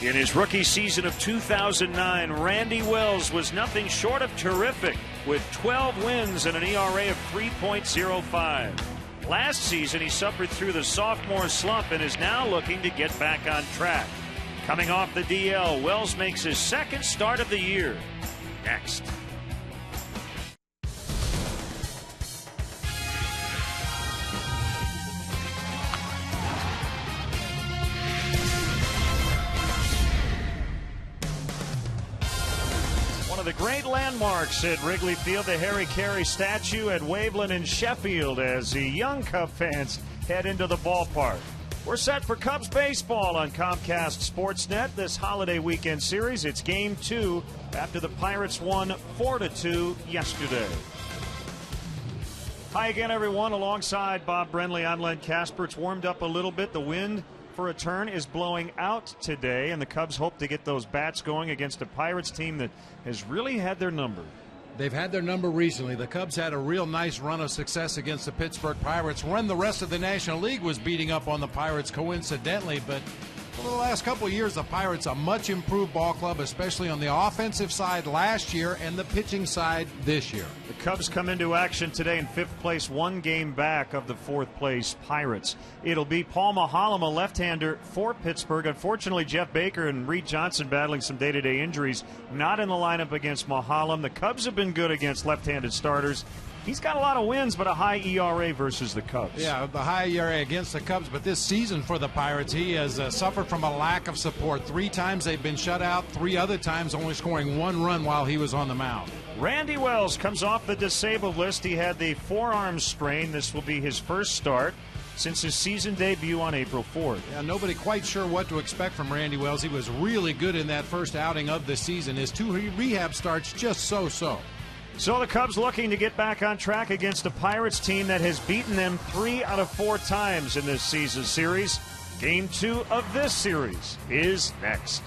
In his rookie season of 2009, Randy Wells was nothing short of terrific with 12 wins and an ERA of 3.05. Last season, he suffered through the sophomore slump and is now looking to get back on track. Coming off the DL, Wells makes his second start of the year. Next. One of the great landmarks at Wrigley Field, the Harry Carey statue at Waveland in Sheffield, as the young Cub fans head into the ballpark. We're set for Cubs baseball on Comcast Sportsnet this holiday weekend series. It's Game 2 after the Pirates won 4-2 yesterday. Hi again, everyone. Alongside Bob Brenly, I'm Len Casper. It's warmed up a little bit. The wind for a turn is blowing out today, and the Cubs hope to get those bats going against a Pirates team that has really had their number. They've had their number recently. The Cubs had a real nice run of success against the Pittsburgh Pirates when the rest of the National League was beating up on the Pirates coincidentally. But over the last couple of years, the Pirates a much improved ball club, especially on the offensive side last year and the pitching side this year. The Cubs come into action today in 5th place, 1 game back of the 4th place Pirates. It'll be Paul Maholm, a left-hander for Pittsburgh. Unfortunately, Jeff Baker and Reed Johnson battling some day-to-day injuries, not in the lineup against Maholm. The Cubs have been good against left-handed starters. He's got a lot of wins, but a high ERA versus the Cubs. Yeah, the high ERA against the Cubs, but this season for the Pirates, he has suffered from a lack of support. 3 times they've been shut out, 3 other times only scoring 1 run while he was on the mound. Randy Wells comes off the disabled list. He had the forearm strain. This will be his first start since his season debut on April 4th. Yeah, nobody quite sure what to expect from Randy Wells. He was really good in that first outing of the season. His 2 rehab starts just so-so. So the Cubs looking to get back on track against a Pirates team that has beaten them 3 out of 4 times in this season series. Game 2 of this series is next.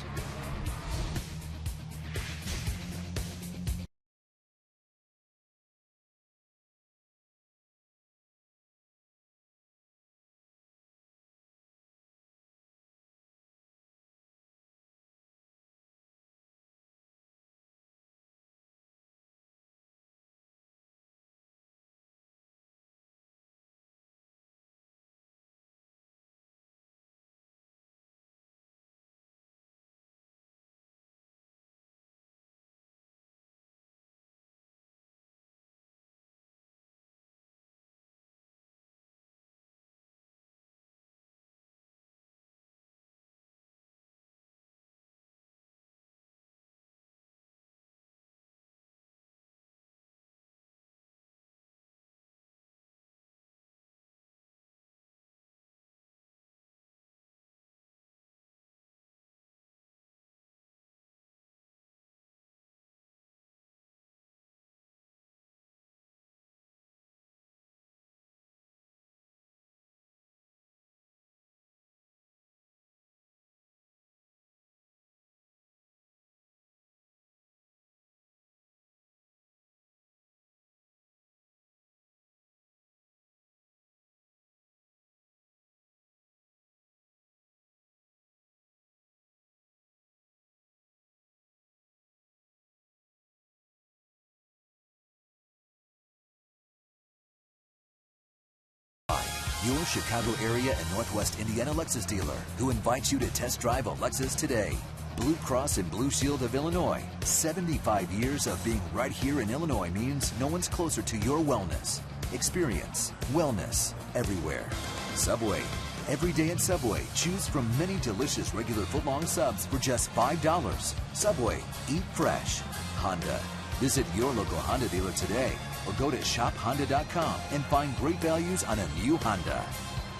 Your Chicago area and Northwest Indiana Lexus dealer, who invites you to test drive a Lexus today. Blue Cross and Blue Shield of Illinois. 75 years of being right here in Illinois means no one's closer to your wellness. Experience wellness everywhere. Subway. Every day at Subway, choose from many delicious regular footlong subs for just $5. Subway. Eat fresh. Honda. Visit your local Honda dealer today or go to shophonda.com and find great values on a new Honda.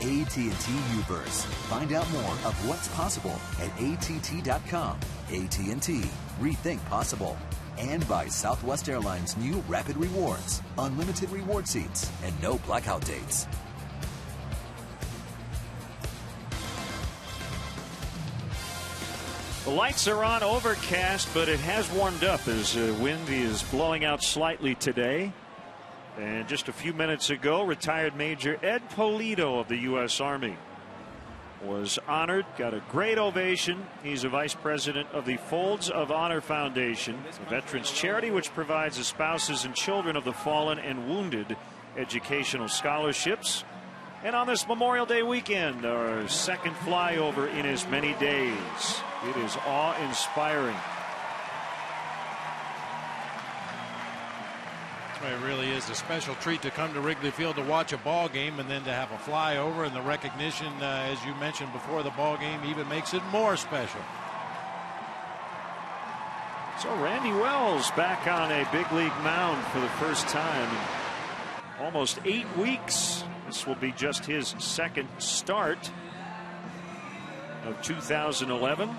AT&T Uverse. Find out more of what's possible at att.com. AT&T. Rethink possible. And by Southwest Airlines' new Rapid Rewards. Unlimited reward seats and no blackout dates. The lights are on, overcast, but it has warmed up as wind is blowing out slightly today. And just a few minutes ago, retired Major Ed Polito of the U.S. Army was honored, got a great ovation. He's a vice president of the Folds of Honor Foundation, a veterans charity which provides the spouses and children of the fallen and wounded educational scholarships. And on this Memorial Day weekend, our second flyover in as many days. It is awe-inspiring. It really is a special treat to come to Wrigley Field to watch a ball game and then to have a flyover, and the recognition, as you mentioned before the ball game, even makes it more special. So Randy Wells back on a big league mound for the first time in almost 8 weeks. This will be just his second start of 2011.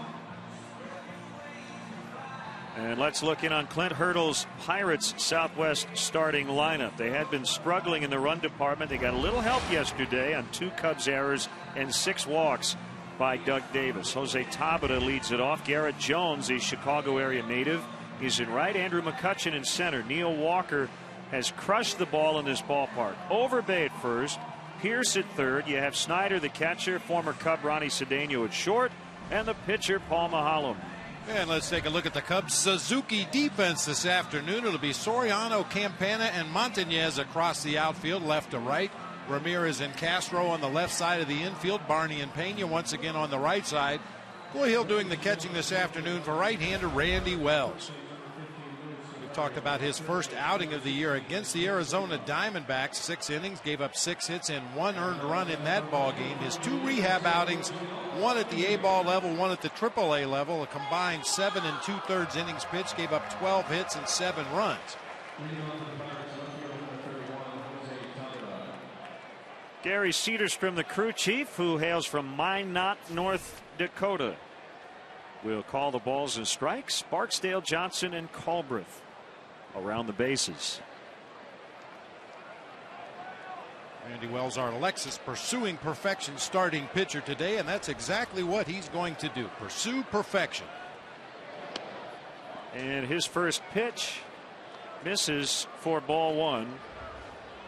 And let's look in on Clint Hurdle's Pirates Southwest starting lineup. They had been struggling in the run department. They got a little help yesterday on 2 Cubs errors and 6 walks by Doug Davis. Jose Tabata leads it off. Garrett Jones, a Chicago area native, is in right. Andrew McCutchen in center. Neil Walker has crushed the ball in this ballpark. Overbay at first, Pierce at third. You have Snyder, the catcher, former Cub Ronnie Cedeno at short, and the pitcher Paul Mahalem. And let's take a look at the Cubs Suzuki defense this afternoon. It'll be Soriano, Campana, and Montañez across the outfield, left to right. Ramirez and Castro on the left side of the infield. Barney and Pena once again on the right side. Goyhill doing the catching this afternoon for right-hander Randy Wells. We talked about his first outing of the year against the Arizona Diamondbacks. 6 innings, gave up 6 hits and 1 earned run in that ball game. His 2 rehab outings, 1 at the A-ball level, 1 at the AAA level, a combined 7 2/3 innings pitched, gave up 12 hits and 7 runs. Gary Cedarstrom, the crew chief, who hails from Minot, North Dakota, will call the balls and strikes. Barksdale, Johnson, and Culbreth around the bases. Randy Wells, our Alexis pursuing perfection starting pitcher today, and that's exactly what he's going to do. Pursue perfection. And his first pitch misses for ball 1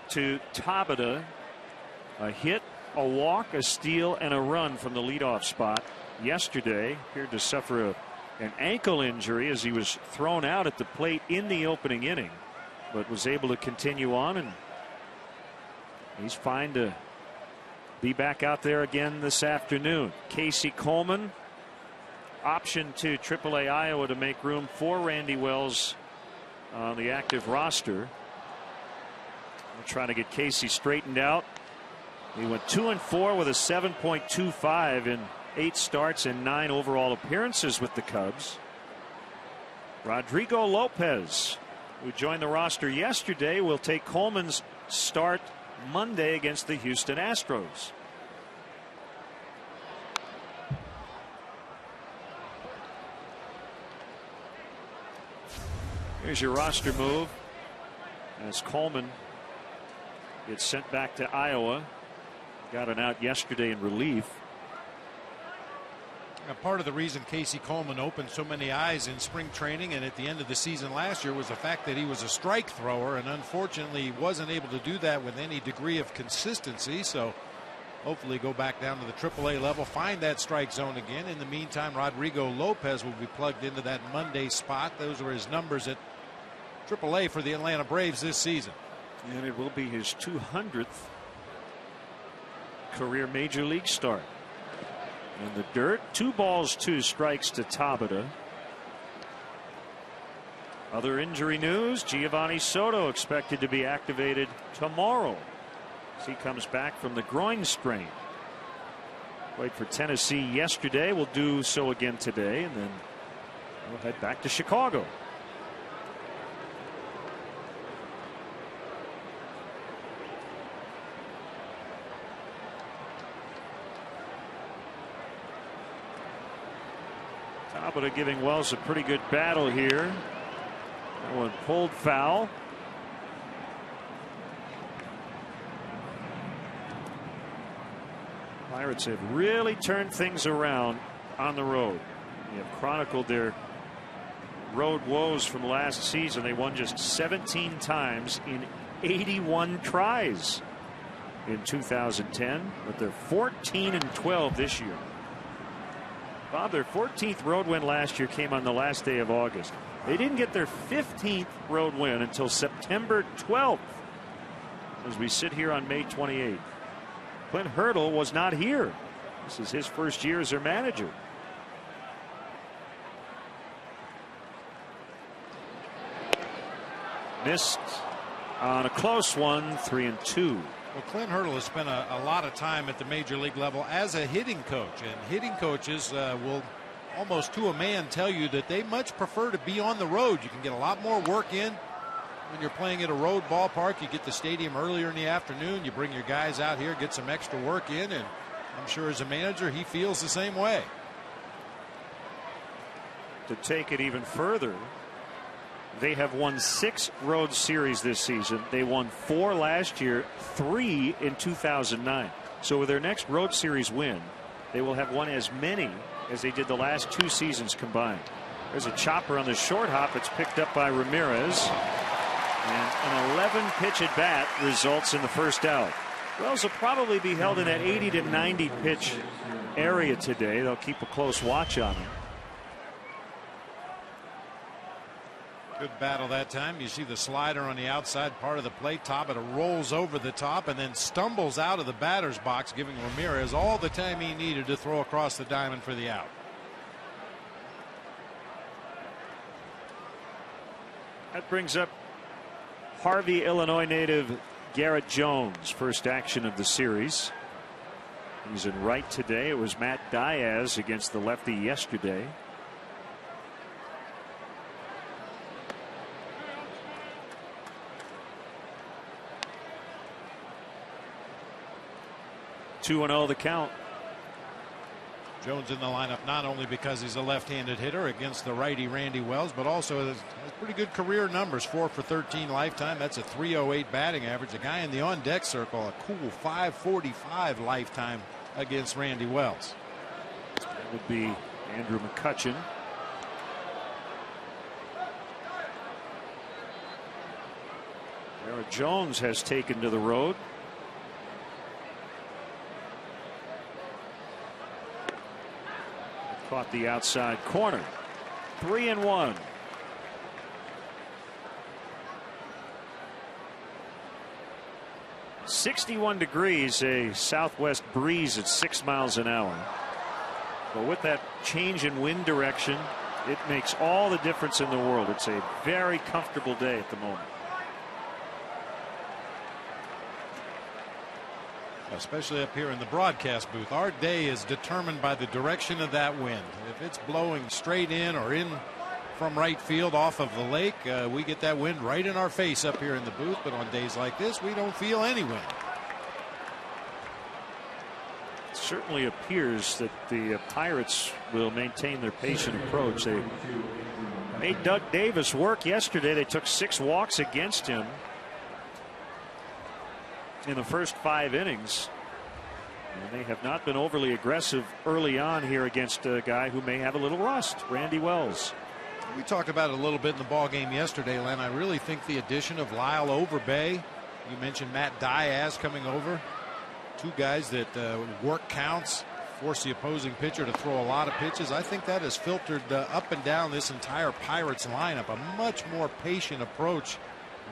to Tabata. A hit, a walk, a steal, and a run from the leadoff spot yesterday. Appeared to suffer an ankle injury as he was thrown out at the plate in the opening inning, but was able to continue on, and he's fine to be back out there again this afternoon. Casey Coleman option to AAA Iowa to make room for Randy Wells on the active roster. We're trying to get Casey straightened out. He went 2-4 with a 7.25 in 8 starts and 9 overall appearances with the Cubs. Rodrigo Lopez, who joined the roster yesterday, will take Coleman's start Monday against the Houston Astros. Here's your roster move as Coleman gets sent back to Iowa. Got an out yesterday in relief. Now, part of the reason Casey Coleman opened so many eyes in spring training and at the end of the season last year was the fact that he was a strike thrower, and unfortunately wasn't able to do that with any degree of consistency. So hopefully go back down to the AAA level, find that strike zone again. In the meantime, Rodrigo Lopez will be plugged into that Monday spot. Those were his numbers at AAA for the Atlanta Braves this season. And it will be his 200th career major league start. In the dirt, 2 balls, 2 strikes to Tabata. Other injury news: Giovanni Soto expected to be activated tomorrow as he comes back from the groin strain. Played for Tennessee yesterday, will do so again today, and then we'll head back to Chicago. Tabata giving Wells a pretty good battle here. That one pulled foul. Pirates have really turned things around on the road. They have chronicled their road woes from last season. They won just 17 times in 81 tries. in 2010, but they're 14-12 this year. Bob, their 14th road win last year came on the last day of August. They didn't get their 15th road win until September 12th, as we sit here on May 28th. Clint Hurdle was not here. This is his first year as their manager. Missed on a close one, 3-2. Well, Clint Hurdle has spent a lot of time at the major league level as a hitting coach, and hitting coaches will almost to a man tell you that they much prefer to be on the road. You can get a lot more work in when you're playing at a road ballpark. You get the stadium earlier in the afternoon. You bring your guys out here, get some extra work in, and I'm sure as a manager he feels the same way. To take it even further, they have won 6 road series this season. They won 4 last year, 3 in 2009. So with their next road series win, they will have won as many as they did the last 2 seasons combined. There's a chopper on the short hop. It's picked up by Ramirez. And an 11 pitch at bat results in the first out. Wells will probably be held in that 80 to 90 pitch area today. They'll keep a close watch on him. Good battle that time. You see the slider on the outside part of the plate. Tabata rolls over the top and then stumbles out of the batter's box, giving Ramirez all the time he needed to throw across the diamond for the out. That brings up Harvey, Illinois native Garrett Jones. First action of the series. He's in right today. It was Matt Diaz against the lefty yesterday. Two and 0 the count. Jones in the lineup not only because he's a left-handed hitter against the righty Randy Wells, but also has pretty good career numbers. 4 for 13 lifetime. That's a .308 batting average. A guy in the on-deck circle, a cool .545 lifetime against Randy Wells. That would be Andrew McCutchen. Garrett Jones has taken to the road. Caught the outside corner. 3-1. .61 degrees, a southwest breeze at 6 miles an hour. But with that change in wind direction, it makes all the difference in the world. It's a very comfortable day at the moment. Especially up here in the broadcast booth. Our day is determined by the direction of that wind. If it's blowing straight in or in from right field off of the lake, we get that wind right in our face up here in the booth. But on days like this, we don't feel any wind. It certainly appears that the Pirates will maintain their patient approach. They made Doug Davis work yesterday. They took 6 walks against him in the first 5 innings, and they have not been overly aggressive early on here against a guy who may have a little rust, Randy Wells. We talked about it a little bit in the ball game yesterday, Len. I really think the addition of Lyle Overbay, you mentioned Matt Diaz coming over, 2 guys that work counts, force the opposing pitcher to throw a lot of pitches. I think that has filtered up and down this entire Pirates lineup. A much more patient approach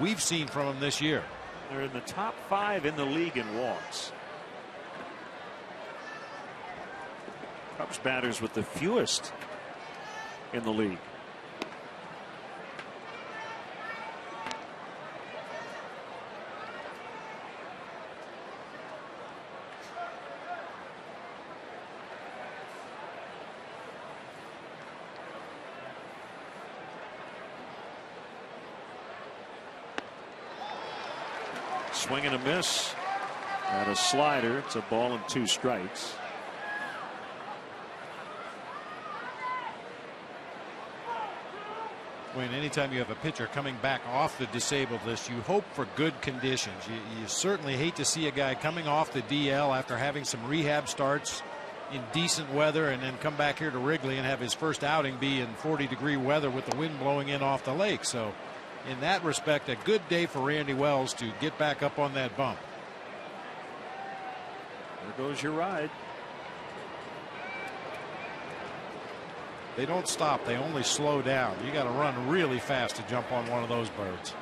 we've seen from them this year. They're in the top 5 in the league in walks. Cubs batters with the fewest in the league. Swing and a miss. And a slider. It's a ball and 2 strikes. When anytime you have a pitcher coming back off the disabled list, you hope for good conditions. You certainly hate to see a guy coming off the DL after having some rehab starts in decent weather and then come back here to Wrigley and have his first outing be in 40-degree weather with the wind blowing in off the lake. So in that respect, a good day for Randy Wells to get back up on that bump. There goes your ride. They don't stop. They only slow down. You got to run really fast to jump on one of those birds.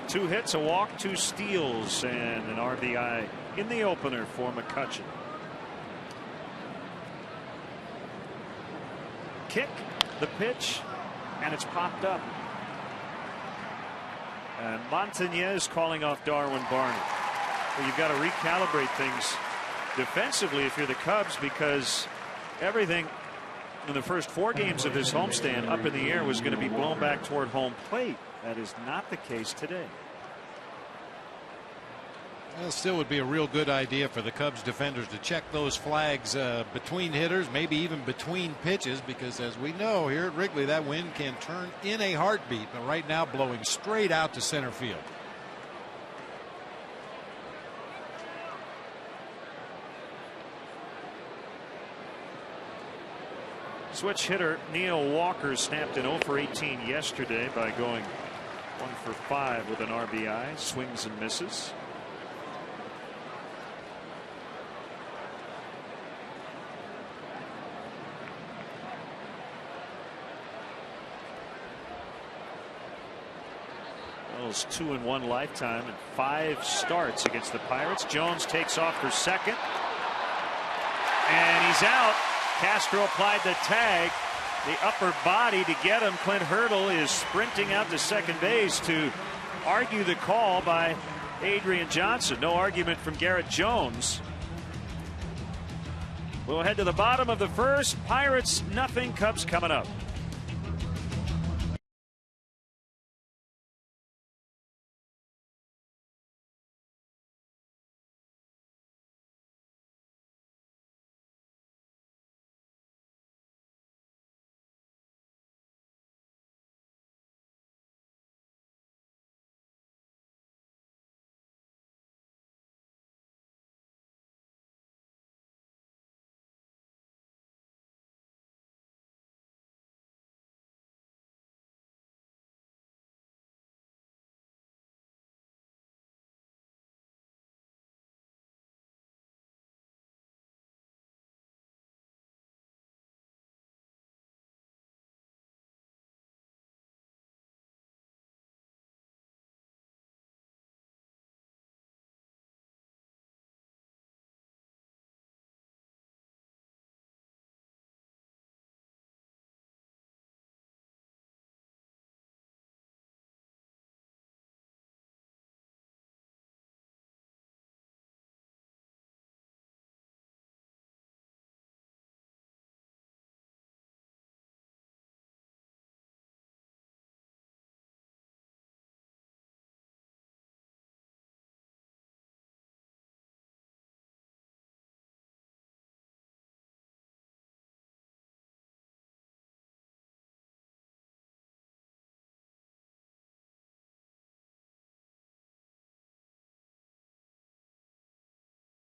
Two hits, a walk, two steals, and an RBI in the opener for McCutchen. Kick, the pitch, and it's popped up. And Montañez calling off Darwin Barney. Well, you've got to recalibrate things defensively if you're the Cubs, because everything in the first 4 games of this homestand up in the air was going to be blown back toward home plate. That is not the case today. Well, still would be a real good idea for the Cubs defenders to check those flags between hitters, maybe even between pitches, because as we know here at Wrigley, that wind can turn in a heartbeat, but right now blowing straight out to center field. Switch hitter Neil Walker snapped an 0 for 18 yesterday by going 1 for 5 with an RBI. Swings and misses. Wells 2 in 1 lifetime and 5 starts against the Pirates. Jones takes off for second, and he's out. Castro applied the tag, the upper body to get him. Clint Hurdle is sprinting out to second base to argue the call by Adrian Johnson. No argument from Garrett Jones. We'll head to the bottom of the first. Pirates nothing. Cubs coming up.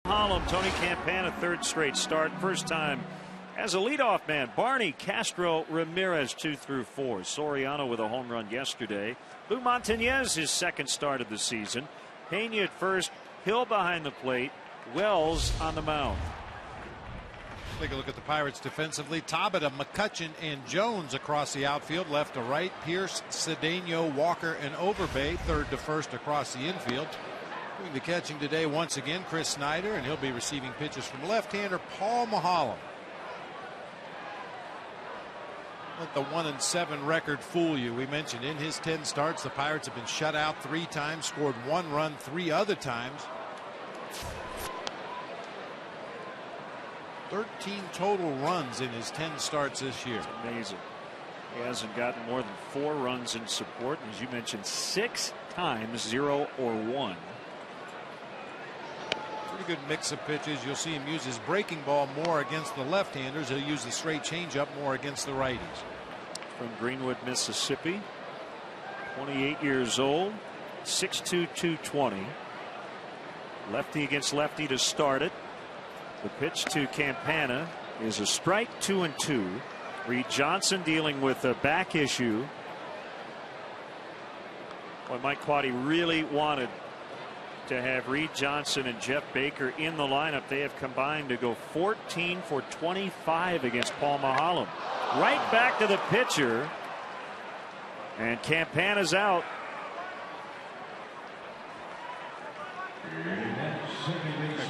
Column, Tony Campana, 3rd straight start. First time as a leadoff man. Barney, Castro, Ramirez 2 through 4. Soriano with a home run yesterday. Lou Montañez, his 2nd start of the season. Pena at first, Hill behind the plate, Wells on the mound. Take a look at the Pirates defensively. Tabata, McCutchen, and Jones across the outfield, left to right. Pierce, Cedeno, Walker, and Overbay, 3rd to 1st across the infield. Doing the catching today once again, Chris Snyder, and he'll be receiving pitches from left-hander Paul Maholm. Let the 1-7 record fool you. We mentioned in his 10 starts, the Pirates have been shut out 3 times, scored 1 run 3 other times. 13 total runs in his 10 starts this year. It's amazing. He hasn't gotten more than 4 runs in support. And as you mentioned, 6 times 0 or 1. Pretty good mix of pitches. You'll see him use his breaking ball more against the left-handers. He'll use the straight changeup more against the righties. From Greenwood, Mississippi. 28 years old. 6'2", 220. Lefty against lefty to start it. The pitch to Campana. is a strike, 2-2. Reed Johnson dealing with a back issue. Boy, Mike Quade really wanted to have Reed Johnson and Jeff Baker in the lineup. They have combined to go 14 for 25 against Paul Maholm. Right back to the pitcher, and Campana's out.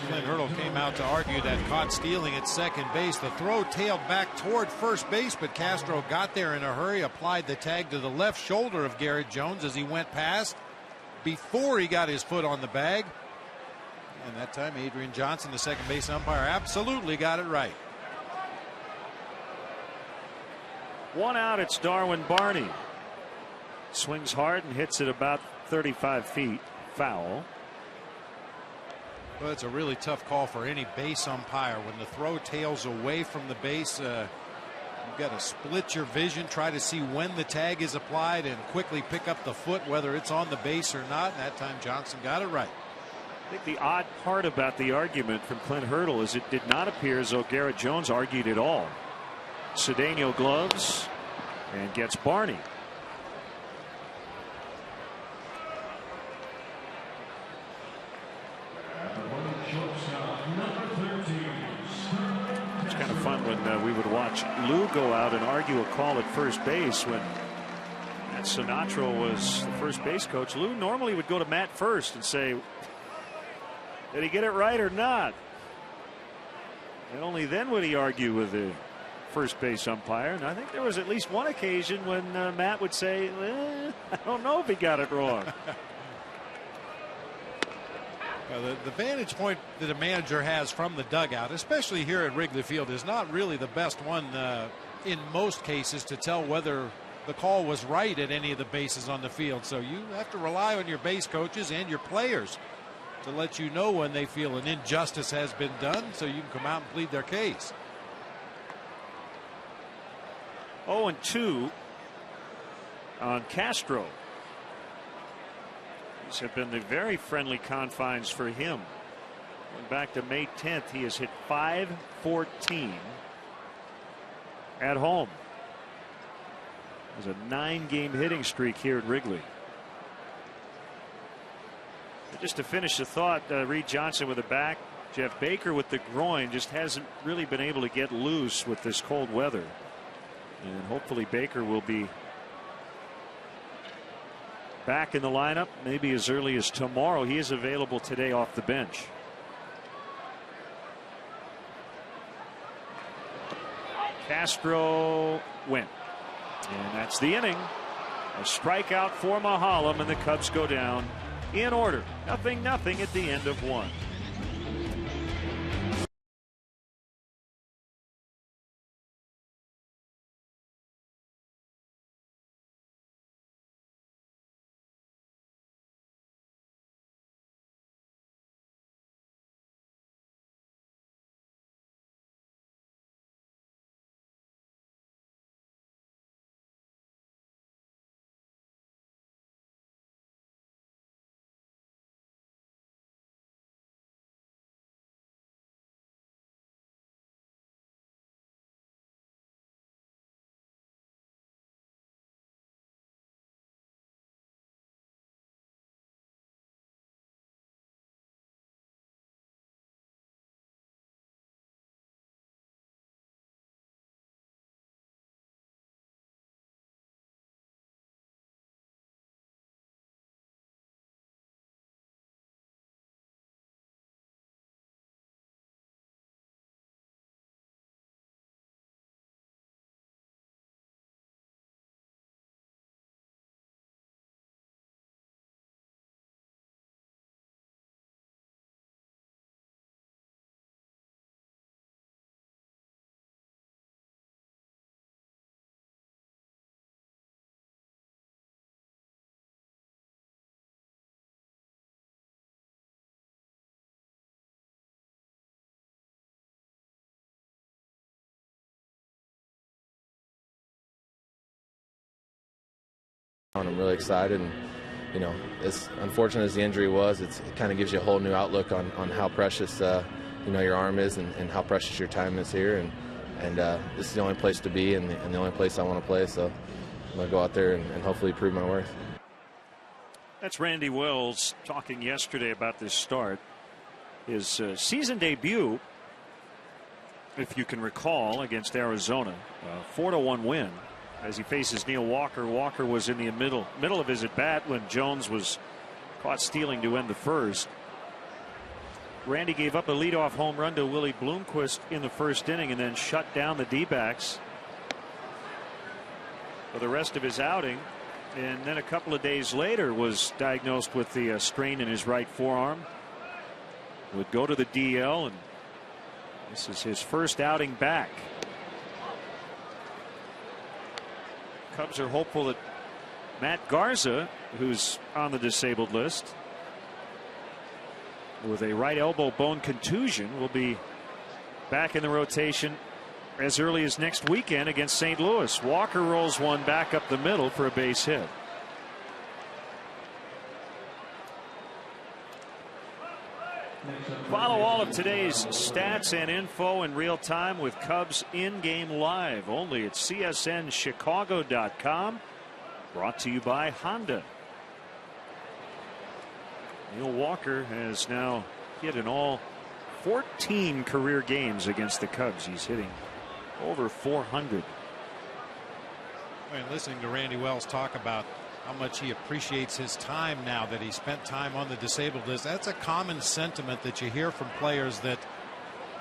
Clint Hurdle came out to argue that caught stealing at second base. The throw tailed back toward first base, but Castro got there in a hurry, applied the tag to the left shoulder of Garrett Jones as he went past before he got his foot on the bag. And that time Adrian Johnson, the second base umpire, absolutely got it right. 1 out. It's Darwin Barney. Swings hard and hits it about 35 feet foul. Well, it's a really tough call for any base umpire. When the throw tails away from the base, you've got to split your vision, try to see when the tag is applied, and quickly pick up the foot, whether it's on the base or not. And that time Johnson got it right. I think the odd part about the argument from Clint Hurdle is it did not appear as though Garrett Jones argued at all. Cedeno gloves and gets Barney. It's kind of fun when we would watch Lou go out and argue a call at first base. When Matt Sinatra was the first base coach, Lou normally would go to Matt first and say, did he get it right or not? And only then would he argue with the first base umpire. And I think there was at least one occasion when Matt would say, I don't know if he got it wrong. The vantage point that a manager has from the dugout, especially here at Wrigley Field, is not really the best one in most cases to tell whether the call was right at any of the bases on the field. So you have to rely on your base coaches and your players to let you know when they feel an injustice has been done, so you can come out and plead their case. 0-2 on Castro. These have been the very friendly confines for him. Going back to May 10th, he has hit .514 at home. There's a 9-game hitting streak here at Wrigley. Just to finish the thought, Reed Johnson with the back, Jeff Baker with the groin, just hasn't really been able to get loose with this cold weather. And hopefully Baker will be back in the lineup maybe as early as tomorrow. He is available today off the bench. Castro went. And that's the inning. A strikeout for Maholm, and the Cubs go down in order. 0-0 at the end of 1. I'm really excited, and as unfortunate as the injury was, it kind of gives you a whole new outlook on how precious your arm is and how precious your time is here. And and this is the only place to be and the only place I want to play. So I'm going to go out there and hopefully prove my worth. That's Randy Wells talking yesterday about this start. His season debut, if you can recall, against Arizona, 4-1 win. As he faces Neil Walker. Walker was in the middle of his at bat when Jones was caught stealing to end the first. Randy gave up a leadoff home run to Willie Bloomquist in the first inning and then shut down the D-backs for the rest of his outing. And then a couple of days later was diagnosed with the strain in his right forearm. Would go to the DL, and this is his first outing back. Cubs are hopeful that Matt Garza, who's on the disabled list with a right elbow bone contusion, will be back in the rotation as early as next weekend against St. Louis. Walker rolls one back up the middle for a base hit. Follow all of today's stats and info in real time with Cubs in-game live only at csnchicago.com. Brought to you by Honda. Neil Walker has now hit in all 14 career games against the Cubs. He's hitting over 400. Listening to Randy Wells talk about how much he appreciates his time now that he spent time on the disabled list. That's a common sentiment that you hear from players that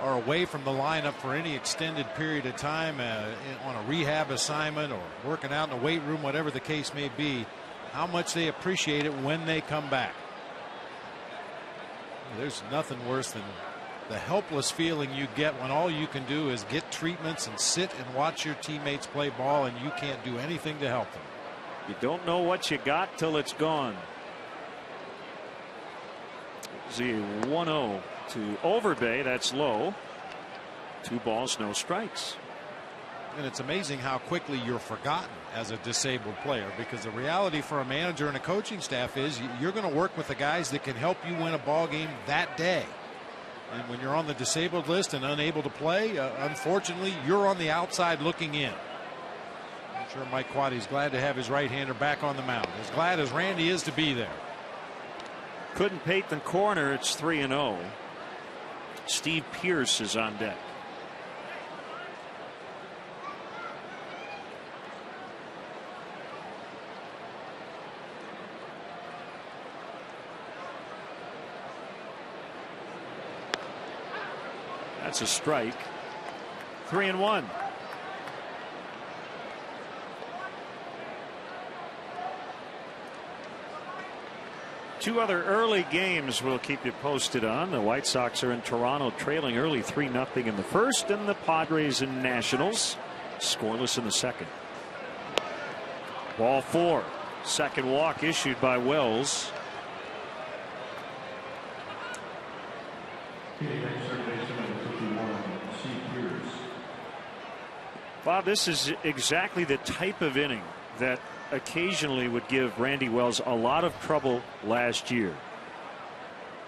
are away from the lineup for any extended period of time on a rehab assignment or working out in a weight room, whatever the case may be, how much they appreciate it when they come back. There's nothing worse than the helpless feeling you get when all you can do is get treatments and sit and watch your teammates play ball and you can't do anything to help them. You don't know what you got till it's gone. It's a 1-0 to Overbay. That's low. 2 balls, no strikes. And it's amazing how quickly you're forgotten as a disabled player, because the reality for a manager and a coaching staff is you're going to work with the guys that can help you win a ball game that day. And when you're on the disabled list and unable to play, unfortunately, you're on the outside looking in. I'm sure Mike Quaddy's glad to have his right-hander back on the mound. As glad as Randy is to be there. Couldn't paint the corner. It's 3-0. Steve Pearce is on deck. That's a strike. 3-1. Two other early games we'll keep you posted on. The White Sox are in Toronto trailing early 3-0 in the first, and the Padres and Nationals scoreless in the second. Ball 4. Second walk issued by Wells. Bob, this is exactly the type of inning that occasionally would give Randy Wells a lot of trouble last year.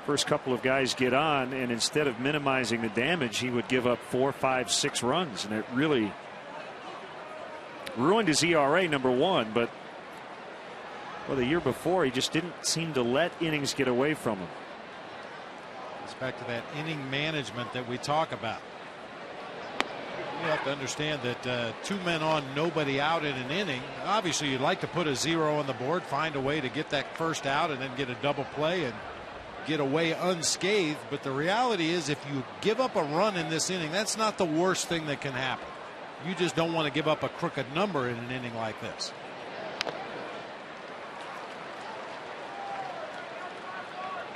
First couple of guys get on, and instead of minimizing the damage, he would give up 4, 5, 6 runs, and it really ruined his ERA, number one. But well, the year before, he just didn't seem to let innings get away from him. It's back to that inning management that we talk about. You have to understand that 2 men on, nobody out in an inning. Obviously, you'd like to put a 0 on the board, find a way to get that first out and then get a double play and get away unscathed. But the reality is, if you give up a run in this inning, that's not the worst thing that can happen. You just don't want to give up a crooked number in an inning like this.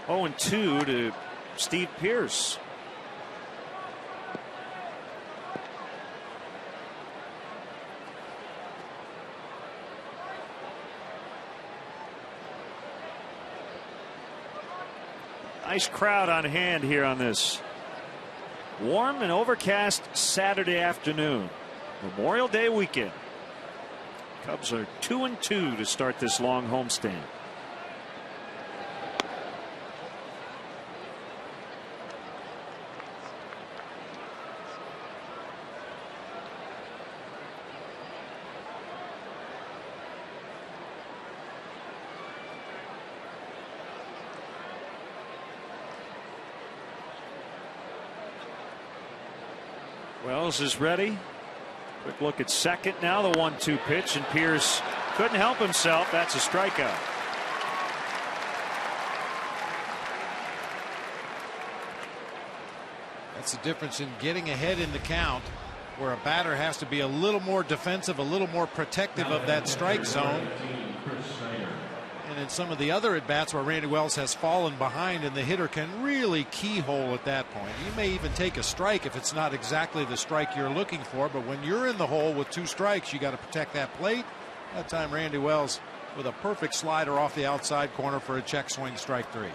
Oh, and 2 to Steve Pearce. Nice crowd on hand here on this warm and overcast Saturday afternoon. Memorial Day weekend. Cubs are 2-2 to start this long homestand. Wells is ready. Quick look at second now. The 1-2 pitch, and Pierce couldn't help himself. That's a strikeout. That's the difference in getting ahead in the count, where a batter has to be a little more defensive, a little more protective of that strike zone. And in some of the other at-bats where Randy Wells has fallen behind, and the hitter can really keyhole at that point. You may even take a strike if it's not exactly the strike you're looking for, but when you're in the hole with 2 strikes, you got to protect that plate. That time Randy Wells with a perfect slider off the outside corner for a check swing, strike 3.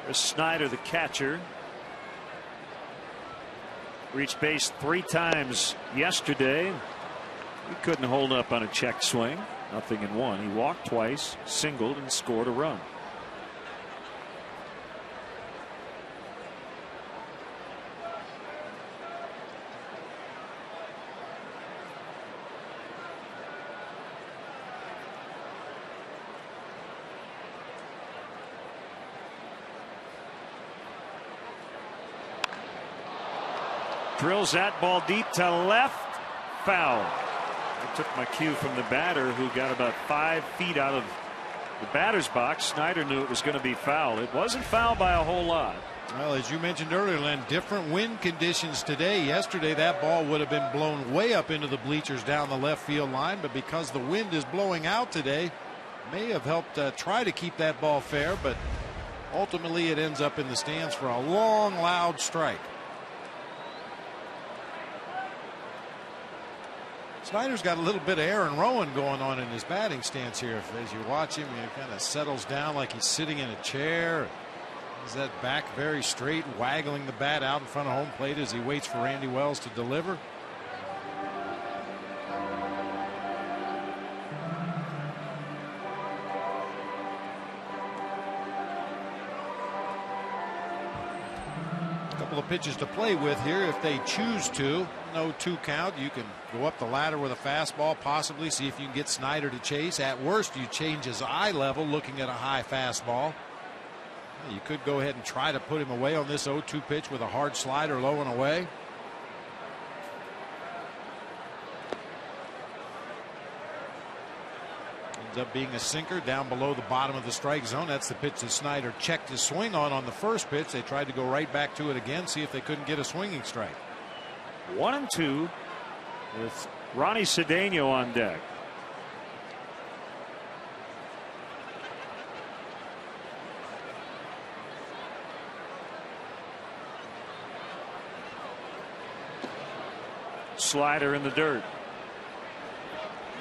There's Snyder, the catcher. Reached base 3 times yesterday. He couldn't hold up on a check swing. Nothing in 1. He walked twice, singled, and scored a run. Drills that ball deep to left. Foul. I took my cue from the batter, who got about 5 feet out of the batter's box. Snyder knew it was going to be foul. It wasn't foul by a whole lot. Well, as you mentioned earlier, Len, different wind conditions today. Yesterday, that ball would have been blown way up into the bleachers down the left field line, but because the wind is blowing out today, may have helped try to keep that ball fair, but ultimately it ends up in the stands for a long, loud strike. Snyder's got a little bit of Aaron Rowan going on in his batting stance here. As you watch him, he kind of settles down like he's sitting in a chair. He's that back very straight, waggling the bat out in front of home plate as he waits for Randy Wells to deliver. Couple of pitches to play with here if they choose to. No 2 count. You can go up the ladder with a fastball, possibly see if you can get Snyder to chase. At worst, you change his eye level looking at a high fastball. You could go ahead and try to put him away on this 0-2 pitch with a hard slider low and away. Ends up being a sinker down below the bottom of the strike zone. That's the pitch that Snyder checked his swing on the first pitch. They tried to go right back to it again, see if they couldn't get a swinging strike. 1-2 with Ronnie Cedeno on deck. Slider in the dirt.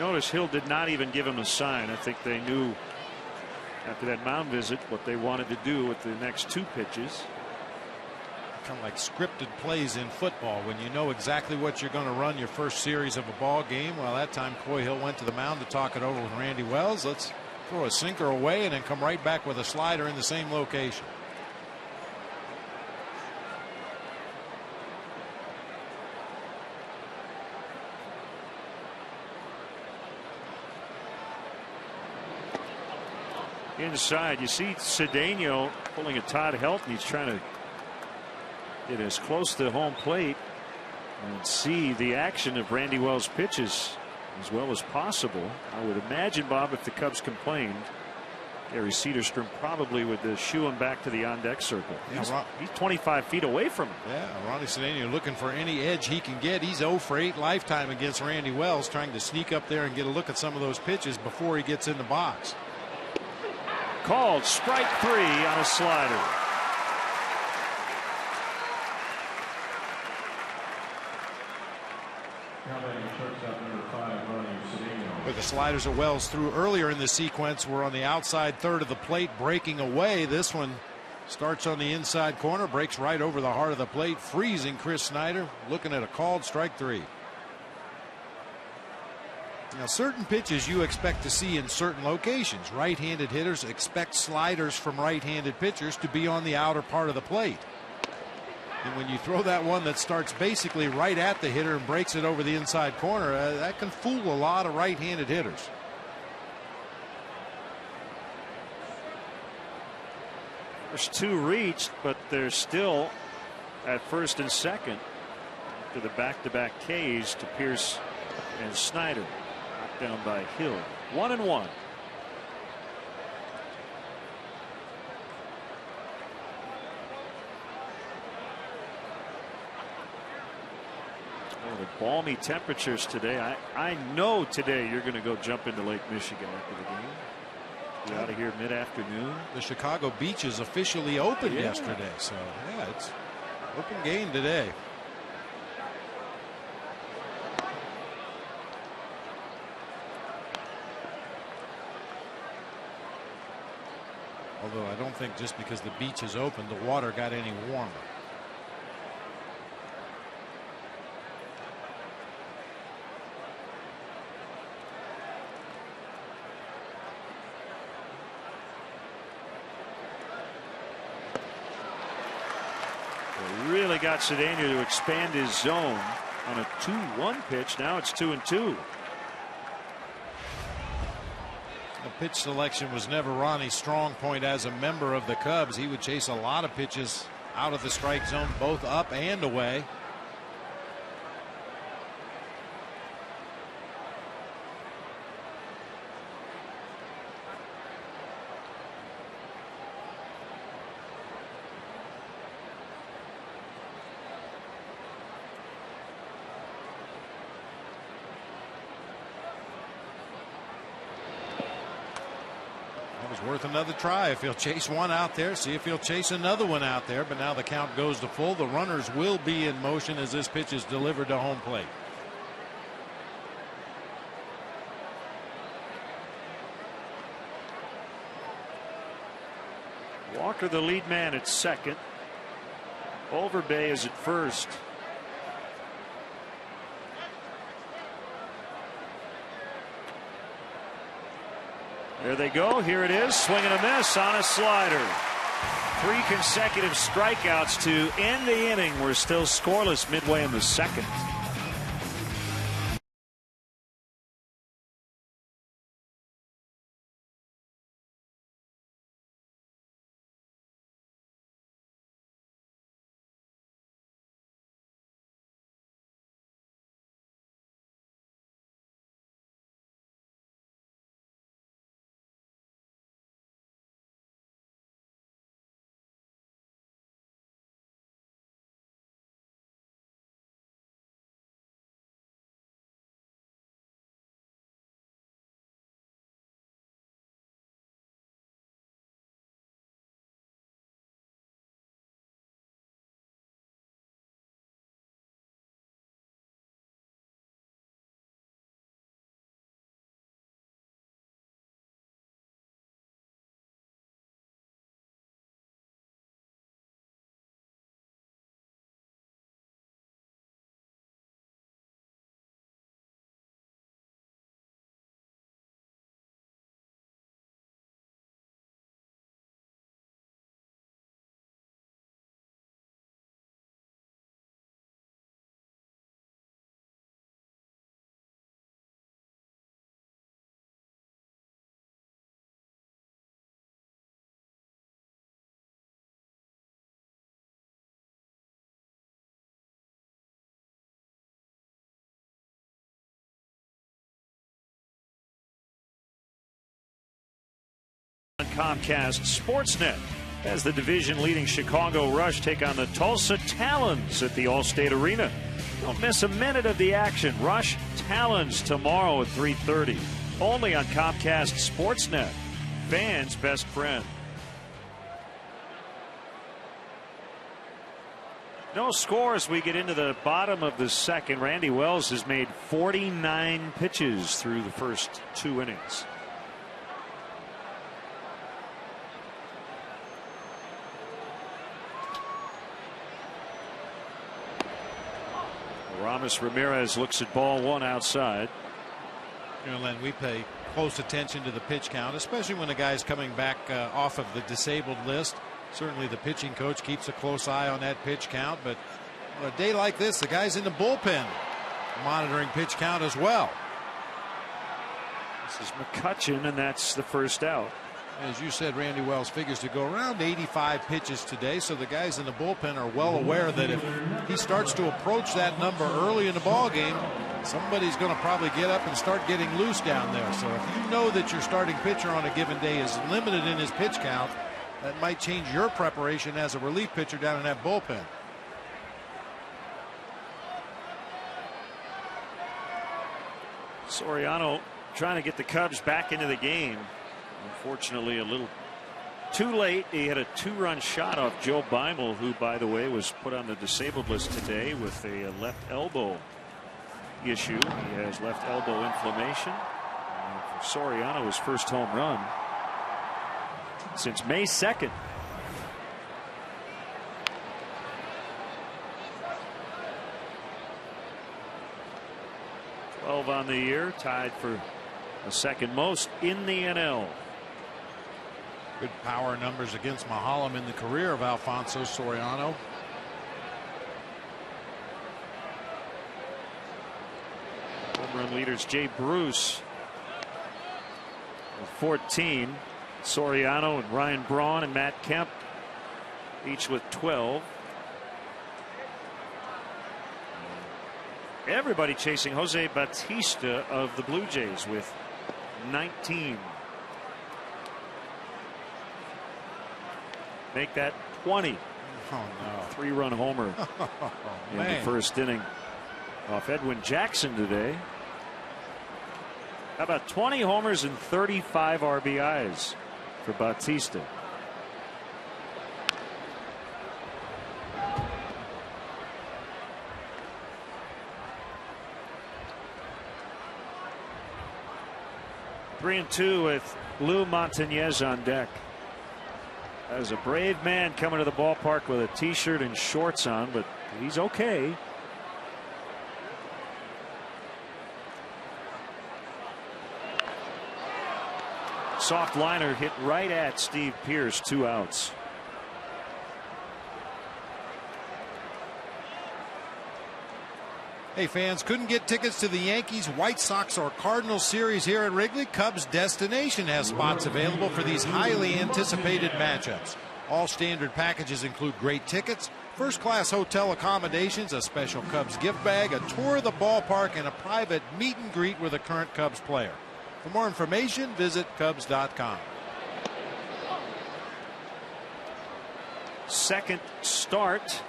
Notice Hill did not even give him a sign. I think they knew after that mound visit what they wanted to do with the next 2 pitches. Kind of like scripted plays in football when you know exactly what you're going to run your first series of a ball game. Well, that time Coy Hill went to the mound to talk it over with Randy Wells. Let's throw a sinker away and then come right back with a slider in the same location. Inside, you see Cedeno pulling a Todd Helton. He's trying to get as close to home plate and see the action of Randy Wells' pitches as well as possible. I would imagine, Bob, if the Cubs complained, Gary Cederstrom probably would shoo him back to the on-deck circle. He's 25 feet away from him. Yeah, Ronnie Cedeno looking for any edge he can get. He's 0 for 8 lifetime against Randy Wells, trying to sneak up there and get a look at some of those pitches before he gets in the box. Called strike 3 on a slider. But the sliders that Wells threw earlier in the sequence were on the outside third of the plate, breaking away. This one starts on the inside corner, breaks right over the heart of the plate, freezing Chris Snyder. Looking at a called strike 3. Now, certain pitches you expect to see in certain locations. Right-handed hitters expect sliders from right-handed pitchers to be on the outer part of the plate. And when you throw that one that starts basically right at the hitter and breaks it over the inside corner, that can fool a lot of right-handed hitters. There's 2 reached, but they're still at first and second. after the back-to-back Ks to Pierce and Snyder. Knocked down by Hill. 1-1. Oh, the balmy temperatures today. I know today you're going to go jump into Lake Michigan after the game. Be out of here mid-afternoon. The Chicago beaches officially opened yesterday, so yeah, it's open game today. Although I don't think just because the beach is open, the water got any warmer. Really got Cedeno to expand his zone on a 2-1 pitch. Now it's 2-2. The pitch selection was never Ronnie's strong point as a member of the Cubs. He would chase a lot of pitches out of the strike zone, both up and away. Worth another try if he'll chase one out there. See if he'll chase another one out there. But now the count goes to full. The runners will be in motion as this pitch is delivered to home plate. Walker the lead man at second. Overbay is at first. There they go. Here it is. Swing and a miss on a slider. 3 consecutive strikeouts to end the inning. We're still scoreless midway in the second. Comcast Sportsnet as the division leading Chicago Rush take on the Tulsa Talons at the Allstate Arena. Don't miss a minute of the action. Rush Talons tomorrow at 3:30. Only on Comcast Sportsnet. Fans' best friend. No score as we get into the bottom of the second. Randy Wells has made 49 pitches through the first 2 innings. Ramos Ramirez looks at ball 1 outside. You know, Len, we pay close attention to the pitch count, especially when a guy's coming back off of the disabled list. Certainly the pitching coach keeps a close eye on that pitch count, but on a day like this, the guy's in the bullpen monitoring pitch count as well. This is McCutchen, and that's the first out. As you said, Randy Wells figures to go around 85 pitches today, so the guys in the bullpen are well aware that if he starts to approach that number early in the ball game, somebody's going to probably get up and start getting loose down there. So if you know that your starting pitcher on a given day is limited in his pitch count, that might change your preparation as a relief pitcher down in that bullpen. Soriano trying to get the Cubs back into the game. Unfortunately, a little too late. He had a 2-run shot off Joe Beimel, who, by the way, was put on the disabled list today with a left elbow issue. He has left elbow inflammation. For Soriano, his first home run since May 2nd. On the year, tied for the second most in the NL. Good power numbers against Mahalam in the career of Alfonso Soriano. Home run leaders Jay Bruce with 14. Soriano and Ryan Braun and Matt Kemp each with 12. Everybody chasing Jose Bautista of the Blue Jays with 19. Make that 20. Oh, no. 3-run homer in the first inning off Edwin Jackson today. How about 20 homers and 35 RBIs for Bautista? Three and two with Lou Montañez on deck. That was a brave man coming to the ballpark with a t-shirt and shorts on, but he's okay. Soft liner hit right at Steve Pearce, 2 outs. Hey fans, couldn't get tickets to the Yankees, White Sox, or Cardinals series here at Wrigley? Cubs Destination has spots available for these highly anticipated matchups. All standard packages include great tickets, first-class hotel accommodations, a special Cubs gift bag, a tour of the ballpark, and a private meet and greet with a current Cubs player. For more information, visit Cubs.com. Second start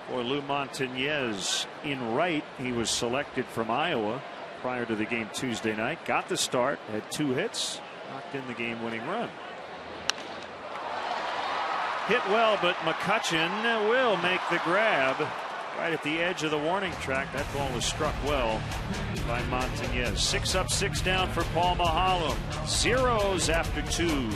for Lou Montañez in right. He was selected from Iowa prior to the game Tuesday night. Got the start, had 2 hits, knocked in the game-winning run. Hit well, but McCutchen will make the grab right at the edge of the warning track. That ball was struck well by Montañez. 6 up, 6 down for Paul Mahalam. Zeros after 2.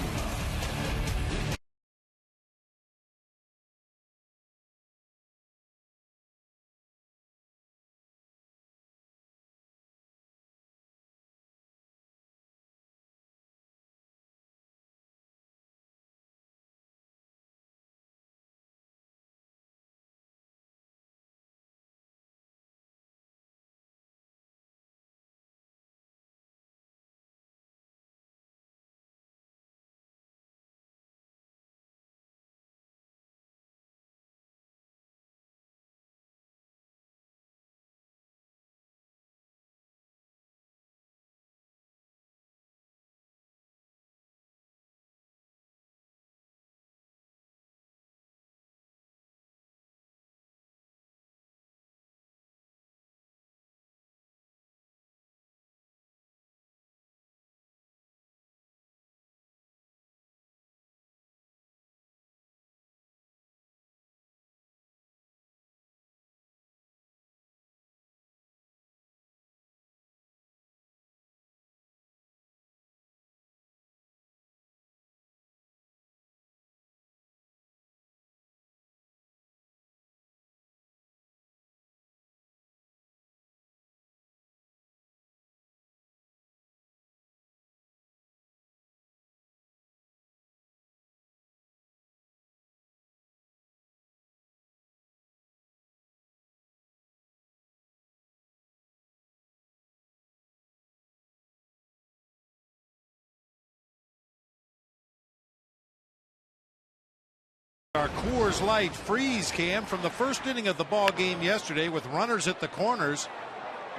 Our Coors Light freeze cam from the first inning of the ball game yesterday with runners at the corners.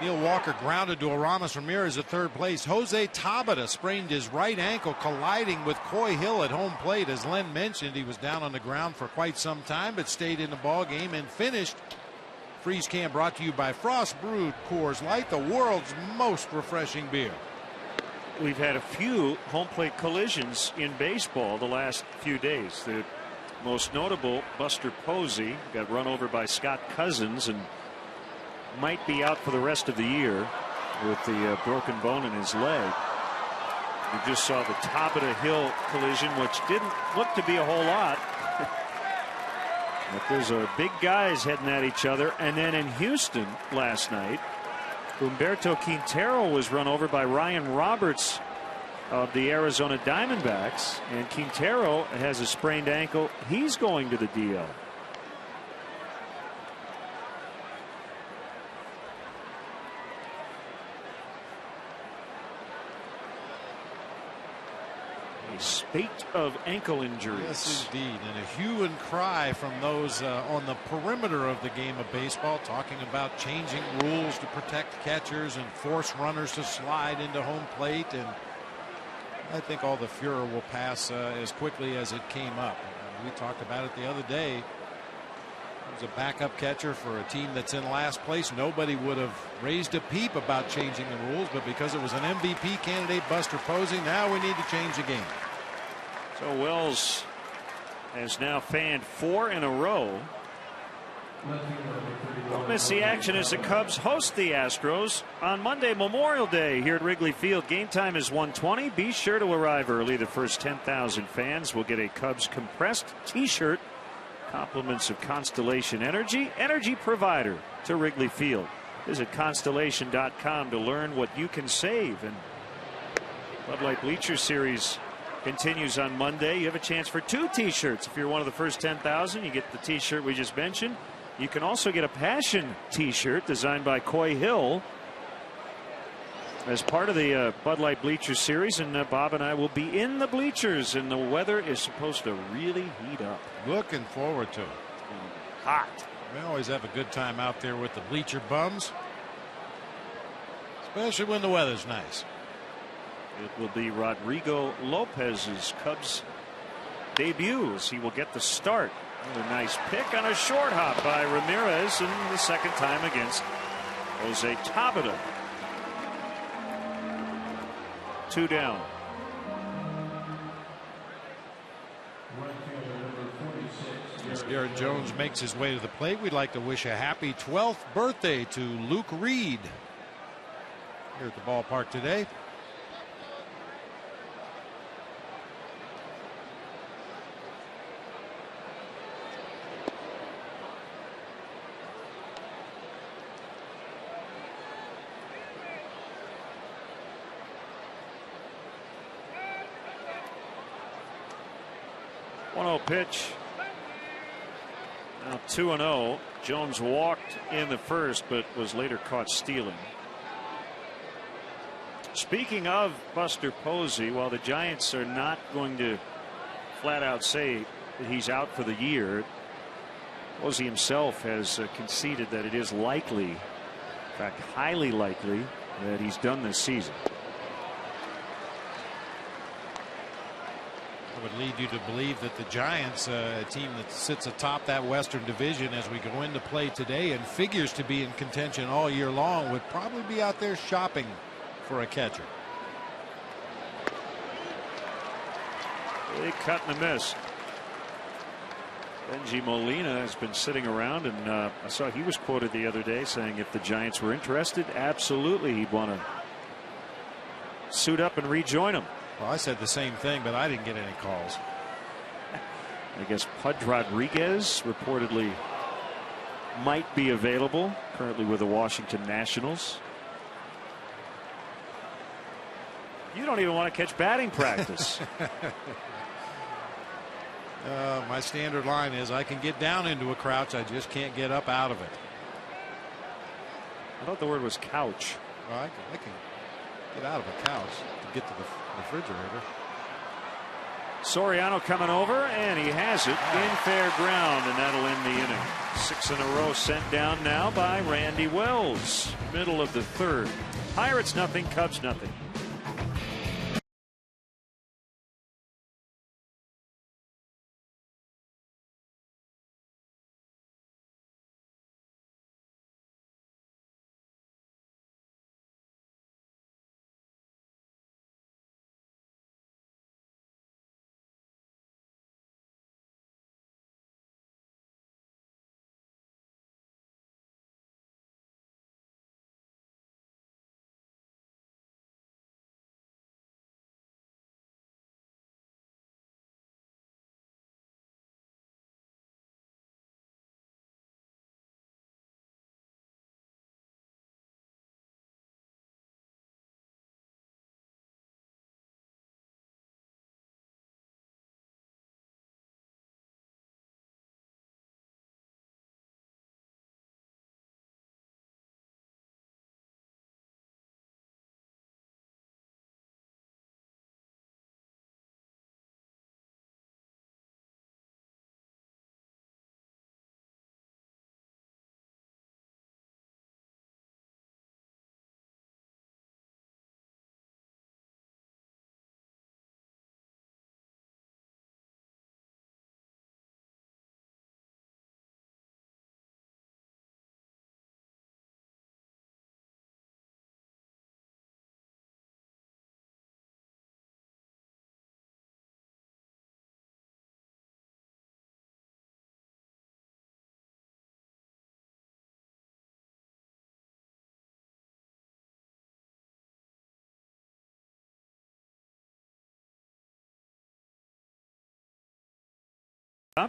Neil Walker grounded to Aramis Ramirez at third place. Jose Tabata sprained his right ankle colliding with Coy Hill at home plate. As Len mentioned, he was down on the ground for quite some time but stayed in the ball game and finished. Freeze cam brought to you by Frost Brewed Coors Light, the world's most refreshing beer. We've had a few home plate collisions in baseball the last few days. The most notable, Buster Posey got run over by Scott Cousins and might be out for the rest of the year with the broken bone in his leg. We just saw the Tabata Hill collision, which didn't look to be a whole lot. But there's big guys heading at each other. And then in Houston last night, Humberto Quintero was run over by Ryan Roberts of the Arizona Diamondbacks, and Quintero has a sprained ankle. He's going to the DL. A spate of ankle injuries. Yes, indeed. And a hue and cry from those on the perimeter of the game of baseball, talking about changing rules to protect catchers and force runners to slide into home plate. And I think all the furor will pass as quickly as it came up. We talked about it the other day. It was a backup catcher for a team that's in last place. Nobody would have raised a peep about changing the rules, but because it was an MVP candidate, Buster Posey, now we need to change the game. So Wells has now fanned 4 in a row. Don't miss the action as the Cubs host the Astros on Monday, Memorial Day, here at Wrigley Field. Game time is 1:20. Be sure to arrive early. The first 10,000 fans will get a Cubs compressed T-shirt. Compliments of Constellation Energy, energy provider to Wrigley Field. Visit Constellation.com to learn what you can save. And Bud Light Bleacher Series continues on Monday. You have a chance for 2 T-shirts. If you're one of the first 10,000, you get the T-shirt we just mentioned. You can also get a Passion T-shirt designed by Coy Hill as part of the Bud Light Bleacher Series. And Bob and I will be in the bleachers, and the weather is supposed to really heat up. Looking forward to it. Hot. We always have a good time out there with the bleacher bums, especially when the weather's nice. It will be Rodrigo Lopez's Cubs debut as he will get the start. Another nice pick on a short hop by Ramirez, and the second time against Jose Tabata. 2 down. As Garrett Jones makes his way to the plate, we'd like to wish a happy 12th birthday to Luke Reed here at the ballpark today. Pitch. Now 2-0. Jones walked in the first, but was later caught stealing. Speaking of Buster Posey, while the Giants are not going to flat out say that he's out for the year, Posey himself has conceded that it is likely, in fact highly likely, that he's done this season. Would lead you to believe that the Giants, a team that sits atop that Western Division as we go into play today and figures to be in contention all year long, would probably be out there shopping for a catcher. Big cut and a miss. Benji Molina has been sitting around, and I saw he was quoted the other day saying if the Giants were interested, absolutely he'd want to suit up and rejoin them. Well, I said the same thing, but I didn't get any calls. I guess Pudge Rodriguez reportedly might be available, currently with the Washington Nationals. You don't even want to catch batting practice. My standard line is I can get down into a crouch, I just can't get up out of it. I thought the word was couch. Well, I can get out of a couch to get to the refrigerator. Soriano coming over, and he has it in fair ground, and that'll end the inning. 6 in a row sent down now by Randy Wells. Middle of the third. Pirates nothing, Cubs nothing.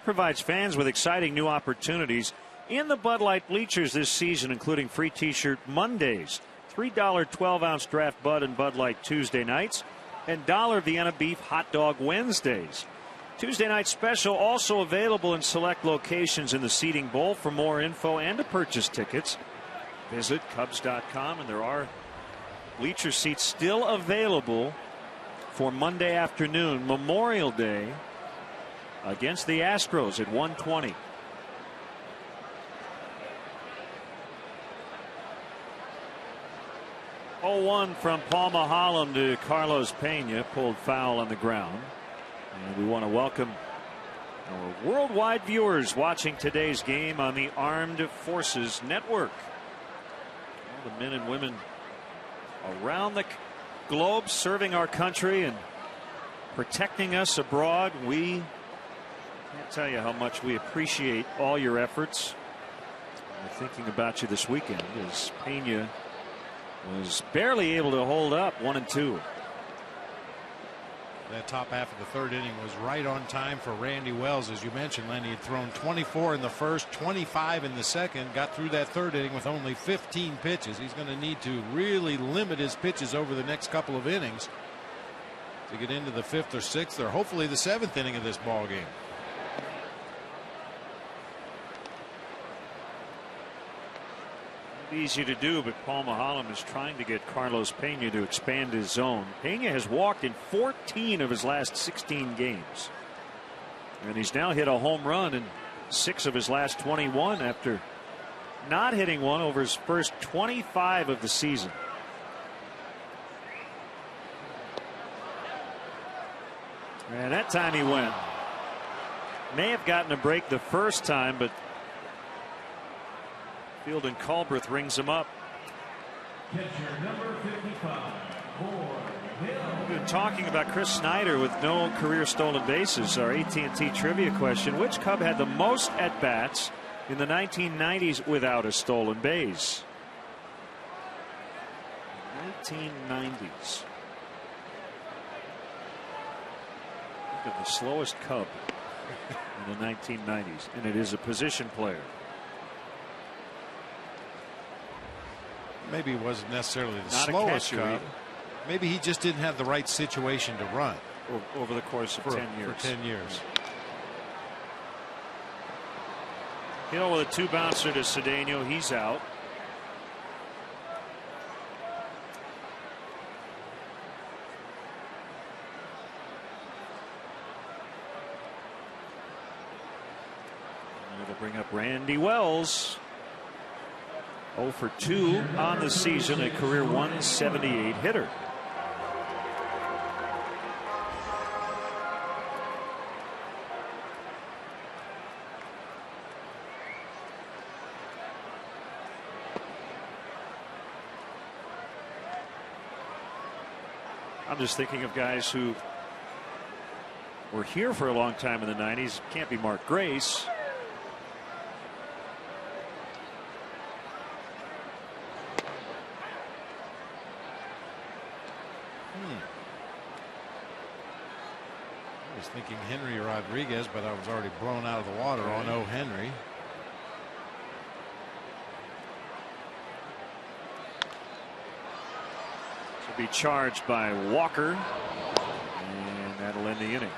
Provides fans with exciting new opportunities in the Bud Light bleachers this season, including free T-shirt Mondays, $3 12-ounce draft Bud and Bud Light Tuesday nights, and $1 Vienna beef hot dog Wednesdays. Tuesday night special also available in select locations in the Seating Bowl. For more info and to purchase tickets, visit Cubs.com, and there are bleacher seats still available for Monday afternoon, Memorial Day, against the Astros at 1:20. Oh, 1 from Paul Maholm to Carlos Pena, pulled foul on the ground. And we want to welcome our worldwide viewers watching today's game on the Armed Forces Network. All the men and women around the globe serving our country and protecting us abroad. We can't tell you how much we appreciate all your efforts. We're thinking about you this weekend as Pena was barely able to hold up 1-2. That top half of the third inning was right on time for Randy Wells. As you mentioned, Lenny had thrown 24 in the first, 25 in the second, got through that third inning with only 15 pitches. He's going to need to really limit his pitches over the next couple of innings to get into the 5th or 6th or hopefully the 7th inning of this ball game. Easy to do, but Paul Maholm is trying to get Carlos Pena to expand his zone. Pena has walked in 14 of his last 16 games, and he's now hit a home run in 6 of his last 21 after not hitting one over his first 25 of the season. And that time he went. May have gotten a break the first time, but Field and Culbreth rings him up. Catcher number 55, We've been talking about Chris Snyder with no career stolen bases. Our AT&T trivia question: which Cub had the most at bats in the 1990s without a stolen base? 1990s. Look at the slowest Cub in the 1990s, and it is a position player. Maybe he wasn't necessarily the Not slowest Cub. Cub. Maybe he just didn't have the right situation to run over the course of 10 years. For 10 years. Hill with a 2-bouncer to Cedeno. He's out. bring up Randy Wells. 0 for 2 on the season, a career 178 hitter. I'm just thinking of guys who were here for a long time in the 90s. Can't be Mark Grace. I was thinking Henry Rodriguez, but I was already blown out of the water on O. Henry. Be charged by Walker, and that'll end the inning.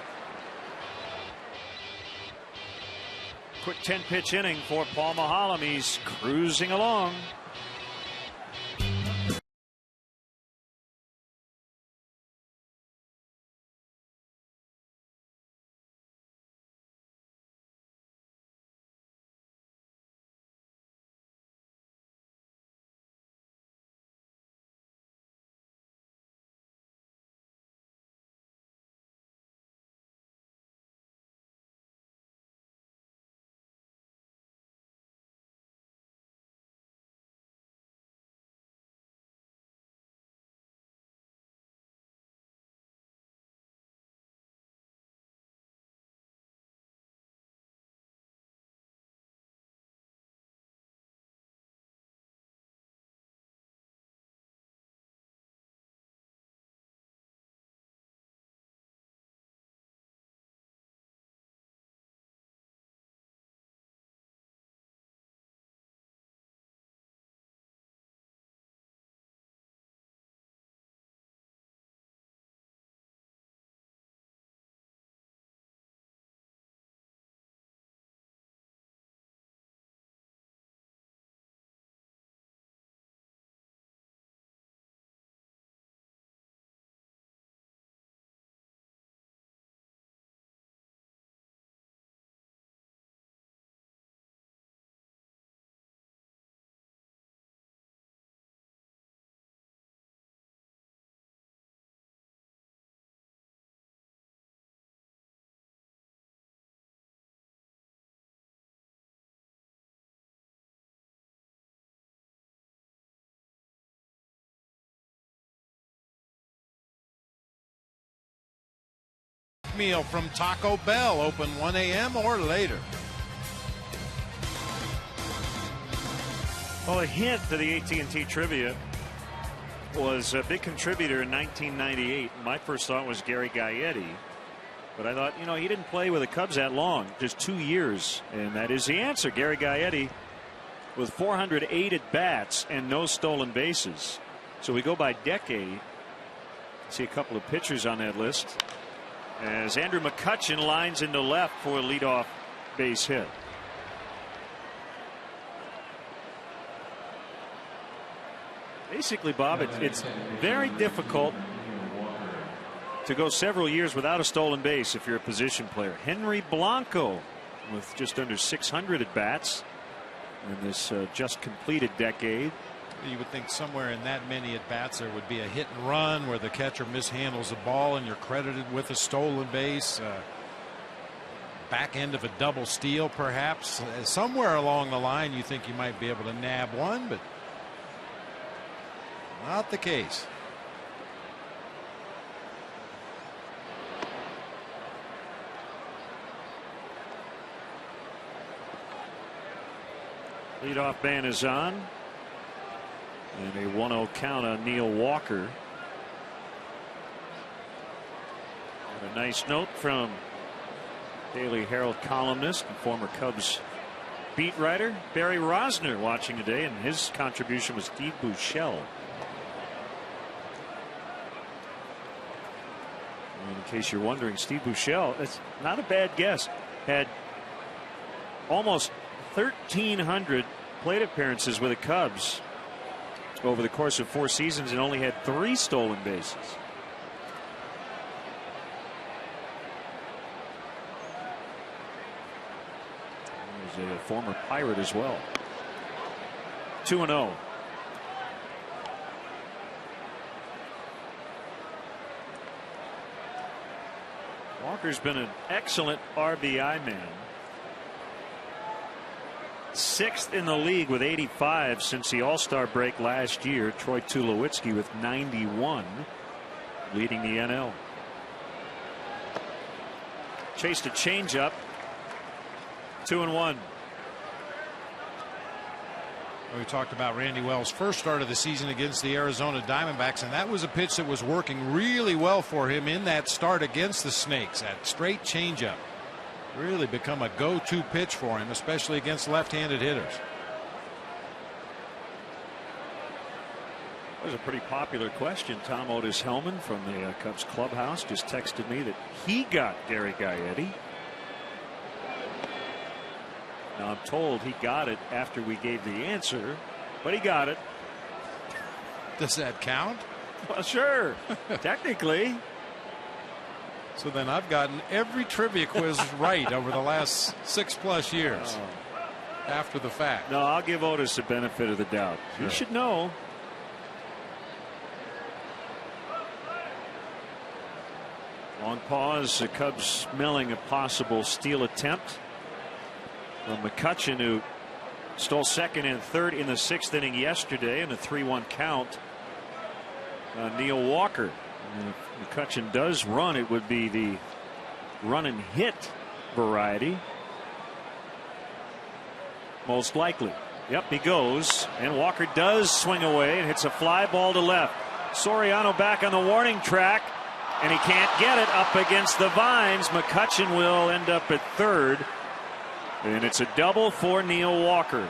Quick 10-pitch inning for Paul Maholm. He's cruising along. Meal from Taco Bell, open 1 a.m. or later. Well, a hint to the AT&T trivia was a big contributor in 1998. My first thought was Gary Gaetti, but I thought, he didn't play with the Cubs that long, just 2 years, and that is the answer. Gary Gaetti with 408 at bats and no stolen bases. So we go by decade. See a couple of pitchers on that list as Andrew McCutchen lines into left for a leadoff base hit. Basically, Bob, it's very difficult to go several years without a stolen base if you're a position player. Henry Blanco with just under 600 at bats in this just completed decade. You would think somewhere in that many at bats there would be a hit and run where the catcher mishandles the ball and you're credited with a stolen base. Back end of a double steal, perhaps. Somewhere along the line you think you might be able to nab one, but not the case. Leadoff man is on. And a 1-0 count on Neil Walker. And a nice note from Daily Herald columnist and former Cubs beat writer Barry Rosner watching today, and his contribution was Steve Buechele. In case you're wondering, Steve Buechele, it's not a bad guess, had almost 1,300 plate appearances with the Cubs over the course of 4 seasons and only had 3 stolen bases. a former Pirate as well. 2-0. Walker's been an excellent RBI man. 6th in the league with 85 since the All-Star break last year. Troy Tulowitzki with 91 leading the NL. Chased a changeup. 2-1. We talked about Randy Wells' first start of the season against the Arizona Diamondbacks, and that was a pitch that was working really well for him in that start against the Snakes. That straight changeup really become a go-to pitch for him, especially against left-handed hitters. That was a pretty popular question. Tom Otis Hellman from the Cubs clubhouse just texted me that he got Gary Gaetti. Now I'm told he got it after we gave the answer, but he got it. Does that count? Well, sure. Technically. So then I've gotten every trivia quiz right over the last 6+ years after the fact. No, I'll give Otis the benefit of the doubt. Sure. He should know. Long pause. The Cubs smelling a possible steal attempt from McCutchen, who stole second and third in the 6th inning yesterday in a 3-1 count. Neil Walker. And if McCutchen does run, it would be the run and hit variety. Most likely. Yep, he goes. And Walker does swing away and hits a fly ball to left. Soriano back on the warning track. And he can't get it up against the vines. McCutchen will end up at third. And it's a double for Neil Walker.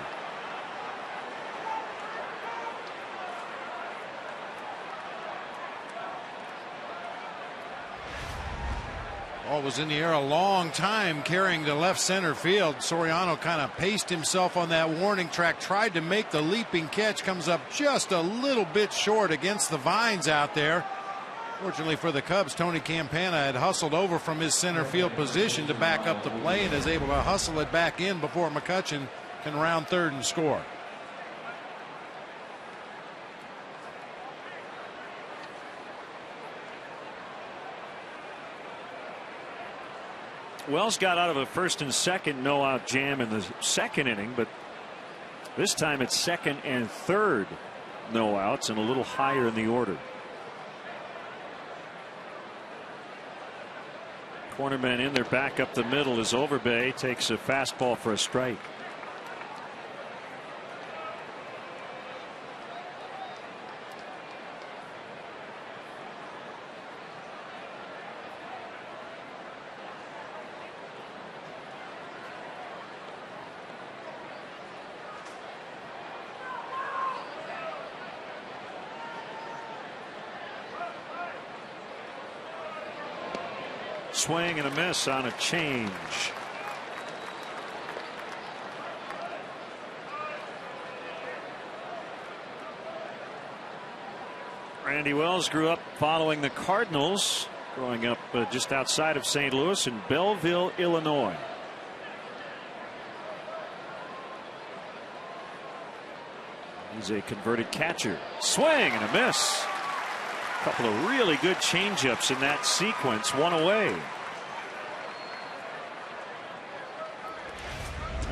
Ball was in the air a long time, carrying to left center field. Soriano kind of paced himself on that warning track, tried to make the leaping catch, comes up just a little bit short against the vines out there. Fortunately for the Cubs, Tony Campana had hustled over from his center field position to back up the play and is able to hustle it back in before McCutchen can round third and score. Wells got out of a first and second no-out jam in the 2nd inning, but this time it's 2nd and 3rd no-outs and a little higher in the order. Cornerman in there back up the middle as Overbay takes a fastball for a strike. Swing and a miss on a change. Randy Wells grew up following the Cardinals, growing up just outside of St. Louis in Belleville, Illinois. He's a converted catcher. Swing and a miss. A couple of really good changeups in that sequence. One away.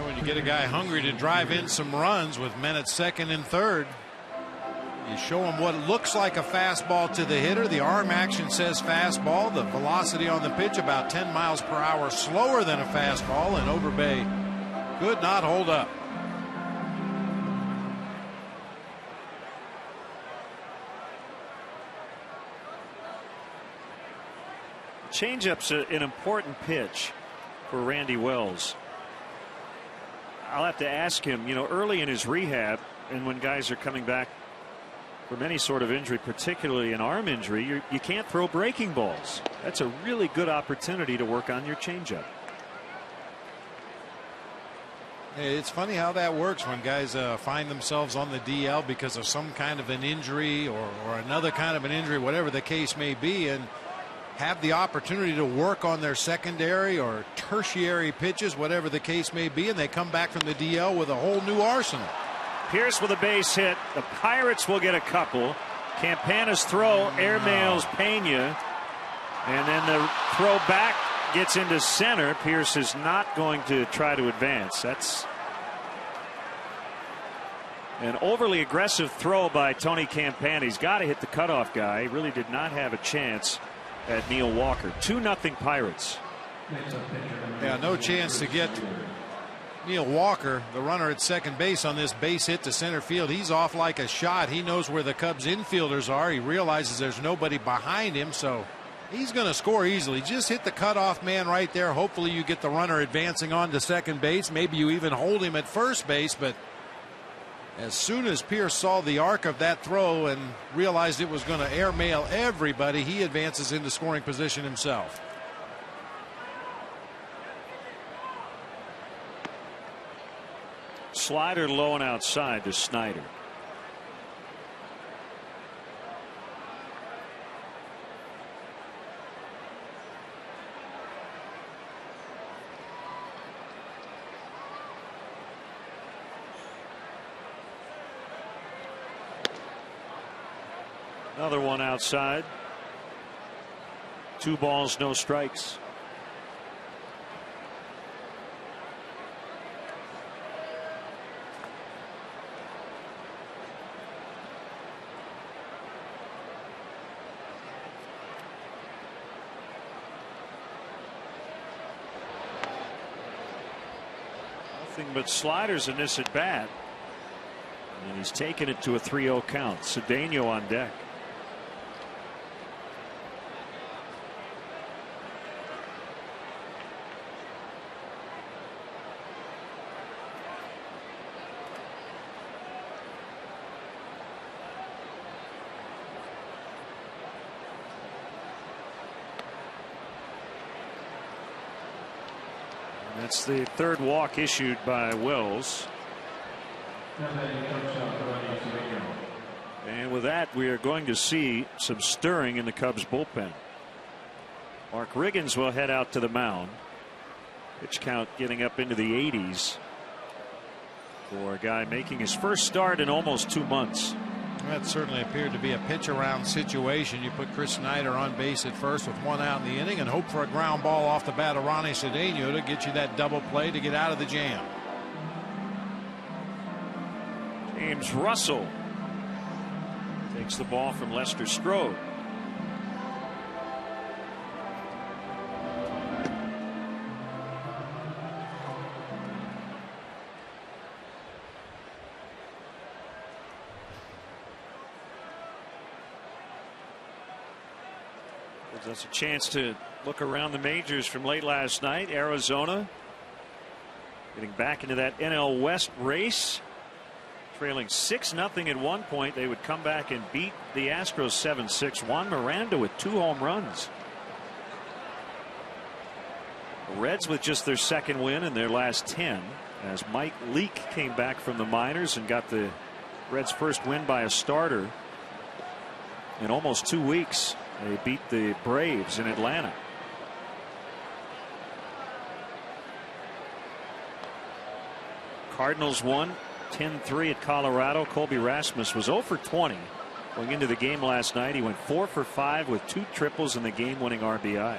When you get a guy hungry to drive in some runs with men at 2nd and 3rd, you show him what looks like a fastball to the hitter. The arm action says fastball. The velocity on the pitch about 10 miles per hour slower than a fastball, and Overbay could not hold up. Changeup's an important pitch for Randy Wells. I'll have to ask him, early in his rehab and when guys are coming back from any sort of injury, particularly an arm injury, you can't throw breaking balls. That's a really good opportunity to work on your changeup. It's funny how that works when guys find themselves on the DL because of some kind of an injury or another kind of an injury, whatever the case may be. And have the opportunity to work on their secondary or tertiary pitches, whatever the case may be, and they come back from the DL with a whole new arsenal. Pierce with a base hit. The Pirates will get a couple. Campana's throw airmails Pena, and then the throw back gets into center. Pierce is not going to try to advance. That's an overly aggressive throw by Tony Campana. He's got to hit the cutoff guy. He really did not have a chance at Neil Walker. 2-0 Pirates. Yeah, no chance to get Neil Walker, the runner at second base, on this base hit to center field. He's off like a shot. He knows where the Cubs infielders are. He realizes there's nobody behind him, so he's going to score easily. Just hit the cutoff man right there. Hopefully you get the runner advancing on to second base. Maybe you even hold him at first base, but as soon as Pierce saw the arc of that throw and realized it was going to airmail everybody, he advances into scoring position himself. Slider low and outside to Snyder. Another one outside. 2 balls, no strikes. Nothing but sliders in this at bat. And he's taken it to a 3-0 count. Cedeno on deck. That's the 3rd walk issued by Wells. And with that, we are going to see some stirring in the Cubs bullpen. Mark Riggins will head out to the mound. Pitch count getting up into the 80s for a guy making his first start in almost 2 months. That certainly appeared to be a pitch around situation. You put Chris Snyder on base at first with 1 out in the inning and hope for a ground ball off the bat of Ronnie Cedeno to get you that double play to get out of the jam. James Russell takes the ball from Lester Strode. Gives us a chance to look around the majors from late last night. Arizona getting back into that NL West race. Trailing 6-0 at one point. They would come back and beat the Astros 7-6. Juan Miranda with 2 home runs. The Reds with just their 2nd win in their last 10, as Mike Leake came back from the minors and got the Reds' first win by a starter in almost 2 weeks. They beat the Braves in Atlanta. Cardinals won 10-3 at Colorado. Colby Rasmus was 0 for 20 going into the game last night. He went 4 for 5 with 2 triples and the game-winning RBI.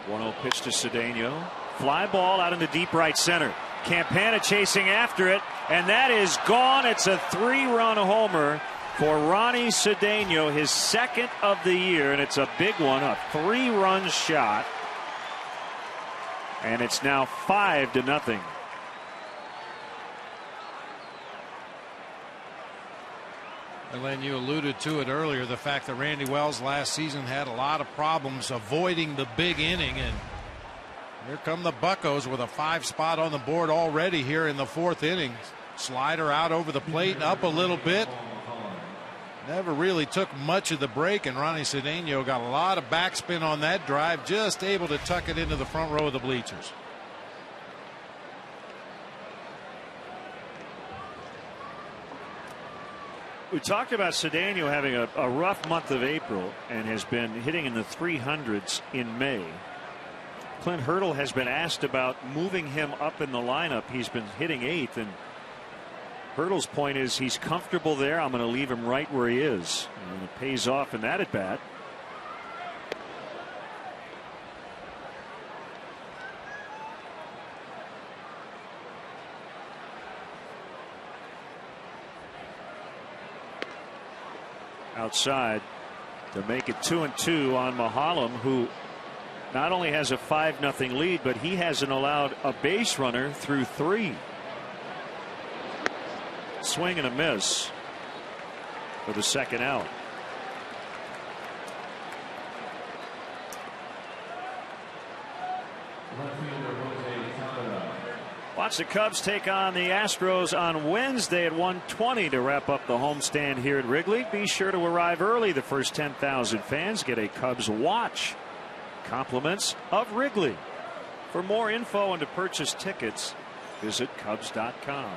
One-0 pitch to Cedeno. Fly ball out in the deep right center. Campana chasing after it, and that is gone. It's a 3-run homer for Ronnie Cedeno, his 2nd of the year, and it's a big one, a 3-run shot, and it's now 5-0. And Len, you alluded to it earlier, the fact that Randy Wells last season had a lot of problems avoiding the big inning, and here come the Buccos with a 5 spot on the board already here in the 4th inning. Slider out over the plate and up a little bit. Never really took much of the break, and Ronnie Cedeno got a lot of backspin on that drive, just able to tuck it into the front row of the bleachers. We talked about Cedeno having a rough month of April and has been hitting in the 300s in May. Clint Hurdle has been asked about moving him up in the lineup. He's been hitting 8th, and Hurdle's point is he's comfortable there. I'm going to leave him right where he is. And it pays off in that at bat. Outside to make it 2-2 on Mahalam, who not only has a 5-0 lead, but he hasn't allowed a base runner through 3. Swing and a miss for the second out. Watch the Cubs take on the Astros on Wednesday at 1:20 to wrap up the homestand here at Wrigley. Be sure to arrive early. The first 10,000 fans get a Cubs watch. Compliments of Wrigley. For more info and to purchase tickets, visit Cubs.com.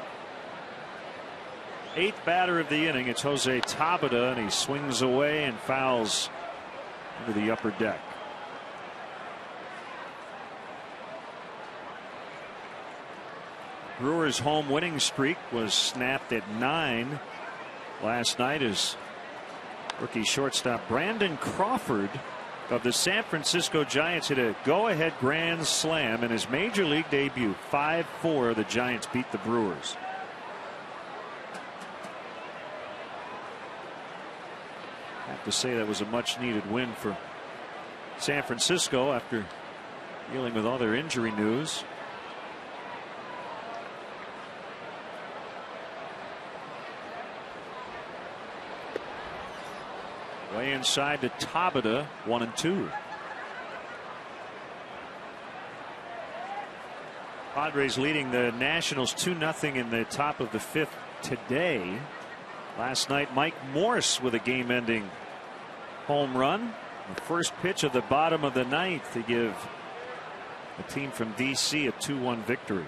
8th batter of the inning. It's Jose Tabata, and he swings away and fouls into the upper deck. Brewers' home winning streak was snapped at 9 last night as rookie shortstop Brandon Crawford of the San Francisco Giants hit a go-ahead grand slam in his major league debut. 5-4 the Giants beat the Brewers. I have to say that was a much needed win for San Francisco after dealing with all their injury news. Way inside to Tabata, 1-2. Padres leading the Nationals 2-0 in the top of the 5th today. Last night, Mike Morse with a game-ending home run. The first pitch of the bottom of the 9th to give the team from D.C. a 2-1 victory.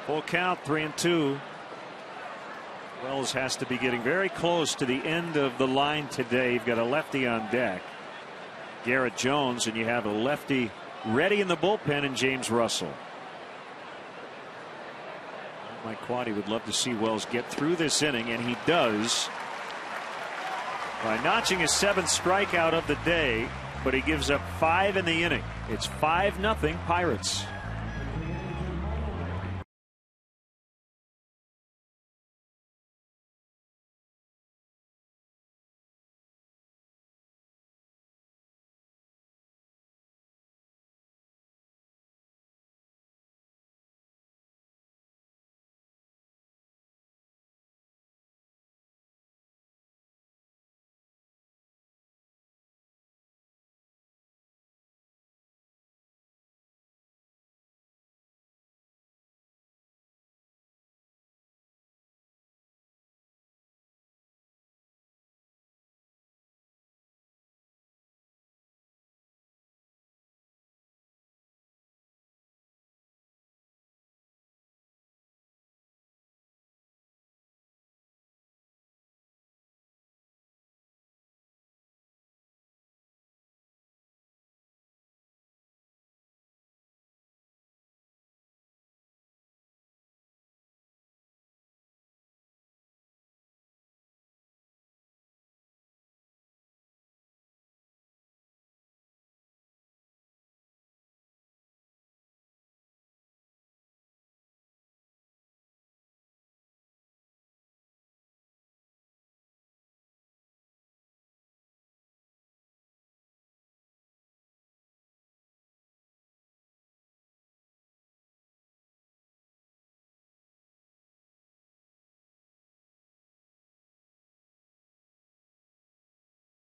Full count, 3-2. Wells has to be getting very close to the end of the line today. You've got a lefty on deck, Garrett Jones, and you have a lefty ready in the bullpen in James Russell. Mike Quaddy would love to see Wells get through this inning, and he does by notching his 7th strikeout of the day, but he gives up 5 in the inning. It's 5-0 Pirates.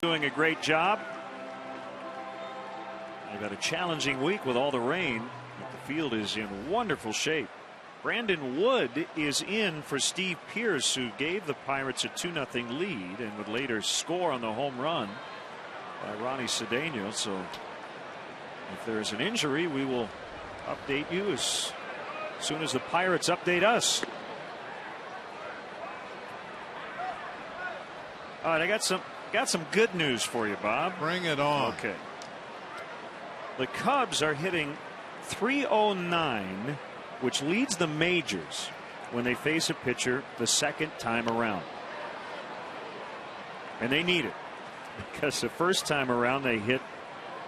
Doing a great job. They've had a challenging week with all the rain, but the field is in wonderful shape. Brandon Wood is in for Steve Pearce, who gave the Pirates a 2-0 lead and would later score on the home run by Ronnie Cedeno. So if there is an injury, we will update you as soon as the Pirates update us. All right, I got some good news for you, Bob. Bring it on. Okay. The Cubs are hitting .309, which leads the majors when they face a pitcher the second time around. And they need it, because the first time around they hit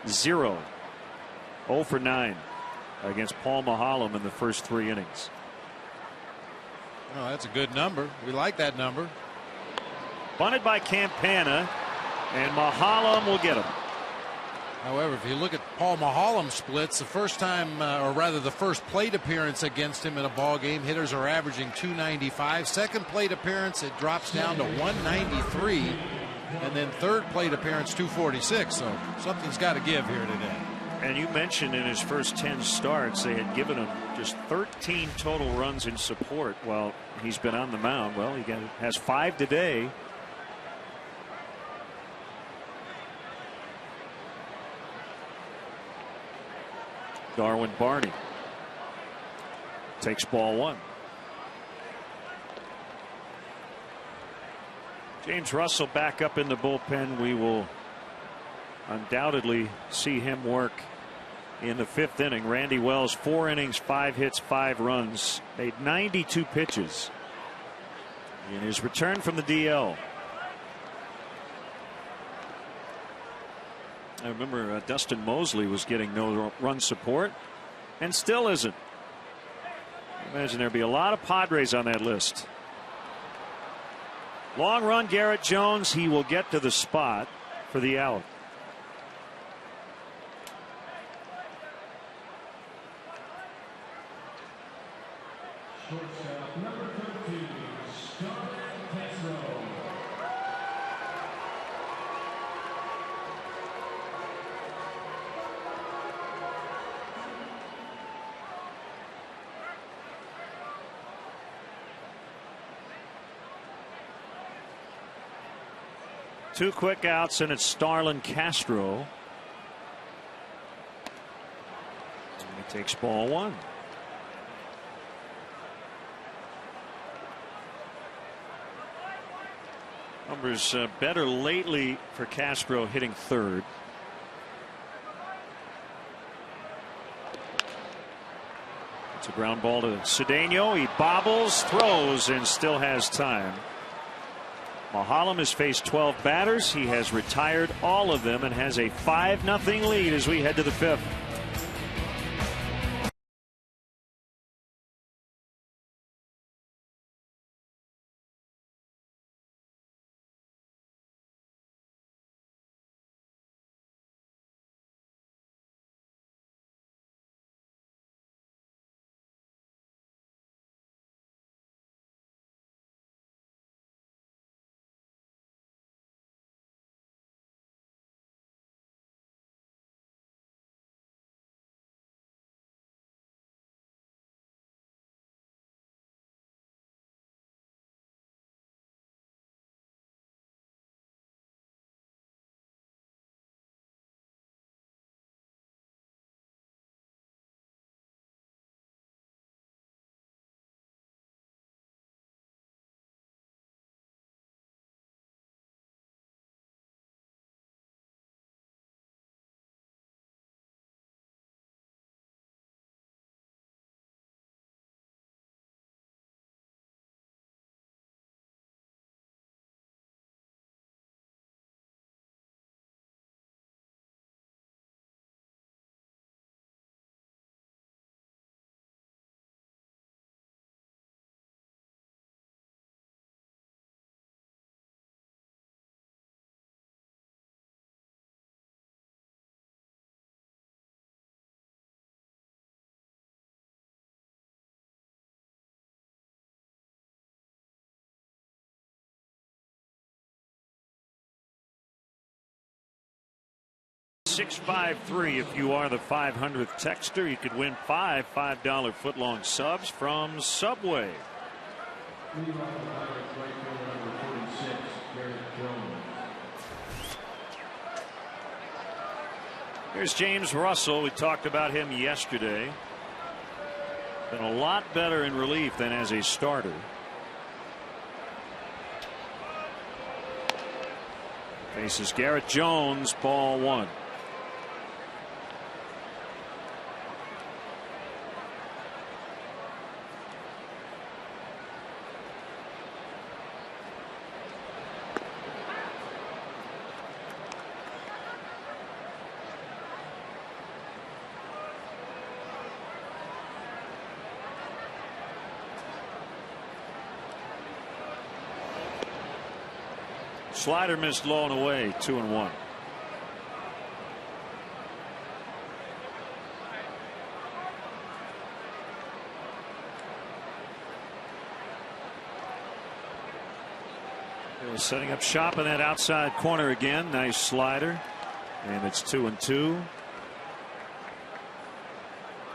0 for 9 against Paul Maholm in the first 3 innings. Oh, that's a good number. We like that number. Bunted by Campana, and Maholm will get him. However, if you look at Paul Maholm splits, the first time, or rather the first plate appearance against him in a ball game, hitters are averaging .295. Second plate appearance, it drops down to .193, and then third plate appearance .246. So something's got to give here today. And you mentioned in his first 10 starts they had given him just 13 total runs in support while he's been on the mound. Well, he has 5 today. Darwin Barney takes ball 1. James Russell back up in the bullpen. We will undoubtedly see him work in the 5th inning. Randy Wells, 4 innings, 5 hits, 5 runs, made 92 pitches in his return from the DL. I remember Dustin Mosley was getting no run support and still isn't. Imagine there'd be a lot of Padres on that list. Long run, Garrett Jones. He will get to the spot for the out. Shortstop number 13, Scott Castro. Two quick outs, and it's Starlin Castro. And he takes ball 1. Numbers better lately for Castro, hitting 3rd. It's a ground ball to Cedeno. He bobbles, throws, and still has time. Maholm has faced 12 batters. He has retired all of them and has a 5-0 lead as we head to the 5th. $653 if you are the 500th texter. You could win 5 $5 footlong subs from Subway. Here's James Russell. We talked about him yesterday. Been a lot better in relief than as a starter. Faces Garrett Jones, ball one. Slider missed low and away, 2-1. Setting up shop in that outside corner again. Nice slider. And it's 2-2.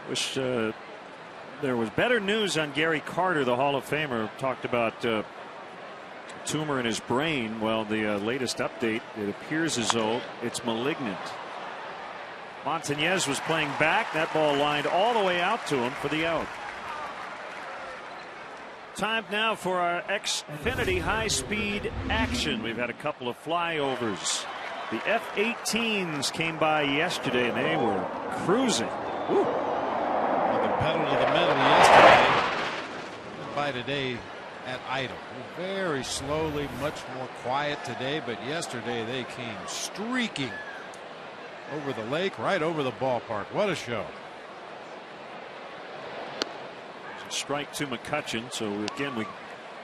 Wish there was better news on Gary Carter, the Hall of Famer. Talked about tumor in his brain. Well, the latest update, it appears as though it's malignant. Montañez was playing back. That ball lined all the way out to him for the out. Time now for our Xfinity high-speed action. We've had a couple of flyovers. The F-18s came by yesterday and they were cruising. Woo. Well, the pedal to the metal yesterday. By today at idle. Very slowly, much more quiet today, but yesterday they came streaking over the lake, right over the ballpark. What a show. Strike to McCutchen. So again, we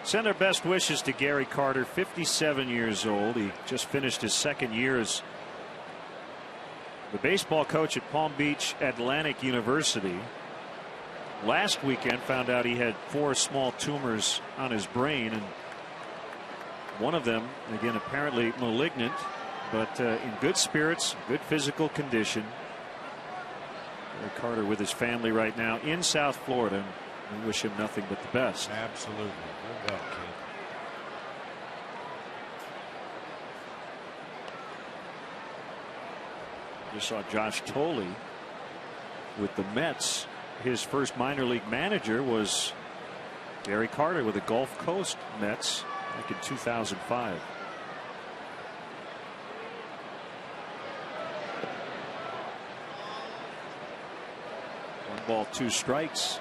send our best wishes to Gary Carter, 57 years old. He just finished his second year as the baseball coach at Palm Beach Atlantic University. Last weekend found out he had 4 small tumors on his brain, and one of them, again, apparently malignant, but in good spirits, good physical condition. Gary Carter with his family right now in South Florida. We wish him nothing but the best. Absolutely. Good luck, kid. Just saw Josh Tolley with the Mets. His first minor league manager was Gary Carter with the Gulf Coast Mets back in 2005. One ball, 2 strikes.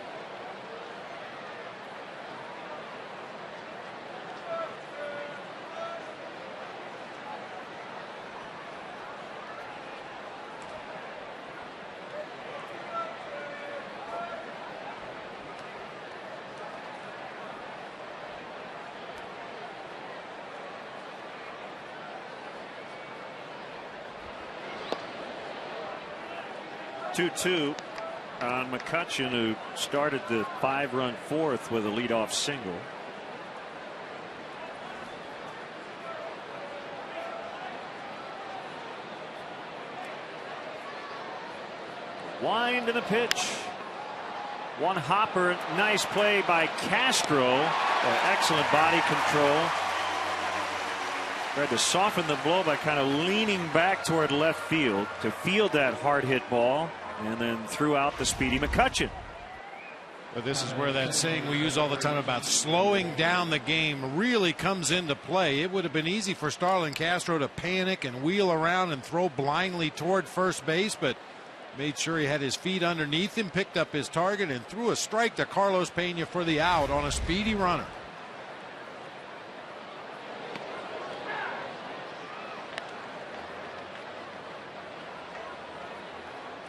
Two on McCutchen, who started the 5-run fourth with a leadoff single. Wind in the pitch. One hopper. Nice play by Castro. Excellent body control. Tried to soften the blow by kind of leaning back toward left field to field that hard hit ball, and then threw out the speedy McCutchen. But this is where that saying we use all the time about slowing down the game really comes into play. It would have been easy for Starlin Castro to panic and wheel around and throw blindly toward first base, but made sure he had his feet underneath him, picked up his target, and threw a strike to Carlos Pena for the out on a speedy runner.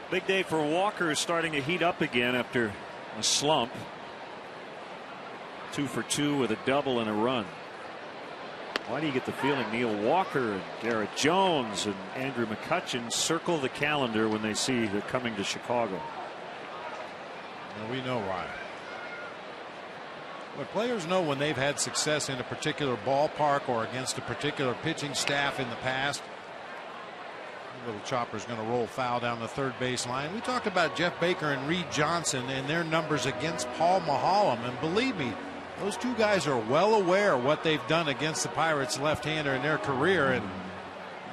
Big day for Walker, starting to heat up again after a slump. 2 for 2 with a double and a run. Why do you get the feeling Neil Walker and Garrett Jones and Andrew McCutchen circle the calendar when they see they're coming to Chicago? Well, we know why. But players know when they've had success in a particular ballpark or against a particular pitching staff in the past. Little chopper's going to roll foul down the third base line. We talked about Jeff Baker and Reed Johnson and their numbers against Paul Maholm, and believe me, those two guys are well aware what they've done against the Pirates left-hander in their career, and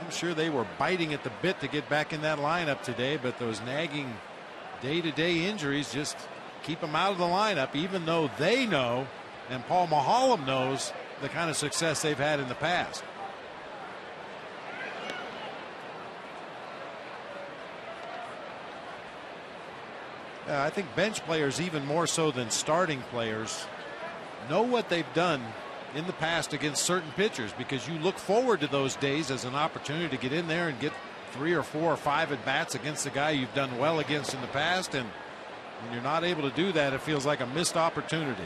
I'm sure they were biting at the bit to get back in that lineup today, but those nagging day-to-day injuries just keep them out of the lineup, even though they know, and Paul Maholm knows, the kind of success they've had in the past. I think bench players, even more so than starting players, know what they've done in the past against certain pitchers, because you look forward to those days as an opportunity to get in there and get 3 or 4 or 5 at bats against the guy you've done well against in the past, and when you're not able to do that, it feels like a missed opportunity.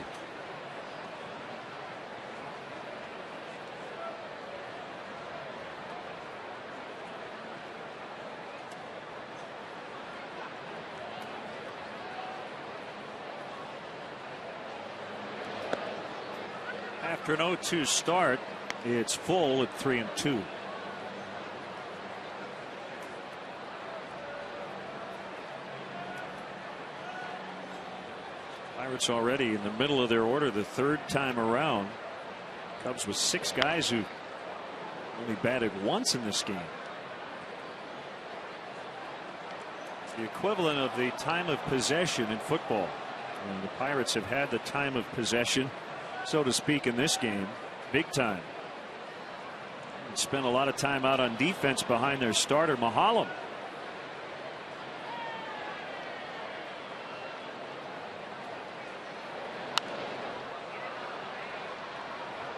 After an 0-2 start, it's full at 3-2. Pirates already in the middle of their order the third time around. Cubs with 6 guys who only batted once in this game. It's the equivalent of the time of possession in football. And the Pirates have had the time of possession, so to speak, in this game, big time. And spent a lot of time out on defense behind their starter Maholm.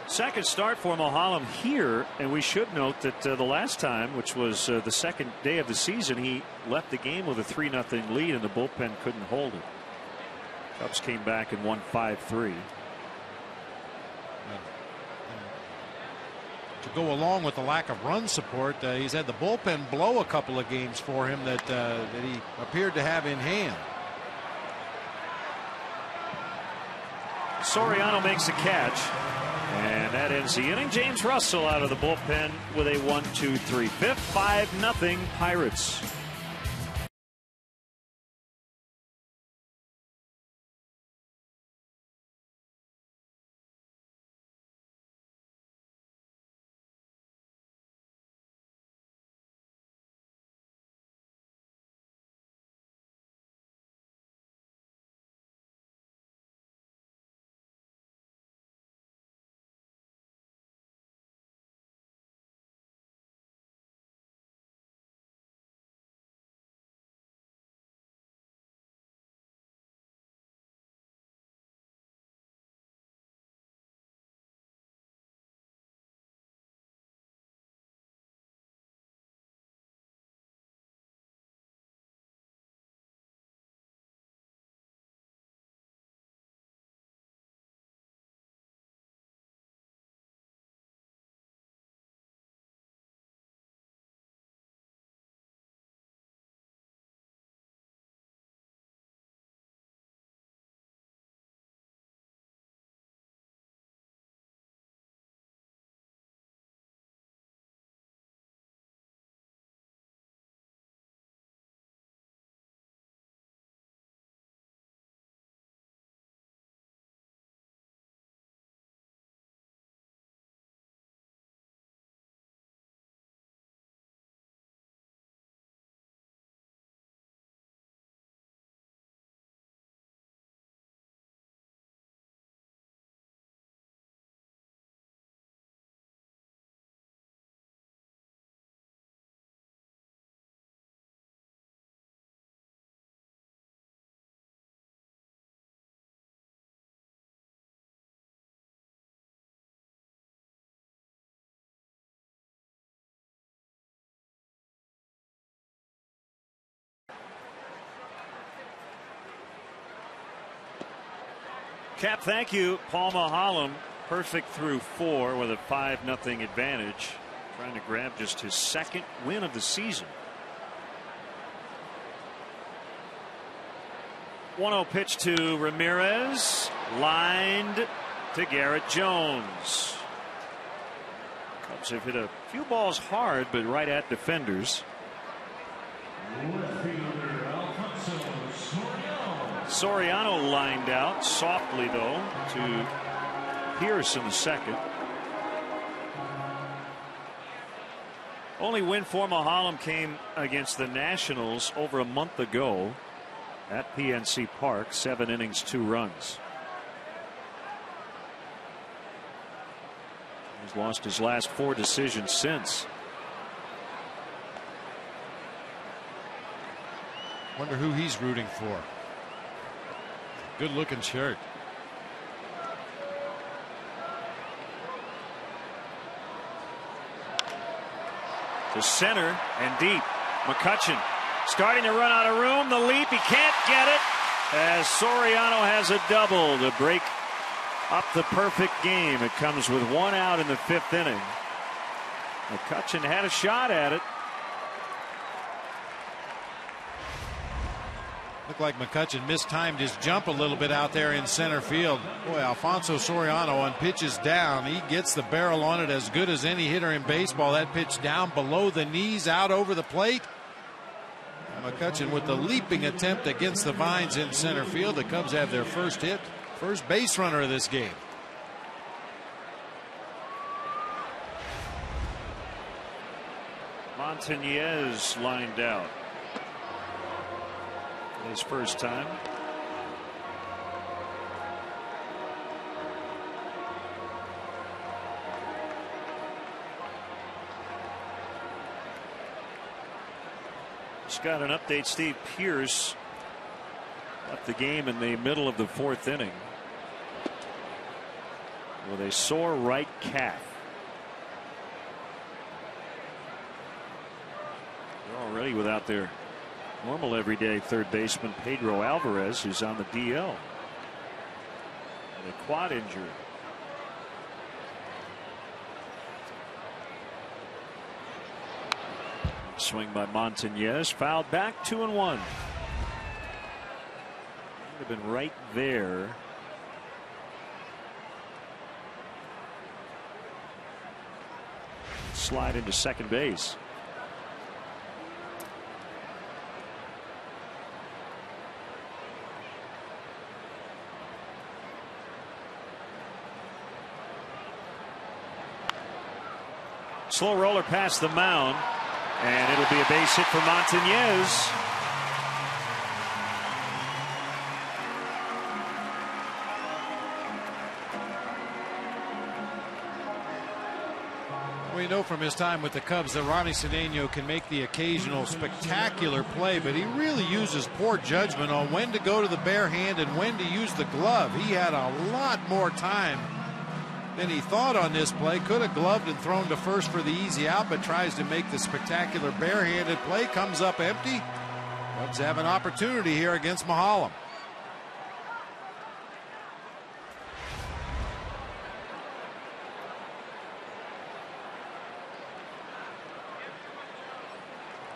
Second start for Maholm here, and we should note that the last time, which was the second day of the season, he left the game with a 3-0 lead and the bullpen couldn't hold it. Cubs came back and won 5-3. To go along with the lack of run support, he's had the bullpen blow a couple of games for him that he appeared to have in hand. Soriano makes a catch, and that ends the inning. James Russell out of the bullpen with a 1-2-3 fifth. 5-0 Pirates. Cap, thank you. Paul Maholm perfect through 4 with a 5-0 advantage, trying to grab just his second win of the season. 1-0 pitch to Ramirez, lined to Garrett Jones. Cubs have hit a few balls hard, but right at defenders. Soriano lined out softly, though, to Pierce in the second. Only win for Mahalam came against the Nationals over a month ago at PNC Park. 7 innings, 2 runs. He's lost his last 4 decisions since. Wonder who he's rooting for. Good looking shirt. To center and deep. McCutchen starting to run out of room. The leap, he can't get it as Soriano has a double to break up the perfect game. It comes with 1 out in the 5th inning. McCutchen had a shot at it. Looked like McCutchen mistimed his jump a little bit out there in center field. Boy, Alfonso Soriano on pitches down. He gets the barrel on it as good as any hitter in baseball. That pitch down below the knees, out over the plate. McCutchen with the leaping attempt against the vines in center field. The Cubs have their first hit. First base runner of this game. Montañez lined out. His first time. Just got an update. Steve Pearce left the game in the middle of the 4th inning with a sore right calf. They're already without their normal everyday third baseman Pedro Alvarez, who's on the DL. And a quad injury. Swing by Montañez, fouled back, 2-1. Would have been right there. Slide into second base. Slow roller past the mound, and it'll be a base hit for Montañez. We know from his time with the Cubs that Ronnie Cedeno can make the occasional spectacular play, but he really uses poor judgment on when to go to the bare hand and when to use the glove. He had a lot more time than he thought on this play. Could have gloved and thrown to first for the easy out, but tries to make the spectacular barehanded play. Comes up empty. Cubs have an opportunity here against Mahalam.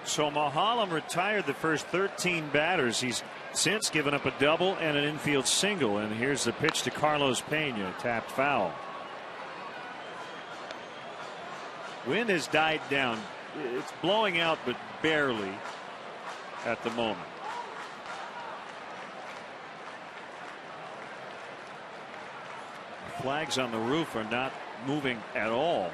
So Mahalam retired the first 13 batters. He's since given up a double and an infield single. And here's the pitch to Carlos Pena, tapped foul. Wind has died down. It's blowing out, but barely at the moment. Flags on the roof are not moving at all.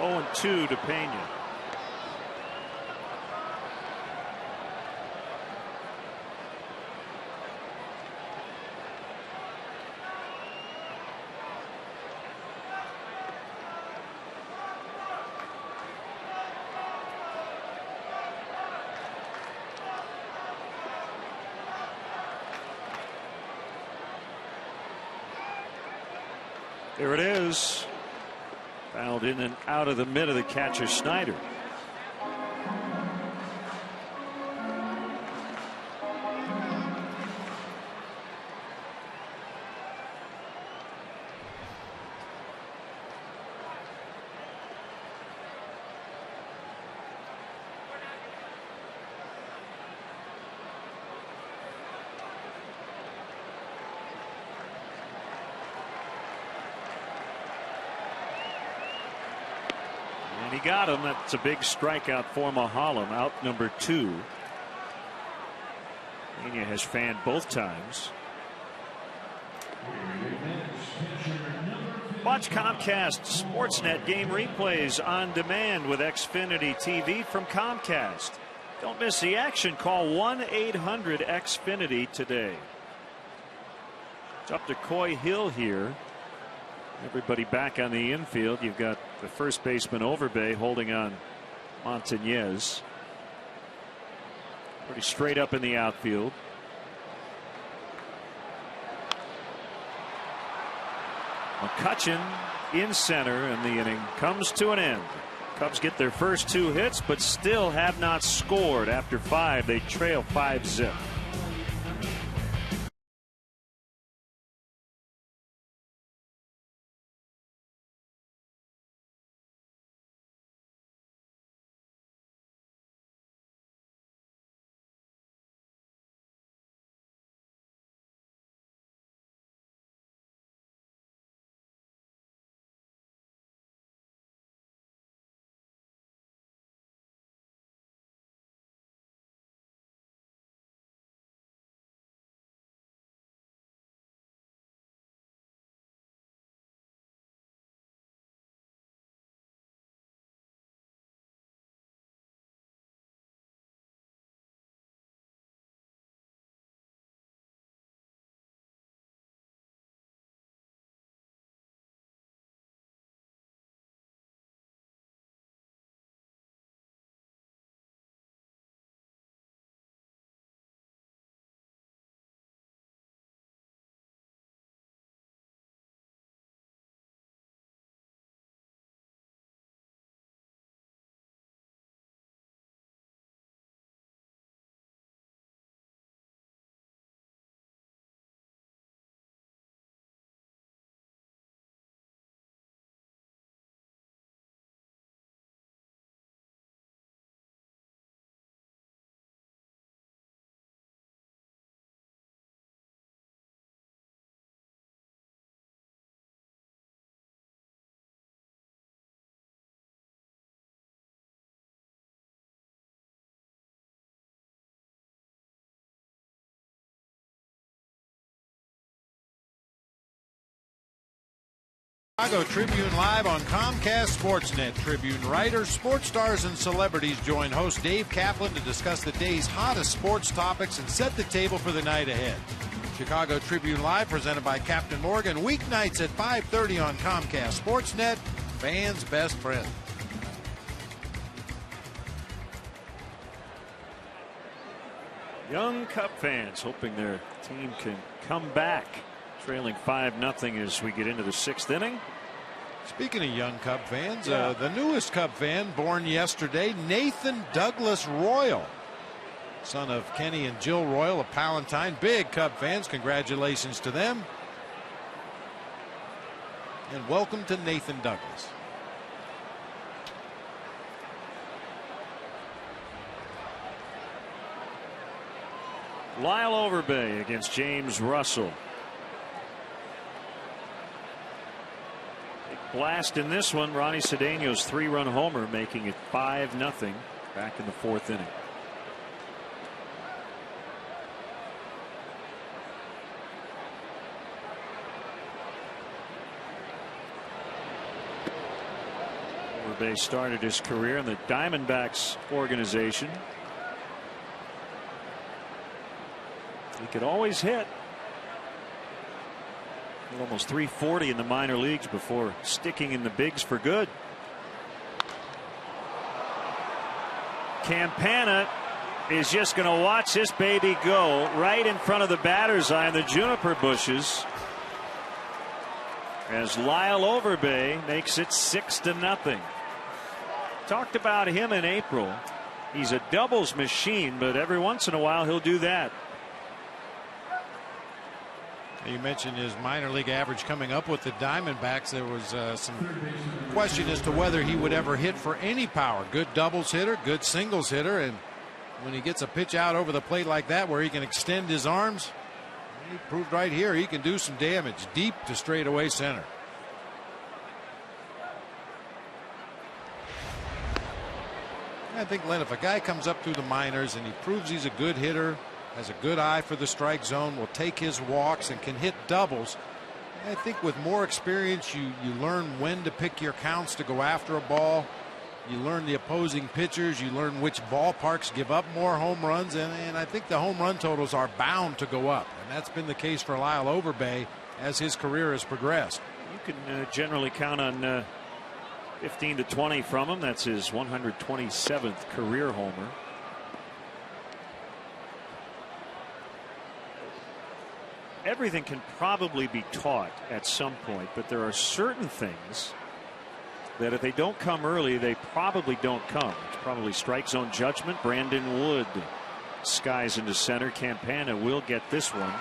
Oh, 2 to Pena. There it is. Fouled in and out of the mid of the catcher, Snyder. And he got him. That's a big strikeout for Mahalam. Out number 2. Pena has fanned both times. Watch Comcast Sportsnet game replays on demand with Xfinity TV from Comcast. Don't miss the action. Call 1-800-XFINITY today. It's up to Coy Hill here. Everybody back on the infield. You've got the first baseman Overbay holding on Montañez. Pretty straight up in the outfield. McCutchen in center, and the inning comes to an end. Cubs get their first 2 hits, but still have not scored. After 5, they trail 5-0. Chicago Tribune live on Comcast Sportsnet. Tribune writers, sports stars, and celebrities join host Dave Kaplan to discuss the day's hottest sports topics and set the table for the night ahead. Chicago Tribune Live, presented by Captain Morgan, weeknights at 5:30 on Comcast Sportsnet, fans' best friend. Young Cub fans hoping their team can come back, trailing 5-0 as we get into the 6th inning. Speaking of young Cub fans, the newest Cub fan born yesterday, Nathan Douglas Royal, son of Kenny and Jill Royal of Palatine. Big Cub fans, congratulations to them. And welcome to Nathan Douglas. Lyle Overbay against James Russell. Big blast in this one. Ronnie Cedeno's 3-run homer, making it 5-0 back in the 4th inning. Overbay started his career in the Diamondbacks organization. He could always hit. Almost 340 in the minor leagues before sticking in the bigs for good. Campana is just going to watch this baby go right in front of the batter's eye in the juniper bushes as Lyle Overbay makes it 6-0. Talked about him in April. He's a doubles machine, but every once in a while he'll do that. You mentioned his minor league average coming up with the Diamondbacks. There was some question as to whether he would ever hit for any power. Good doubles hitter, good singles hitter, and when he gets a pitch out over the plate like that where he can extend his arms, he proved right here he can do some damage deep to straightaway center. I think, Len, if a guy comes up through the minors and he proves he's a good hitter, has a good eye for the strike zone, will take his walks and can hit doubles, I think with more experience you learn when to pick your counts to go after a ball. You learn the opposing pitchers. You learn which ballparks give up more home runs, and I think the home run totals are bound to go up, and that's been the case for Lyle Overbay as his career has progressed. You can generally count on 15 to 20 from him. That's his 127th career homer. Everything can probably be taught at some point, but there are certain things that if they don't come early, they probably don't come. It's probably strike zone judgment. Brandon Wood skies into center. Campana will get this one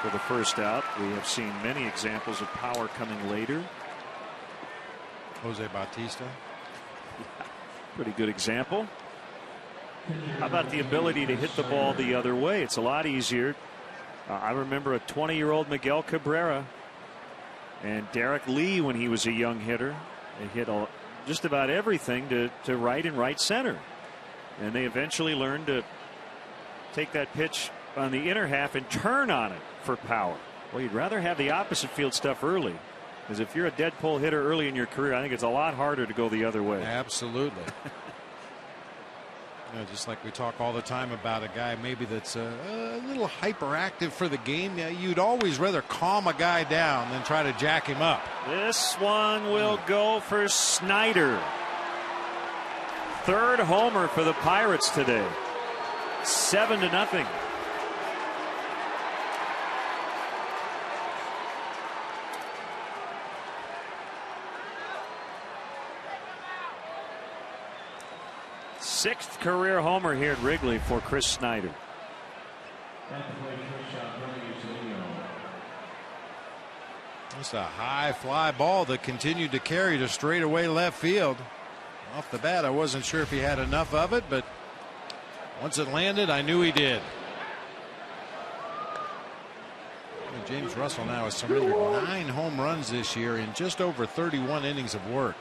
for the first out. We have seen many examples of power coming later. Jose Bautista. Pretty good example. How about the ability to hit the ball the other way? It's a lot easier. I remember a 20-year-old Miguel Cabrera and Derek Lee when he was a young hitter. They hit just about everything to right and right center. And they eventually learned to take that pitch on the inner half and turn on it for power. Well, you'd rather have the opposite field stuff early. Because if you're a dead pull hitter early in your career, I think it's a lot harder to go the other way. Absolutely. Just like we talk all the time about a guy maybe that's a little hyperactive for the game. You'd always rather calm a guy down than try to jack him up. This one will go for Snyder. Third homer for the Pirates today. 7-0. Sixth career homer here at Wrigley for Chris Snyder. Just a high fly ball that continued to carry to straightaway left field. Off the bat, I wasn't sure if he had enough of it, but once it landed, I knew he did. James Russell now has surrendered 9 home runs this year in just over 31 innings of work.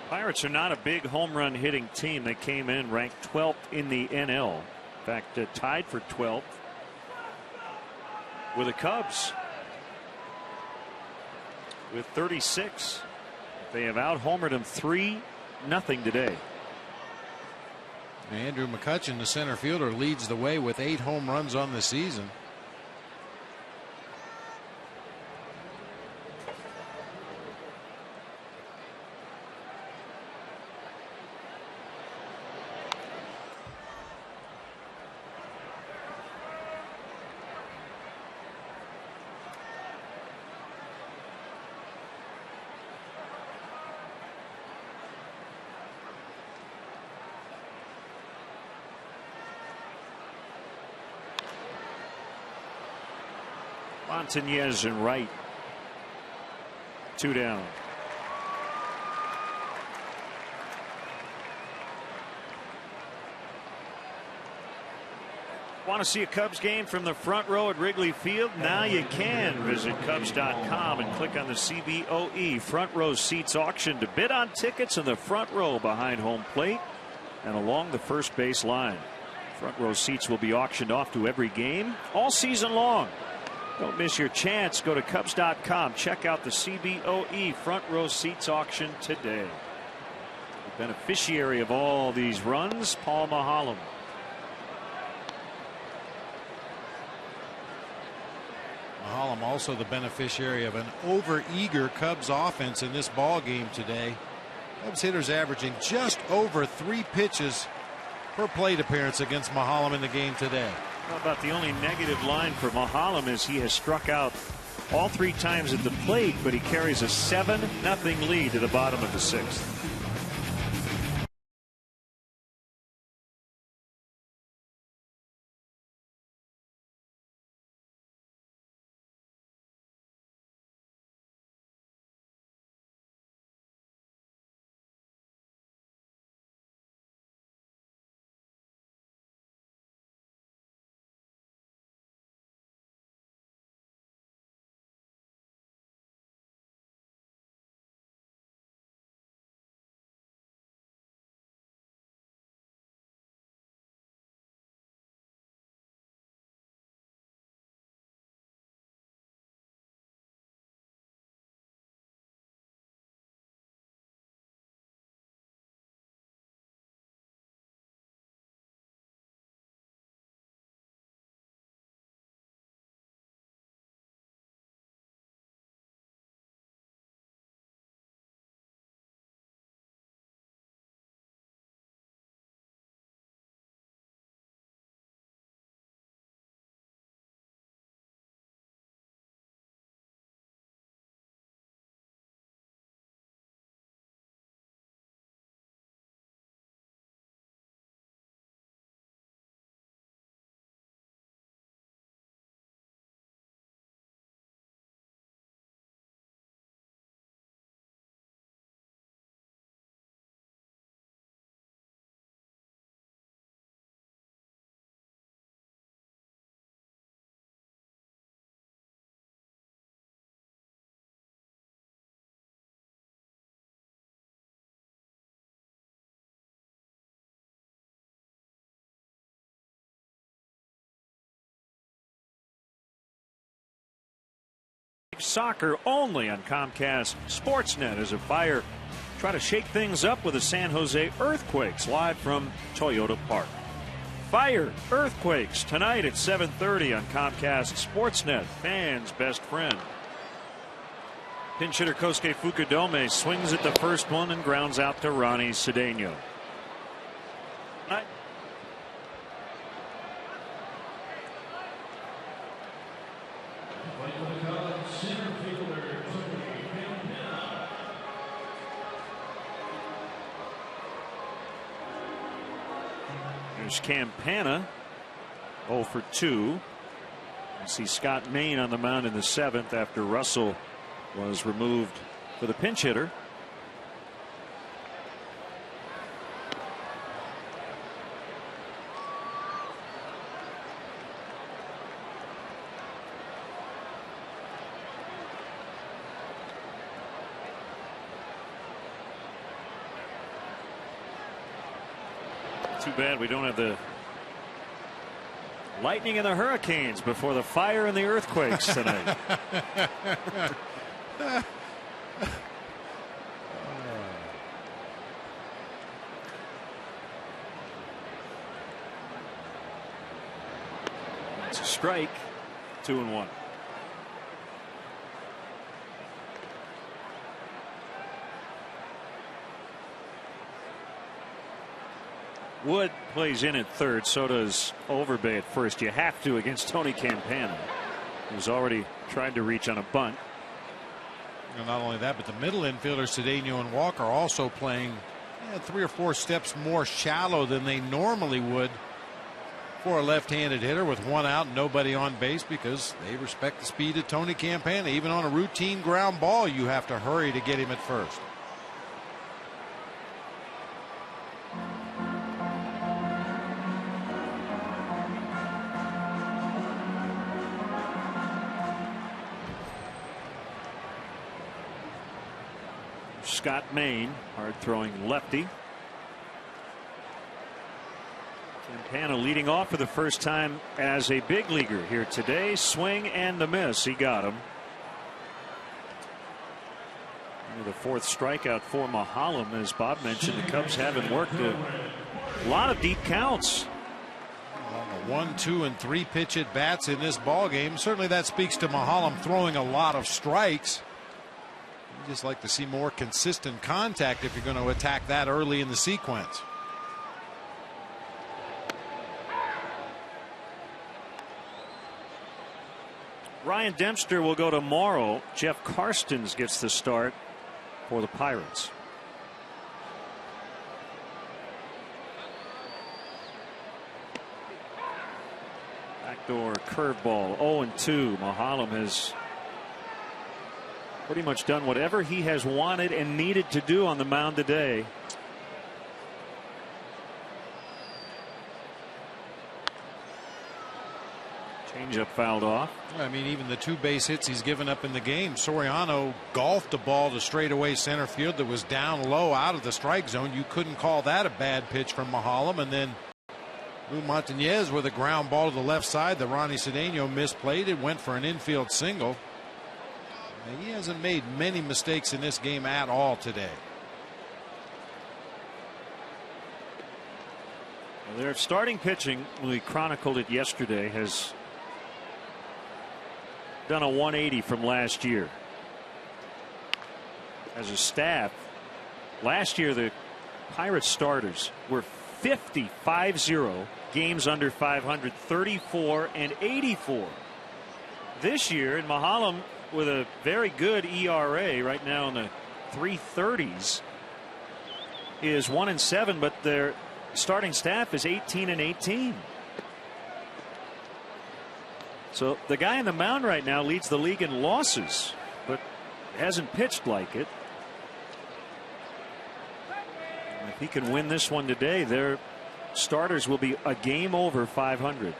Pirates are not a big home run hitting team. They came in ranked 12th in the NL. In fact, tied for 12th with the Cubs with 36. They have out homered them 3-0 today. Andrew McCutchen, the center fielder, leads the way with 8 home runs on the season. Montañez and right. 2 down. Want to see a Cubs game from the front row at Wrigley Field? Now you can. Visit Cubs.com and click on the CBOE front row seats auction to bid on tickets in the front row behind home plate and along the first base line. Front row seats will be auctioned off to every game all season long. Don't miss your chance. Go to Cubs.com. Check out the CBOE front row seats auction today. The beneficiary of all these runs, Paul Maholm. Maholm also the beneficiary of an over-eager Cubs offense in this ball game today. Cubs hitters averaging just over 3 pitches per plate appearance against Maholm in the game today. How about the only negative line for Maholm is he has struck out all 3 times at the plate, but he carries a 7-0 lead to the bottom of the 6th. Live soccer only on Comcast Sportsnet as a Fire try to shake things up with the San Jose Earthquakes live from Toyota Park. Fire Earthquakes tonight at 7:30 on Comcast Sportsnet, fans' best friend. Pinch hitter Kosuke Fukudome swings at the first one and grounds out to Ronnie Cedeno. There's Campana, 0 for 2. I see Scott Main on the mound in the 7th after Russell was removed for the pinch hitter. Too bad we don't have the lightning and the hurricanes before the fire and the earthquakes tonight. It's a strike. 2-1. Wood plays in at third. So does Overbay at first. You have to against Tony Campana, who's already tried to reach on a bunt. And not only that, but the middle infielders Cedeno and Walker also playing 3 or 4 steps more shallow than they normally would for a left-handed hitter with 1 out and nobody on base, because they respect the speed of Tony Campana. Even on a routine ground ball, you have to hurry to get him at first. Scott Main, hard-throwing lefty. Campana leading off for the first time as a big leaguer here today. Swing and a miss. He got him. The 4th strikeout for Mahalam. As Bob mentioned, the Cubs haven't worked a lot of deep counts. 1, 2, and 3 pitch at bats in this ball game. Certainly that speaks to Mahalam throwing a lot of strikes. You just like to see more consistent contact if you're going to attack that early in the sequence. Ryan Dempster will go tomorrow. Jeff Karstens gets the start for the Pirates. Backdoor curveball, 0-2. Mahalam has pretty much done whatever he has wanted and needed to do on the mound today. Changeup fouled off. I mean, even the 2 base hits he's given up in the game. Soriano golfed the ball to straightaway center field that was down low out of the strike zone. You couldn't call that a bad pitch from Mahalam. And then Lou Montañez with a ground ball to the left side that Ronnie Cedeno misplayed. It went for an infield single. He hasn't made many mistakes in this game at all today. Well, their starting pitching, we chronicled it yesterday, has done a 180 from last year. As a staff, last year the Pirates starters were 50-5-0 games under 500, 34 and 84. This year, in Mahalam with a very good ERA right now in the 330s, is 1-7, but their starting staff is 18-18. So the guy on the mound right now leads the league in losses, but hasn't pitched like it. And if he can win this one today, their starters will be a game over 500.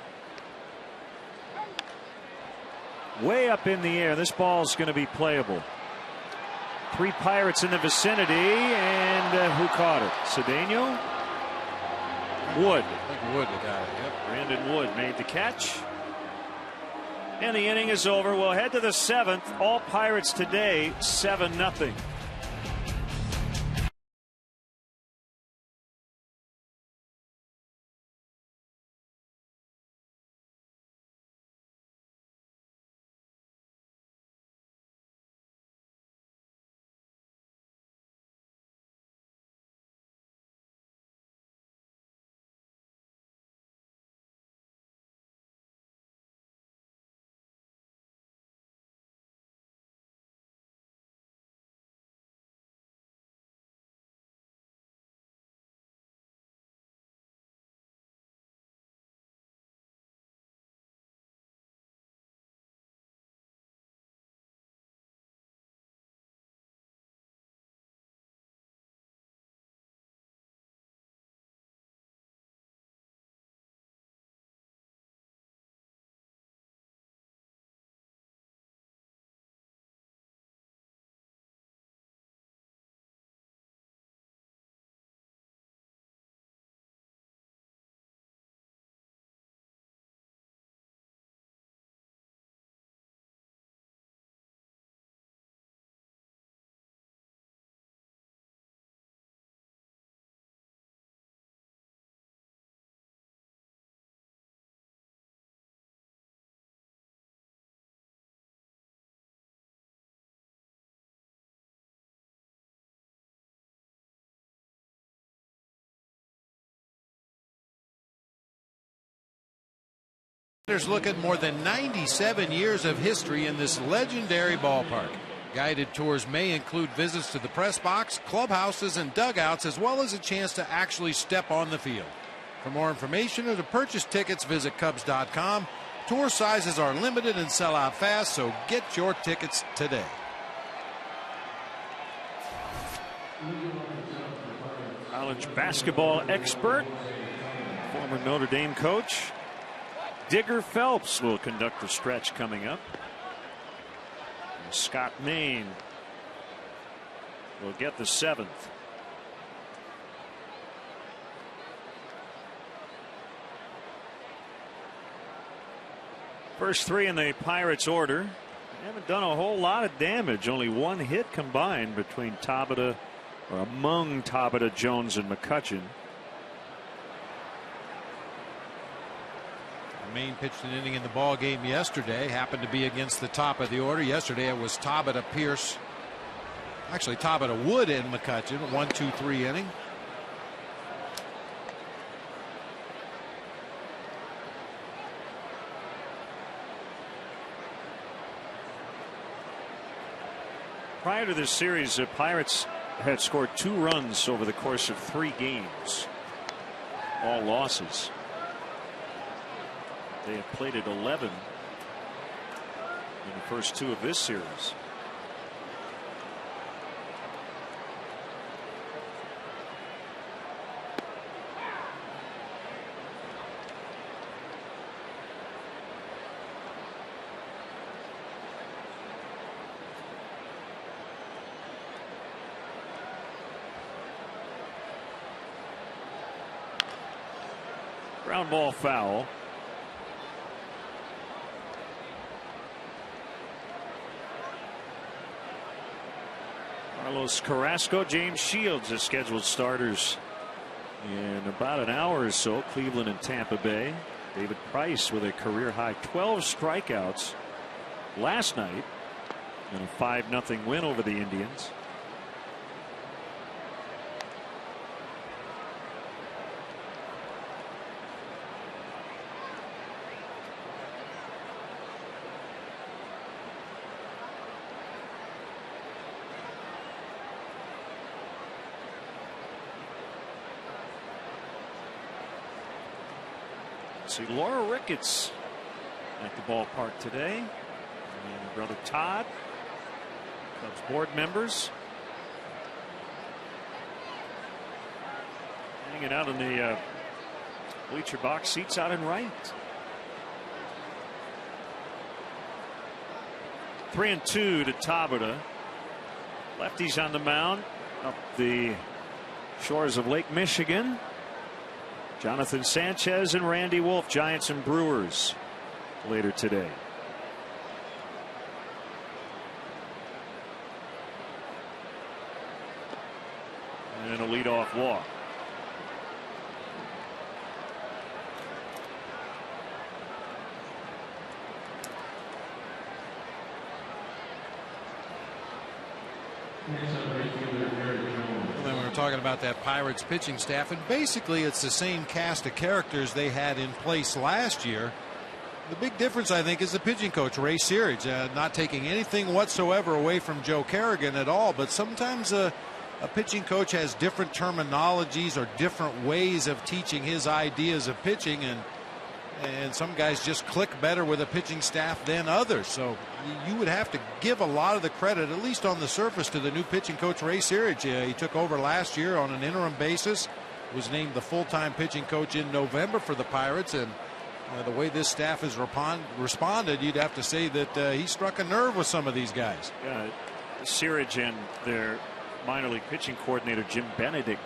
Way up in the air. This ball is going to be playable. 3 Pirates in the vicinity, and who caught it? Cedeno? Wood. I think Wood got it. Yep. Brandon Wood made the catch. And the inning is over. We'll head to the 7th. All Pirates today, 7-0. Look at more than 97 years of history in this legendary ballpark. Guided tours may include visits to the press box, clubhouses, and dugouts, as well as a chance to actually step on the field. For more information or to purchase tickets, visit Cubs.com. Tour sizes are limited and sell out fast, so get your tickets today. College basketball expert, former Notre Dame coach, Digger Phelps will conduct the stretch coming up. And Scott Main will get the 7th. First 3 in the Pirates order. They haven't done a whole lot of damage. Only 1 hit combined between Tabata, or among Tabata, Jones, and McCutchen. Main pitched an inning in the ball game yesterday. Happened to be against the top of the order. Yesterday it was Tabata, Pierce. Actually, Tabata, Wood, and McCutchen. 1-2-3 inning. Prior to this series, the Pirates had scored 2 runs over the course of 3 games. All losses. They have played at 11 in the first 2 of this series. Ground ball foul. Carlos Carrasco, James Shields as scheduled starters in about an hour or so. Cleveland and Tampa Bay. David Price with a career high 12 strikeouts last night in a 5-0 win over the Indians. See Laura Ricketts at the ballpark today, and her brother Todd, Cubs board members, hanging out in the bleacher box seats out in right. 3-2 to Tabata. Lefties on the mound up the shores of Lake Michigan. Jonathan Sanchez and Randy Wolf, Giants and Brewers, later today. and a leadoff walk. Well, then we were talking about that Pirates pitching staff, and basically it's the same cast of characters they had in place last year. The big difference, I think, is the pitching coach, Ray Searage, not taking anything whatsoever away from Joe Kerrigan at all. But sometimes a pitching coach has different terminologies or different ways of teaching his ideas of pitching, and some guys just click better with a pitching staff than others. So you would have to give a lot of the credit, at least on the surface, to the new pitching coach, Ray Searage. He took over last year on an interim basis, was named the full-time pitching coach in November for the Pirates, and the way this staff has responded, you'd have to say that he struck a nerve with some of these guys. Yeah, Searage and their minor league pitching coordinator, Jim Benedict,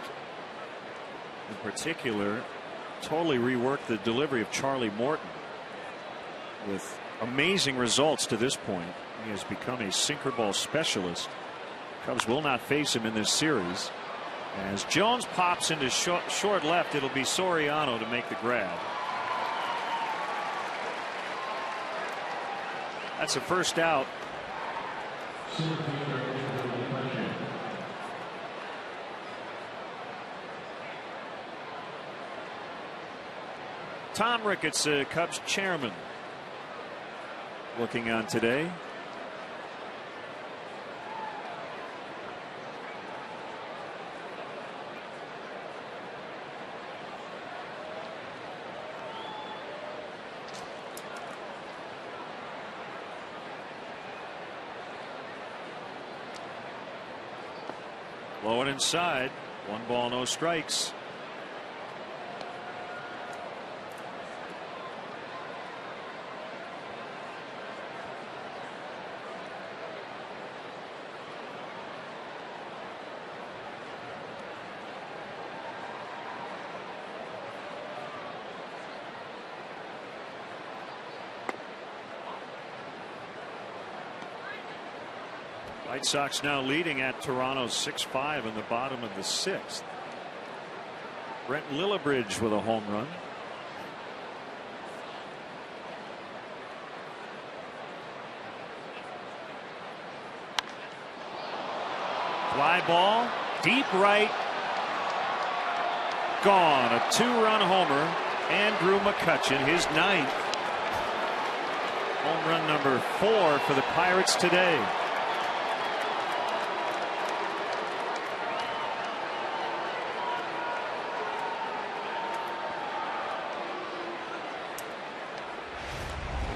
in particular, totally reworked the delivery of Charlie Morton with amazing results to this point. He has become a sinker ball specialist. Cubs will not face him in this series. As Jones pops into short left, it'll be Soriano to make the grab. That's a first out. Tom Ricketts, Cubs chairman, looking on today. Low and inside. 1 ball, no strikes. White Sox now leading at Toronto 6-5 in the bottom of the 6th. Brent Lillibridge with a home run. Fly ball, deep right, gone. A 2-run homer. Andrew McCutchen, his 9th. Home run number 4 for the Pirates today.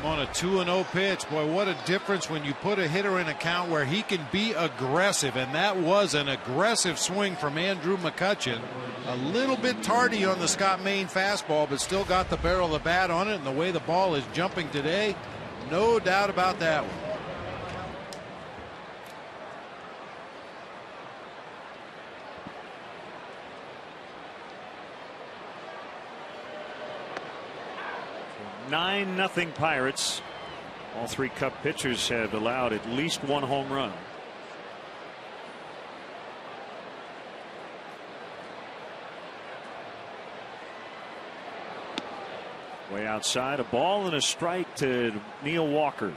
On a 2-0 pitch. Boy, what a difference when you put a hitter in a count where he can be aggressive, and that was an aggressive swing from Andrew McCutchen. A little bit tardy on the Scott Maine fastball, but still got the barrel of the bat on it, and the way the ball is jumping today, no doubt about that one. Nothing Pirates. All 3 Cub pitchers have allowed at least 1 home run. Way outside, a ball and a strike to Neil Walker.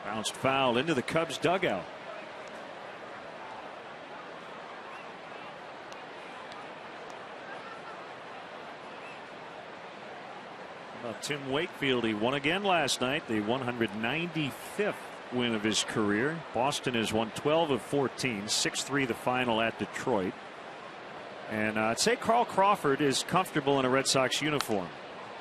Bounced foul into the Cubs dugout. How about Tim Wakefield? He won again last night, the 195th win of his career. Boston has won 12 of 14, 6-3 the final at Detroit. And I'd say Carl Crawford is comfortable in a Red Sox uniform.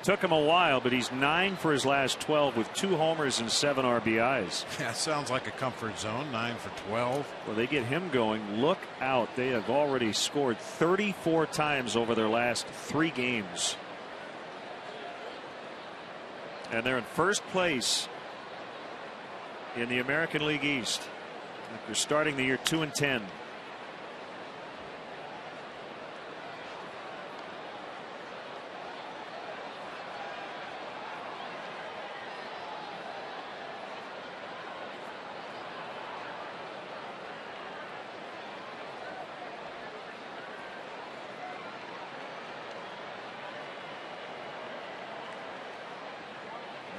Took him a while, but he's 9 for his last 12 with 2 homers and 7 RBIs. Yeah, sounds like a comfort zone. 9 for 12. Well, they get him going. Look out. They have already scored 34 times over their last 3 games. And they're in first place in the American League East after starting the year 2-10.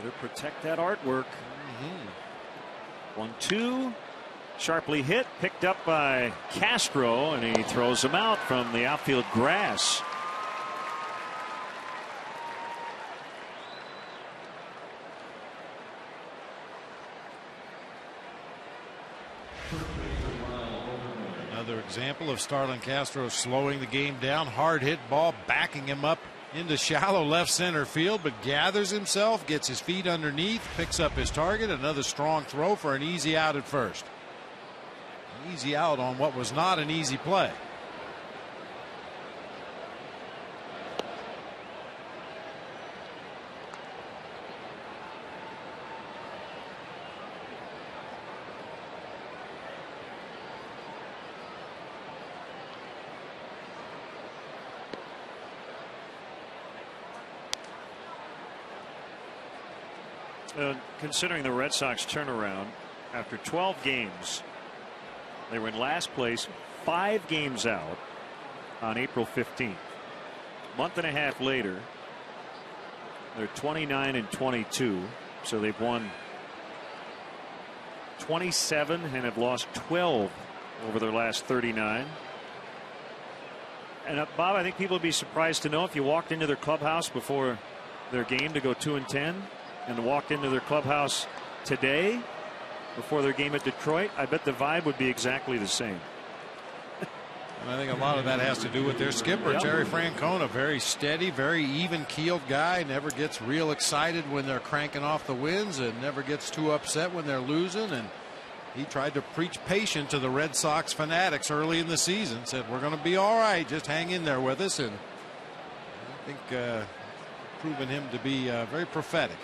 Better protect that artwork. 1-2. Sharply hit, picked up by Castro, and he throws him out from the outfield grass. Another example of Starlin Castro slowing the game down. Hard hit ball backing him up into shallow left center field, but gathers himself, gets his feet underneath, picks up his target. Another strong throw for an easy out at first. An easy out on what was not an easy play. Considering the Red Sox turnaround after 12 games, they were in last place 5 games out on April 15th. A month and a half later, they're 29-22, so they've won 27 and have lost 12 over their last 39. And Bob, I think people would be surprised to know if you walked into their clubhouse before their game to go 2-10 and walked into their clubhouse today before their game at Detroit, I bet the vibe would be exactly the same. And I think a lot of that has to do with their skipper, Terry Francona. Very steady, very even-keeled guy. Never gets real excited when they're cranking off the wins and never gets too upset when they're losing. And he tried to preach patience to the Red Sox fanatics early in the season. Said, we're going to be all right. Just hang in there with us. And I think proven him to be very prophetic.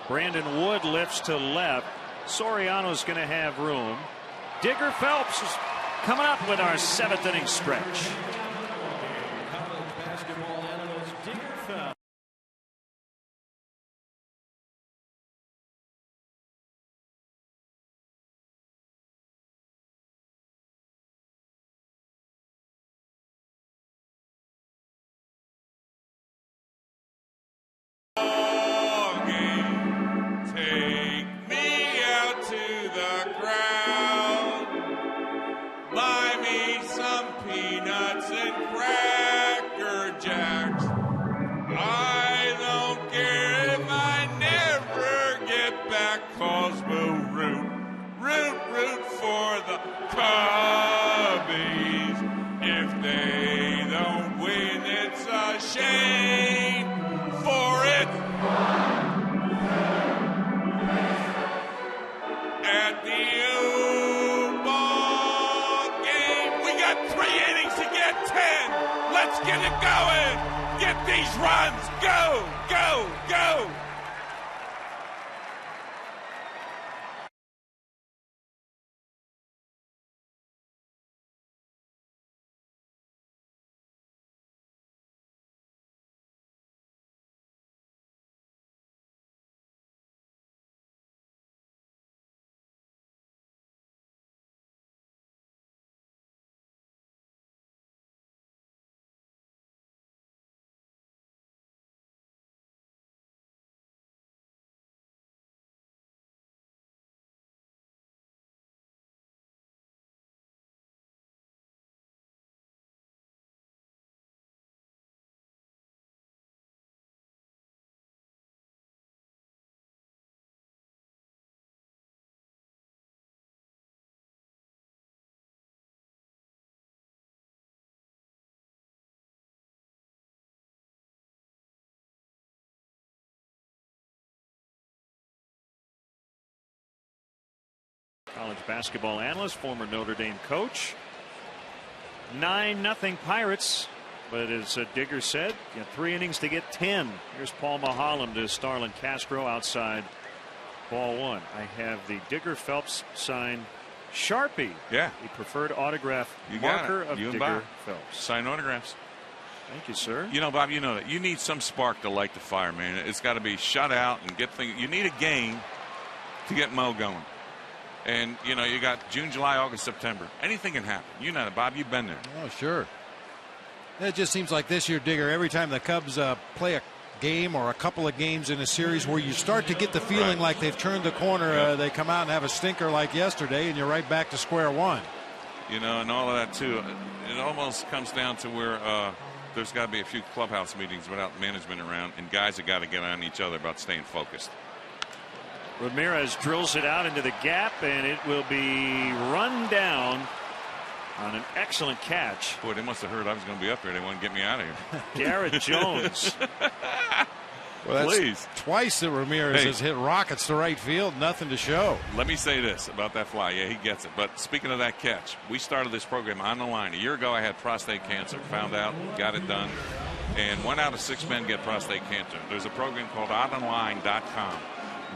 Brandon Wood lifts to left. Soriano's going to have room. Digger Phelps is coming up with our 7th inning stretch. College basketball analyst Digger Phelps. Get it going. Get these runs. Go, go, go. College basketball analyst, former Notre Dame coach. 9-0 Pirates, but as Digger said, you have 3 innings to get 10. Here's Paul Mahalam to Starlin Castro outside ball 1. I have the Digger Phelps sign Sharpie. Yeah, the preferred autograph marker of Digger Phelps. Sign autographs. Thank you, sir. You know, Bob, you know that you need some spark to light the fire, man. It's got to be shut out and get things. You need a game to get Mo going. And, you know, you got June, July, August, September. Anything can happen. You know that, Bob. You've been there. Oh, sure. It just seems like this year, Digger, every time the Cubs play a game or a couple of games in a series where you start to get the feeling like they've turned the corner, they come out and have a stinker like yesterday, and you're right back to square one. You know, and all of that, too. It almost comes down to where there's got to be a few clubhouse meetings without management around, and guys have got to get on each other about staying focused. Ramirez drills it out into the gap, and it will be run down on an excellent catch. Boy, they must have heard I was going to be up here. They want to get me out of here. Garrett Jones. Well, that's Please. Twice that Ramirez has hit rockets to right field, nothing to show. Let me say this about that fly. Yeah, he gets it. But speaking of that catch, we started this program on the line. A year ago, I had prostate cancer, found out, got it done. And 1 out of 6 men get prostate cancer. There's a program called OnTheLine.com.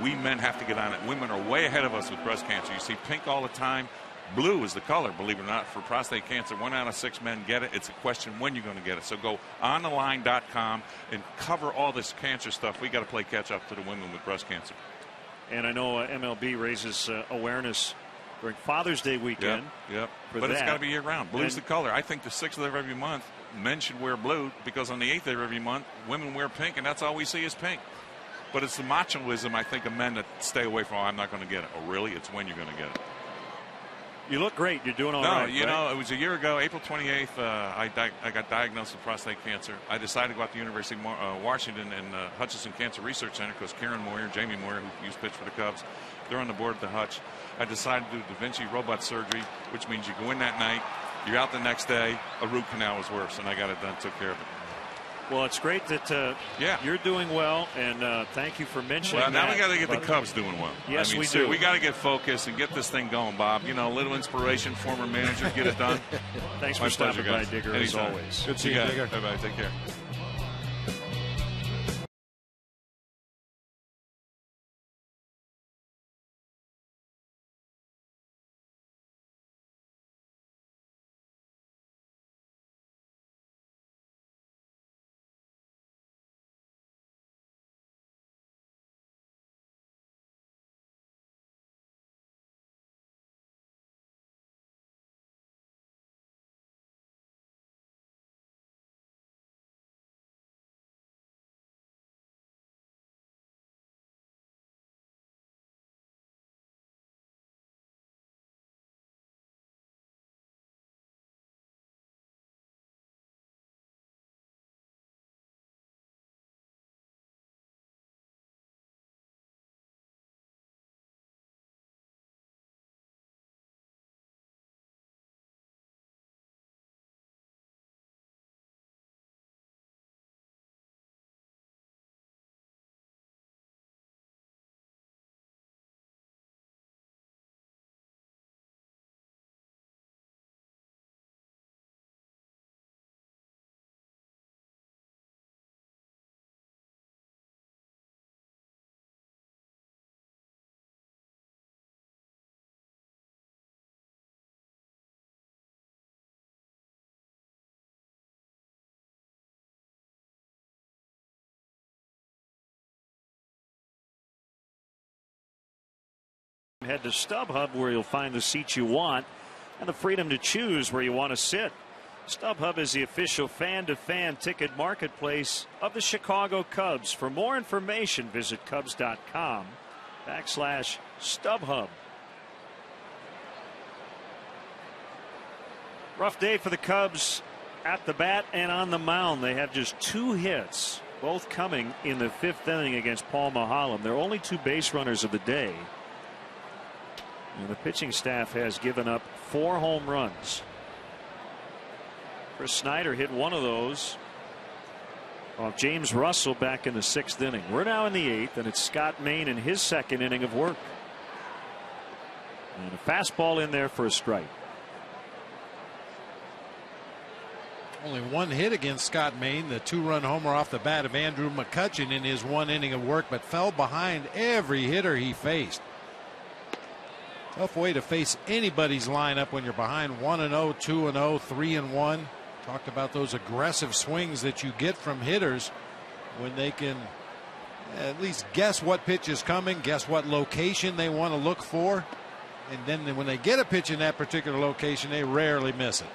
We men have to get on it. Women are way ahead of us with breast cancer. You see pink all the time. Blue is the color, believe it or not, for prostate cancer. 1 out of 6 men get it. It's a question when you're going to get it. So go ontheline.com and cover all this cancer stuff. We got to play catch up to the women with breast cancer. And I know MLB raises awareness during Father's Day weekend. Yep. But it's got to be year round. Blue's the color. I think the 6th of every month, men should wear blue, because on the 8th of every month, women wear pink, and that's all we see is pink. But it's the machoism, I think, of men that stay away from, I'm not going to get it. Oh, really? It's when you're going to get it. You look great. You're doing all right. No, you know, it was a year ago, April 28th, I got diagnosed with prostate cancer. I decided to go out to the University of Washington and Hutchinson Cancer Research Center, because Karen Moyer, Jamie Moyer, who used to pitch for the Cubs, they're on the board at the Hutch. I decided to do Da Vinci robot surgery, which means you go in that night, you're out the next day, a root canal was worse, and I got it done, took care of it. Well, it's great that you're doing well, and thank you for mentioning that. Well, now we got to get the Cubs doing well. Yes, we do. We got to get focused and get this thing going, Bob. You know, a little inspiration, former manager, get it done. Thanks for stopping by, Digger, as always. Good to see you, Digger. Bye-bye. Take care. Head to StubHub, where you'll find the seats you want and the freedom to choose where you want to sit. StubHub is the official fan-to-fan ticket marketplace of the Chicago Cubs. For more information, visit Cubs.com/StubHub. Rough day for the Cubs at the bat and on the mound. They have just 2 hits, both coming in the 5th inning against Paul Maholm. They're only 2 base runners of the day. And the pitching staff has given up 4 home runs. Chris Snyder hit one of those off James Russell back in the 6th inning. We're now in the 8th, and it's Scott Main in his 2nd inning of work. And a fastball in there for a strike. Only 1 hit against Scott Main, the 2-run homer off the bat of Andrew McCutchen in his 1 inning of work, but fell behind every hitter he faced. Tough way to face anybody's lineup when you're behind 1-0, 2-0, 3-1. Talked about those aggressive swings that you get from hitters when they can at least guess what pitch is coming, guess what location they want to look for, and then when they get a pitch in that particular location, they rarely miss it.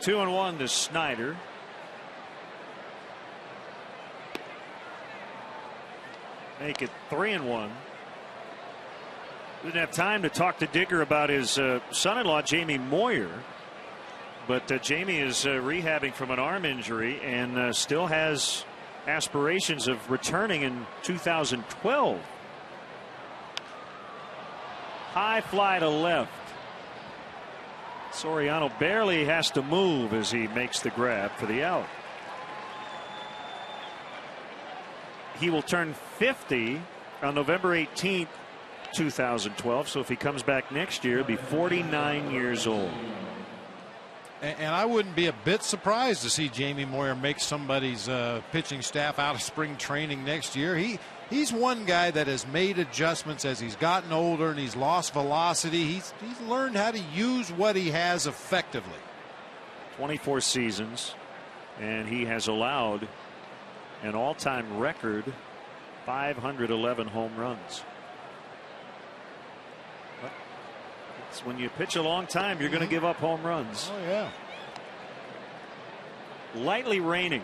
2-1 to Snyder. Make it 3-1. Didn't have time to talk to Digger about his son-in-law, Jamie Moyer. But Jamie is rehabbing from an arm injury and still has aspirations of returning in 2012. High fly to left. Soriano barely has to move as he makes the grab for the out. He will turn 50 on November 18th, 2012. So if he comes back next year, he'll be 49 years old. And I wouldn't be a bit surprised to see Jamie Moyer make somebody's pitching staff out of spring training next year. He's one guy that has made adjustments as he's gotten older and he's lost velocity. He's learned how to use what he has effectively. 24 seasons, and he has allowed an all-time record 511 home runs. But it's when you pitch a long time, you're going to give up home runs. Oh, yeah. Lightly raining.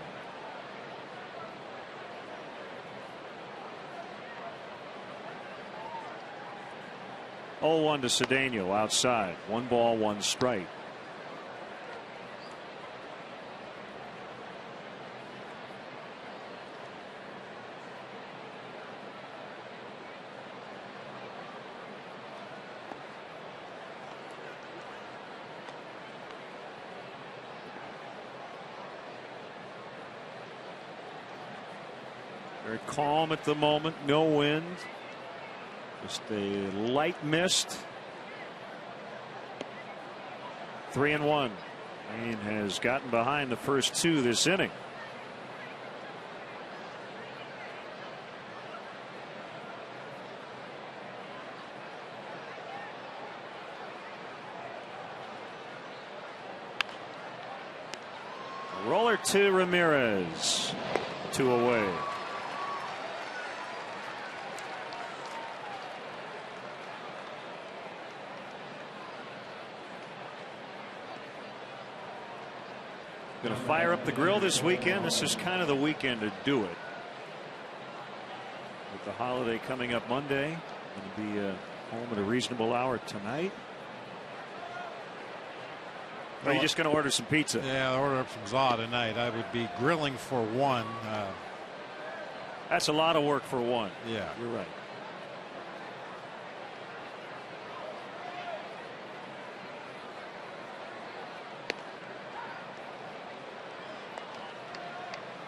Oh, 1 to Cedeno outside. 1 ball, 1 strike. Very calm at the moment. No wind. Just a light mist. 3-1. Maine has gotten behind the first 2 this inning. Roller to Ramirez. 2 away. Going to fire up the grill this weekend. This is kind of the weekend to do it. With the holiday coming up Monday, going to be home at a reasonable hour tonight. Or are you just going to order some pizza? Yeah, I'll order up some za tonight. I would be grilling for 1. That's a lot of work for 1. Yeah. You're right.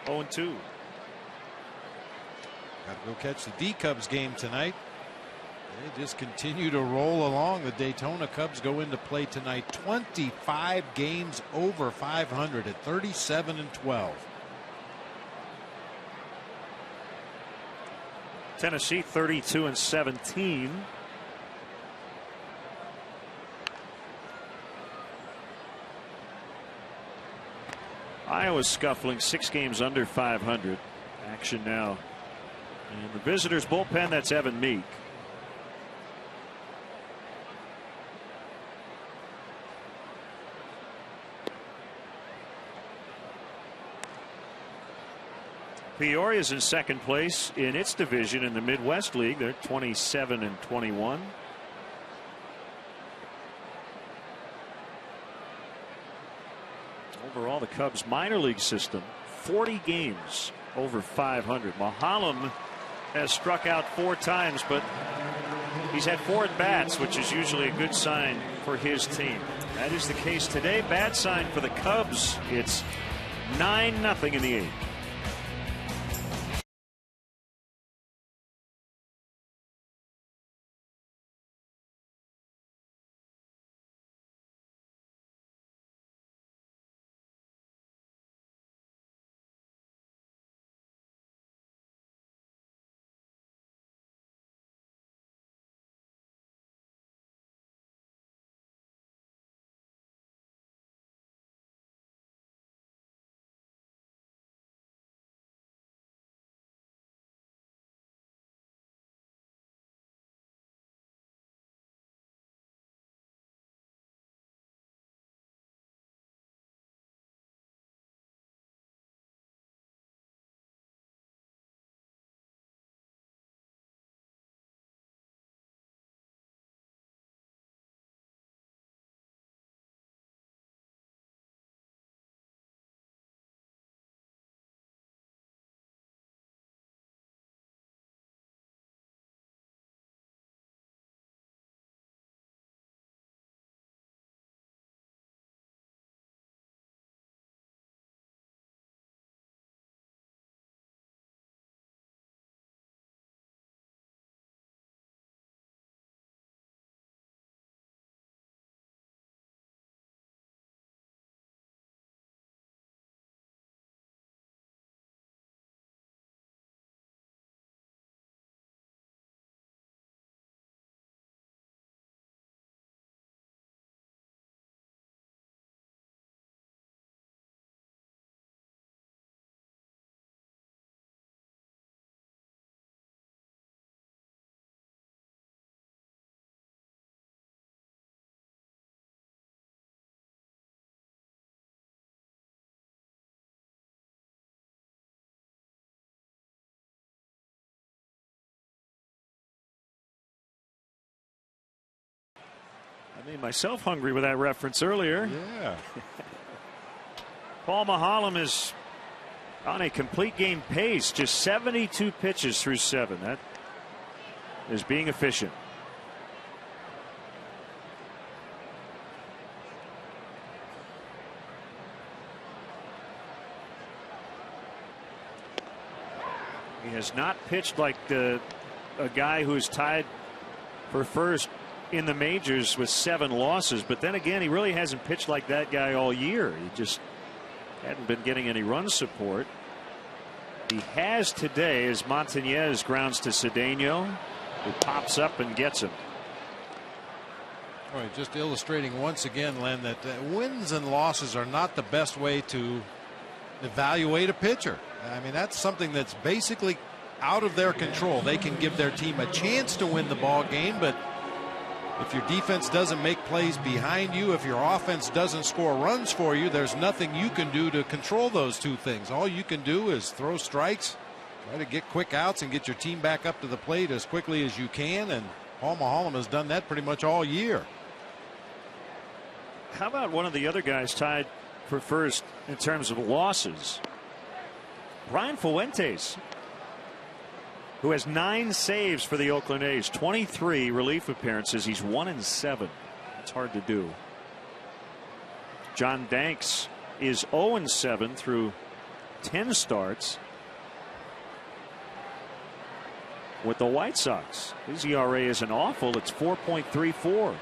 Oh, 2. Got to go catch the D-Cubs game tonight. They just continue to roll along. The Daytona Cubs go into play tonight. 25 games over 500 at 37-12. Tennessee 32-17. Iowa scuffling 6 games under 500. Action now. And the visitors bullpen, that's Evan Meek. Peoria is in second place in its division in the Midwest League. They're 27-21. Overall, the Cubs minor league system, 40 games over 500. Mahalam has struck out 4 times, but he's had 4 at-bats, which is usually a good sign for his team. That is the case today. Bad sign for the Cubs. It's 9-0 in the 8th. I made myself hungry with that reference earlier. Yeah. Paul Maholm is on a complete game pace, just 72 pitches through 7. That is being efficient. He has not pitched like a guy who's tied for first in the majors with 7 losses, but then again, he really hasn't pitched like that guy all year. He just hadn't been getting any run support. He has today as Montañez grounds to Cedeno, who pops up and gets him. All right, just illustrating once again, Len, that wins and losses are not the best way to evaluate a pitcher. I mean, that's something that's basically out of their control. They can give their team a chance to win the ball game, but if your defense doesn't make plays behind you, if your offense doesn't score runs for you, there's nothing you can do to control those two things. All you can do is throw strikes, try to get quick outs and get your team back up to the plate as quickly as you can, and Paul Maholm has done that pretty much all year. How about one of the other guys tied for first in terms of losses? Brian Fuentes, who has 9 saves for the Oakland A's, 23 relief appearances. He's 1-7. It's hard to do. John Danks is 0-7 through 10 starts with the White Sox. His ERA isn't awful. It's 4.34.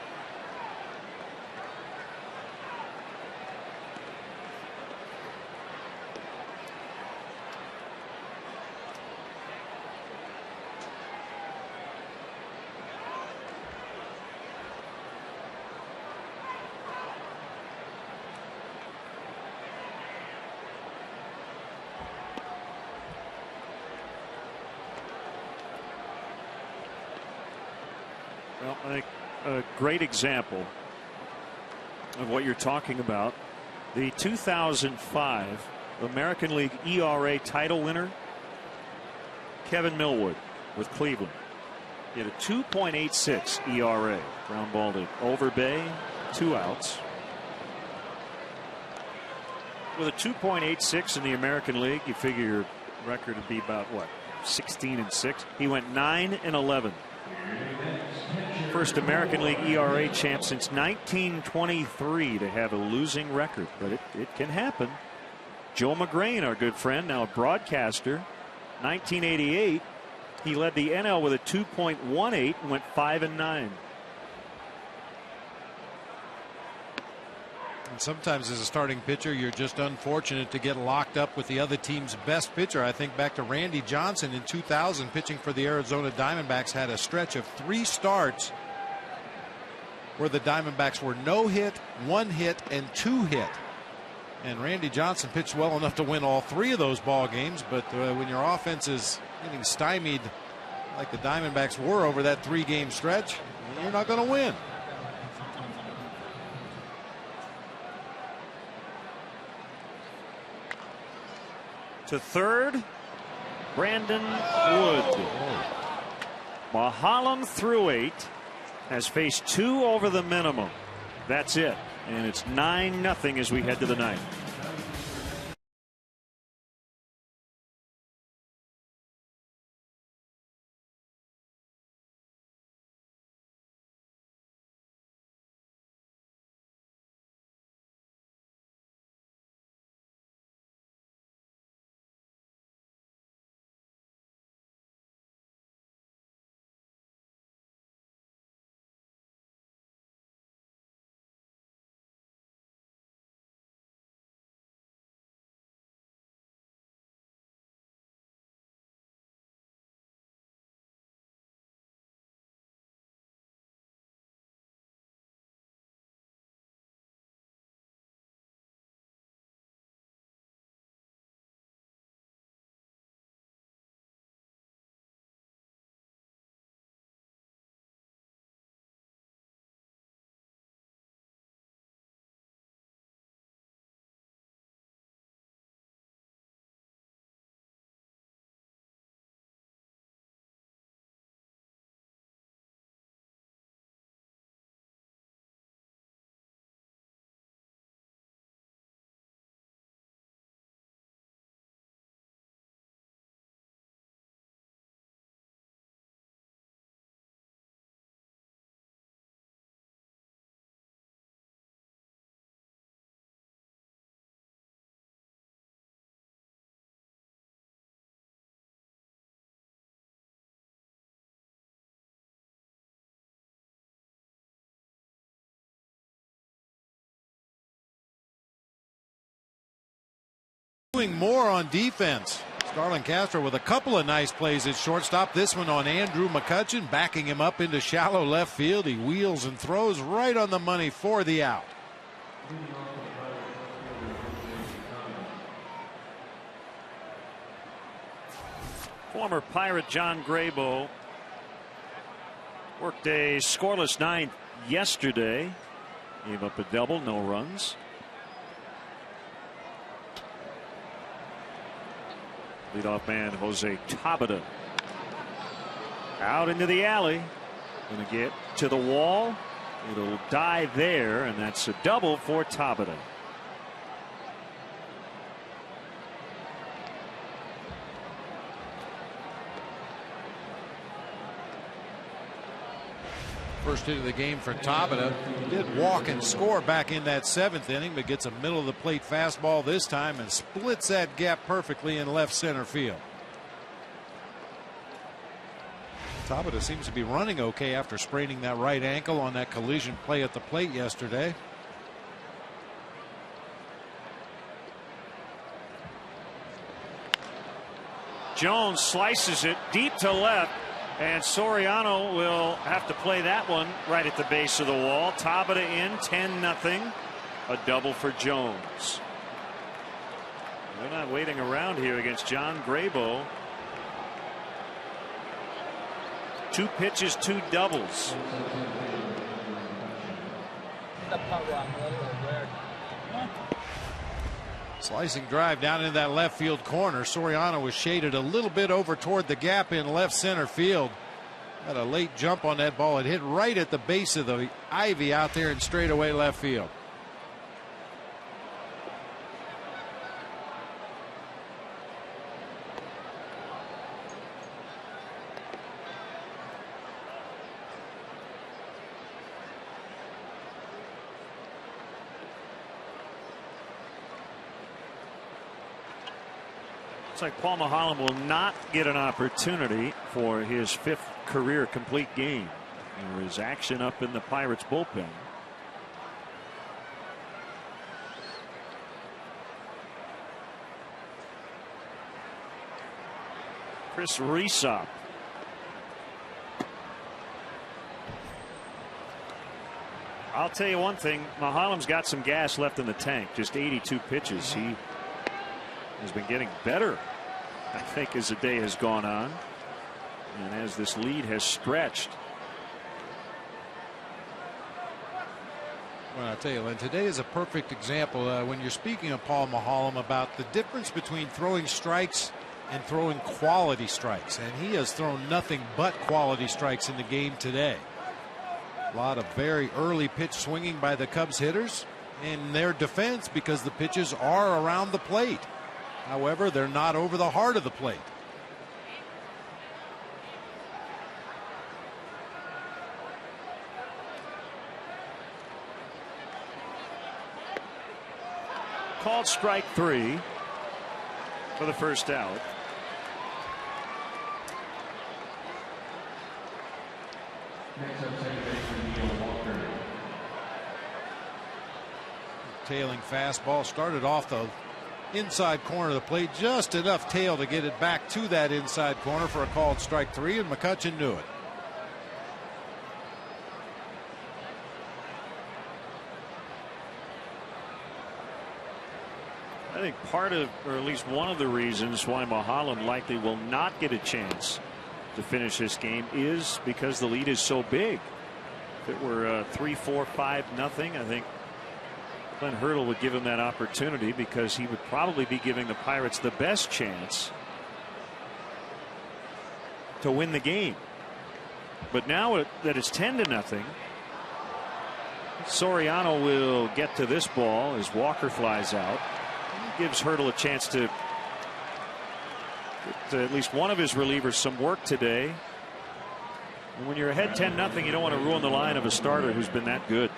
Well, I think a great example of what you're talking about. The 2005 American League ERA title winner, Kevin Millwood with Cleveland. He had a 2.86 ERA. Ground ball to Overbay, 2 outs. With a 2.86 in the American League, you figure your record would be about what, 16-6. He went 9-11. First American League ERA champ since 1923 to have a losing record, but it can happen. Joe McGrain, our good friend, now a broadcaster, 1988, he led the NL with a 2.18 and went 5-9. And sometimes as a starting pitcher, you're just unfortunate to get locked up with the other team's best pitcher. I think back to Randy Johnson in 2000, pitching for the Arizona Diamondbacks, had a stretch of 3 starts where the Diamondbacks were no hit, 1 hit, and 2 hit. And Randy Johnson pitched well enough to win all 3 of those ball games, but when your offense is getting stymied like the Diamondbacks were over that 3-game stretch, you're not going to win. To third, Brandon Wood. Maholm through 8 has faced 2 over the minimum. That's it. And it's 9-0 as we head to the 9th. Doing more on defense. Starlin Castro with a couple of nice plays at shortstop. This one on Andrew McCutchen, backing him up into shallow left field. He wheels and throws right on the money for the out. Former Pirate John Graybo worked a scoreless ninth yesterday. Gave up a double, no runs. Leadoff man Jose Tabata out into the alley. Going to get to the wall. It'll die there, and that's a double for Tabata. First hit of the game for Tabata. He did walk and score back in that 7th inning, but gets a middle of the plate fastball this time and splits that gap perfectly in left center field. Tabata seems to be running okay after spraining that right ankle on that collision play at the plate yesterday. Jones slices it deep to left. And Soriano will have to play that one right at the base of the wall. Tabata in 10-0. A double for Jones. They're not waiting around here against John Graybo. 2 pitches, 2 doubles. Slicing drive down into that left field corner. Soriano was shaded a little bit over toward the gap in left center field. Had a late jump on that ball. It hit right at the base of the ivy out there in straightaway left field. Like Paul Mahalan will not get an opportunity for his 5th career complete game. There is action up in the Pirates bullpen. Chris Resop. I'll tell you one thing, Mahalan's got some gas left in the tank. Just 82 pitches. He has been getting better, I think, as the day has gone on and as this lead has stretched. Well, I'll tell you, Len, today is a perfect example when you're speaking of Paul Mahalan about the difference between throwing strikes and throwing quality strikes. And he has thrown nothing but quality strikes in the game today. A lot of very early pitch swinging by the Cubs hitters in their defense because the pitches are around the plate. However, they're not over the heart of the plate. Called strike 3 for the first out. Tailing fastball started off the inside corner of the plate, just enough tail to get it back to that inside corner for a called strike 3, and McCutchen knew it. I think part of, or at least one of the reasons why Mahalan likely will not get a chance to finish this game is because the lead is so big. If it were 3-4, 5-0, I think Glenn Hurdle would give him that opportunity because he would probably be giving the Pirates the best chance to win the game. But now that it's 10-0, Soriano will get to this ball as Walker flies out. Gives Hurdle a chance to get at least one of his relievers some work today. And when you're ahead 10-0, you don't want to ruin the line of a starter who's been that good.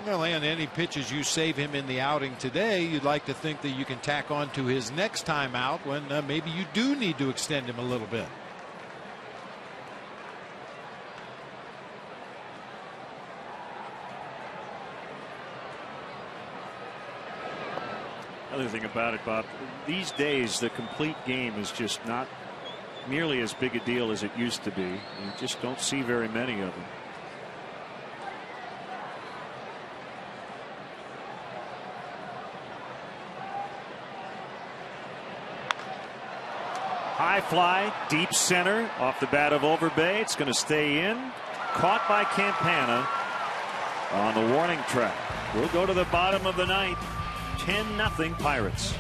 Well, and any pitches you save him in the outing today, you'd like to think that you can tack on to his next time out when maybe you do need to extend him a little bit. Other thing about it, Bob, these days the complete game is just not nearly as big a deal as it used to be. You just don't see very many of them. High fly, deep center, off the bat of Overbay. It's going to stay in. Caught by Campana on the warning track. We'll go to the bottom of the ninth. 10-0 Pirates.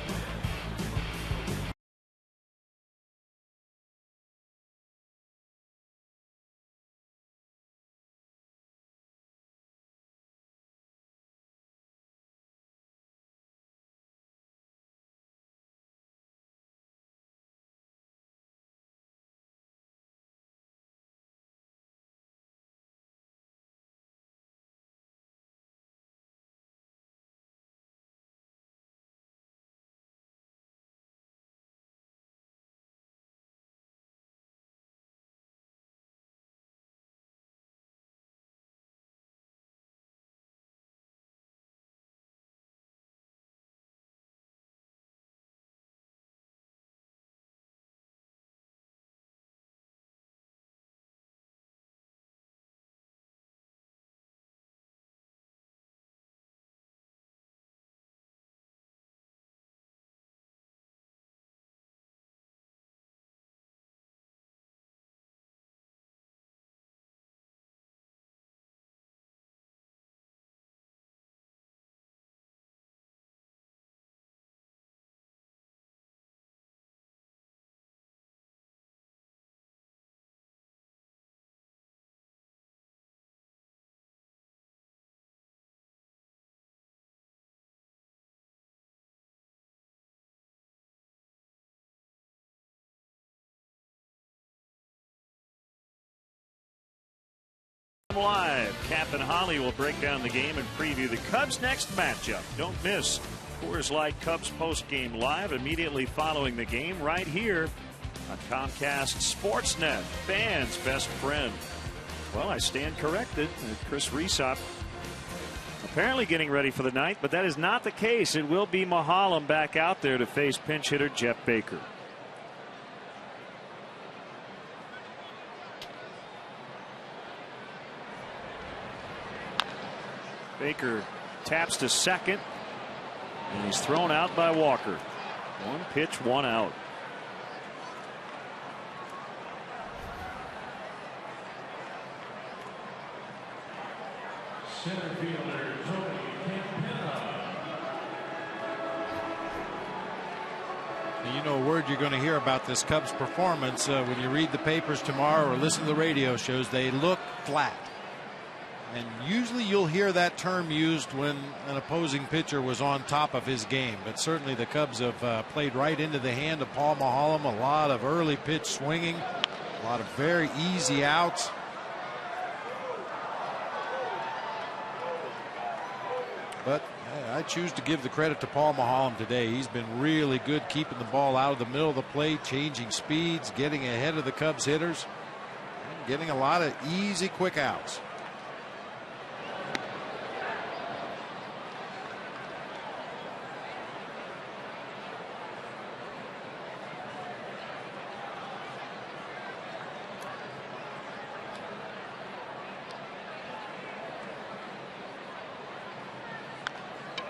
Live, Cap and Holly will break down the game and preview the Cubs' next matchup. Don't miss Coors Light Cubs post-game live immediately following the game right here on Comcast Sportsnet, fans' best friend. Well, I stand corrected. Chris Resop apparently getting ready for the ninth, but that is not the case. It will be Mahalam back out there to face pinch hitter Jeff Baker. Baker taps to second, and he's thrown out by Walker. One pitch, one out. Center fielder Tony Campana. You know a word you're going to hear about this Cubs performance when you read the papers tomorrow or listen to the radio shows. They look flat. And usually you'll hear that term used when an opposing pitcher was on top of his game. But certainly the Cubs have played right into the hand of Paul Mahalam. A lot of early pitch swinging. A lot of very easy outs. But I choose to give the credit to Paul Mahalam today. He's been really good keeping the ball out of the middle of the plate, changing speeds, getting ahead of the Cubs hitters, and getting a lot of easy quick outs.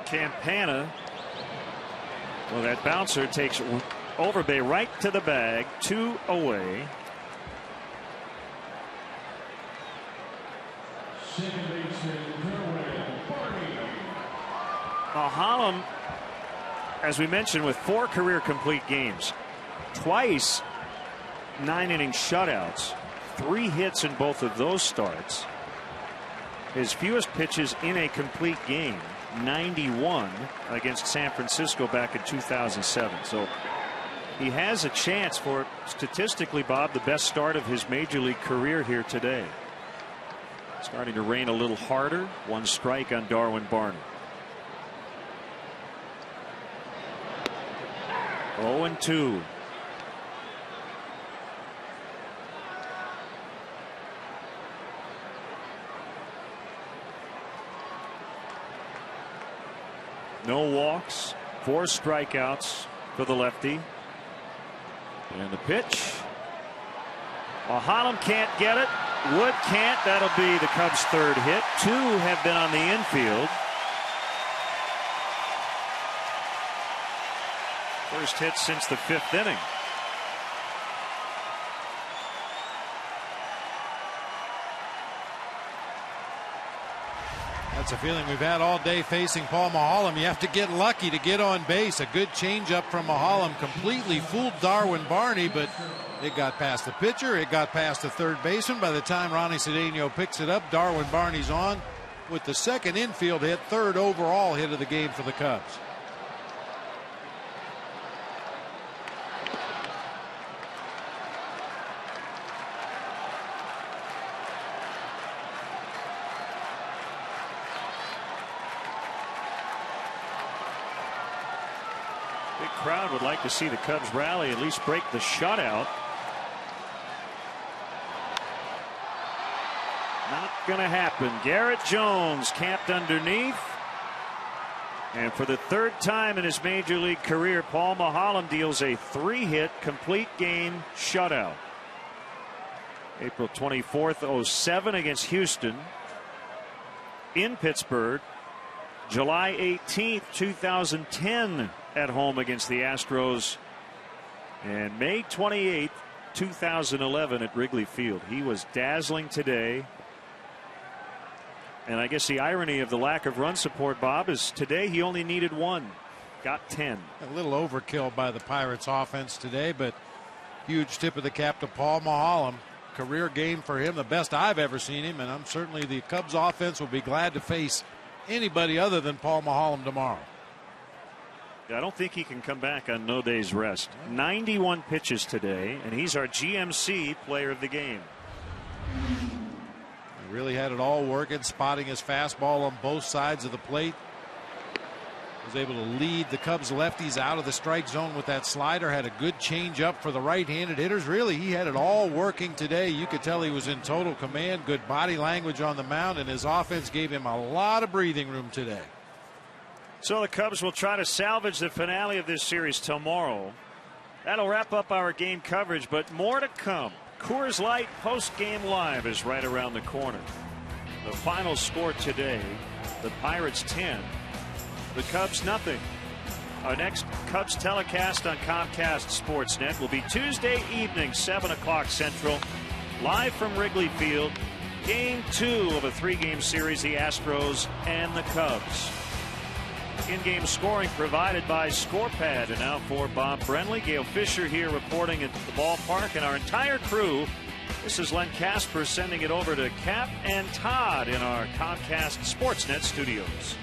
Campana, well, that bouncer takes Overbay right to the bag, 2 away. Mahalam, as we mentioned, with 4 career complete games, twice 9-inning shutouts, 3 hits in both of those starts. His fewest pitches in a complete game, 91 against San Francisco back in 2007. So he has a chance for, statistically, Bob, the best start of his major league career here today. Starting to rain a little harder. 1 strike on Darwin Barner. 0-2. No walks, 4 strikeouts for the lefty. And the pitch. Holland can't get it. Wood can't. That'll be the Cubs' 3rd hit. 2 have been on the infield. First hit since the 5th inning. That's a feeling we've had all day facing Paul Maholm. You have to get lucky to get on base. A good changeup from Maholm completely fooled Darwin Barney, but it got past the pitcher. It got past the third baseman. By the time Ronnie Cedeno picks it up, Darwin Barney's on with the 2nd infield hit, 3rd overall hit of the game for the Cubs. Big crowd would like to see the Cubs rally, at least break the shutout. Not going to happen. Garrett Jones camped underneath. And for the 3rd time in his major league career, Paul Maholm deals a 3-hit complete game shutout. April 24th, 07 against Houston. In Pittsburgh. July 18th, 2010 at home against the Astros. And May 28th, 2011 at Wrigley Field. He was dazzling today. And I guess the irony of the lack of run support, Bob, is today he only needed 1. Got 10. A little overkill by the Pirates offense today, but huge tip of the cap to Paul Maholm. Career game for him, the best I've ever seen him, and I'm certainly the Cubs offense will be glad to face anybody other than Paul Maholm tomorrow. I don't think he can come back on no day's rest. 91 pitches today, and he's our GMC player of the game. He really had it all working, spotting his fastball on both sides of the plate. Was able to lead the Cubs lefties out of the strike zone with that slider. Had a good change up for the right-handed hitters. Really, he had it all working today. You could tell he was in total command. Good body language on the mound, and his offense gave him a lot of breathing room today. So the Cubs will try to salvage the finale of this series tomorrow. That'll wrap up our game coverage, but more to come. Coors Light post-game live is right around the corner. The final score today, the Pirates 10, the Cubs nothing. Our next Cubs telecast on Comcast Sportsnet will be Tuesday evening, 7 o'clock Central, live from Wrigley Field. Game 2 of a 3-game series, the Astros and the Cubs. In-game scoring provided by ScorePad. And now for Bob Brenly, Gail Fisher here reporting at the ballpark, and our entire crew. This is Len Casper sending it over to Cap and Todd in our Comcast Sportsnet studios.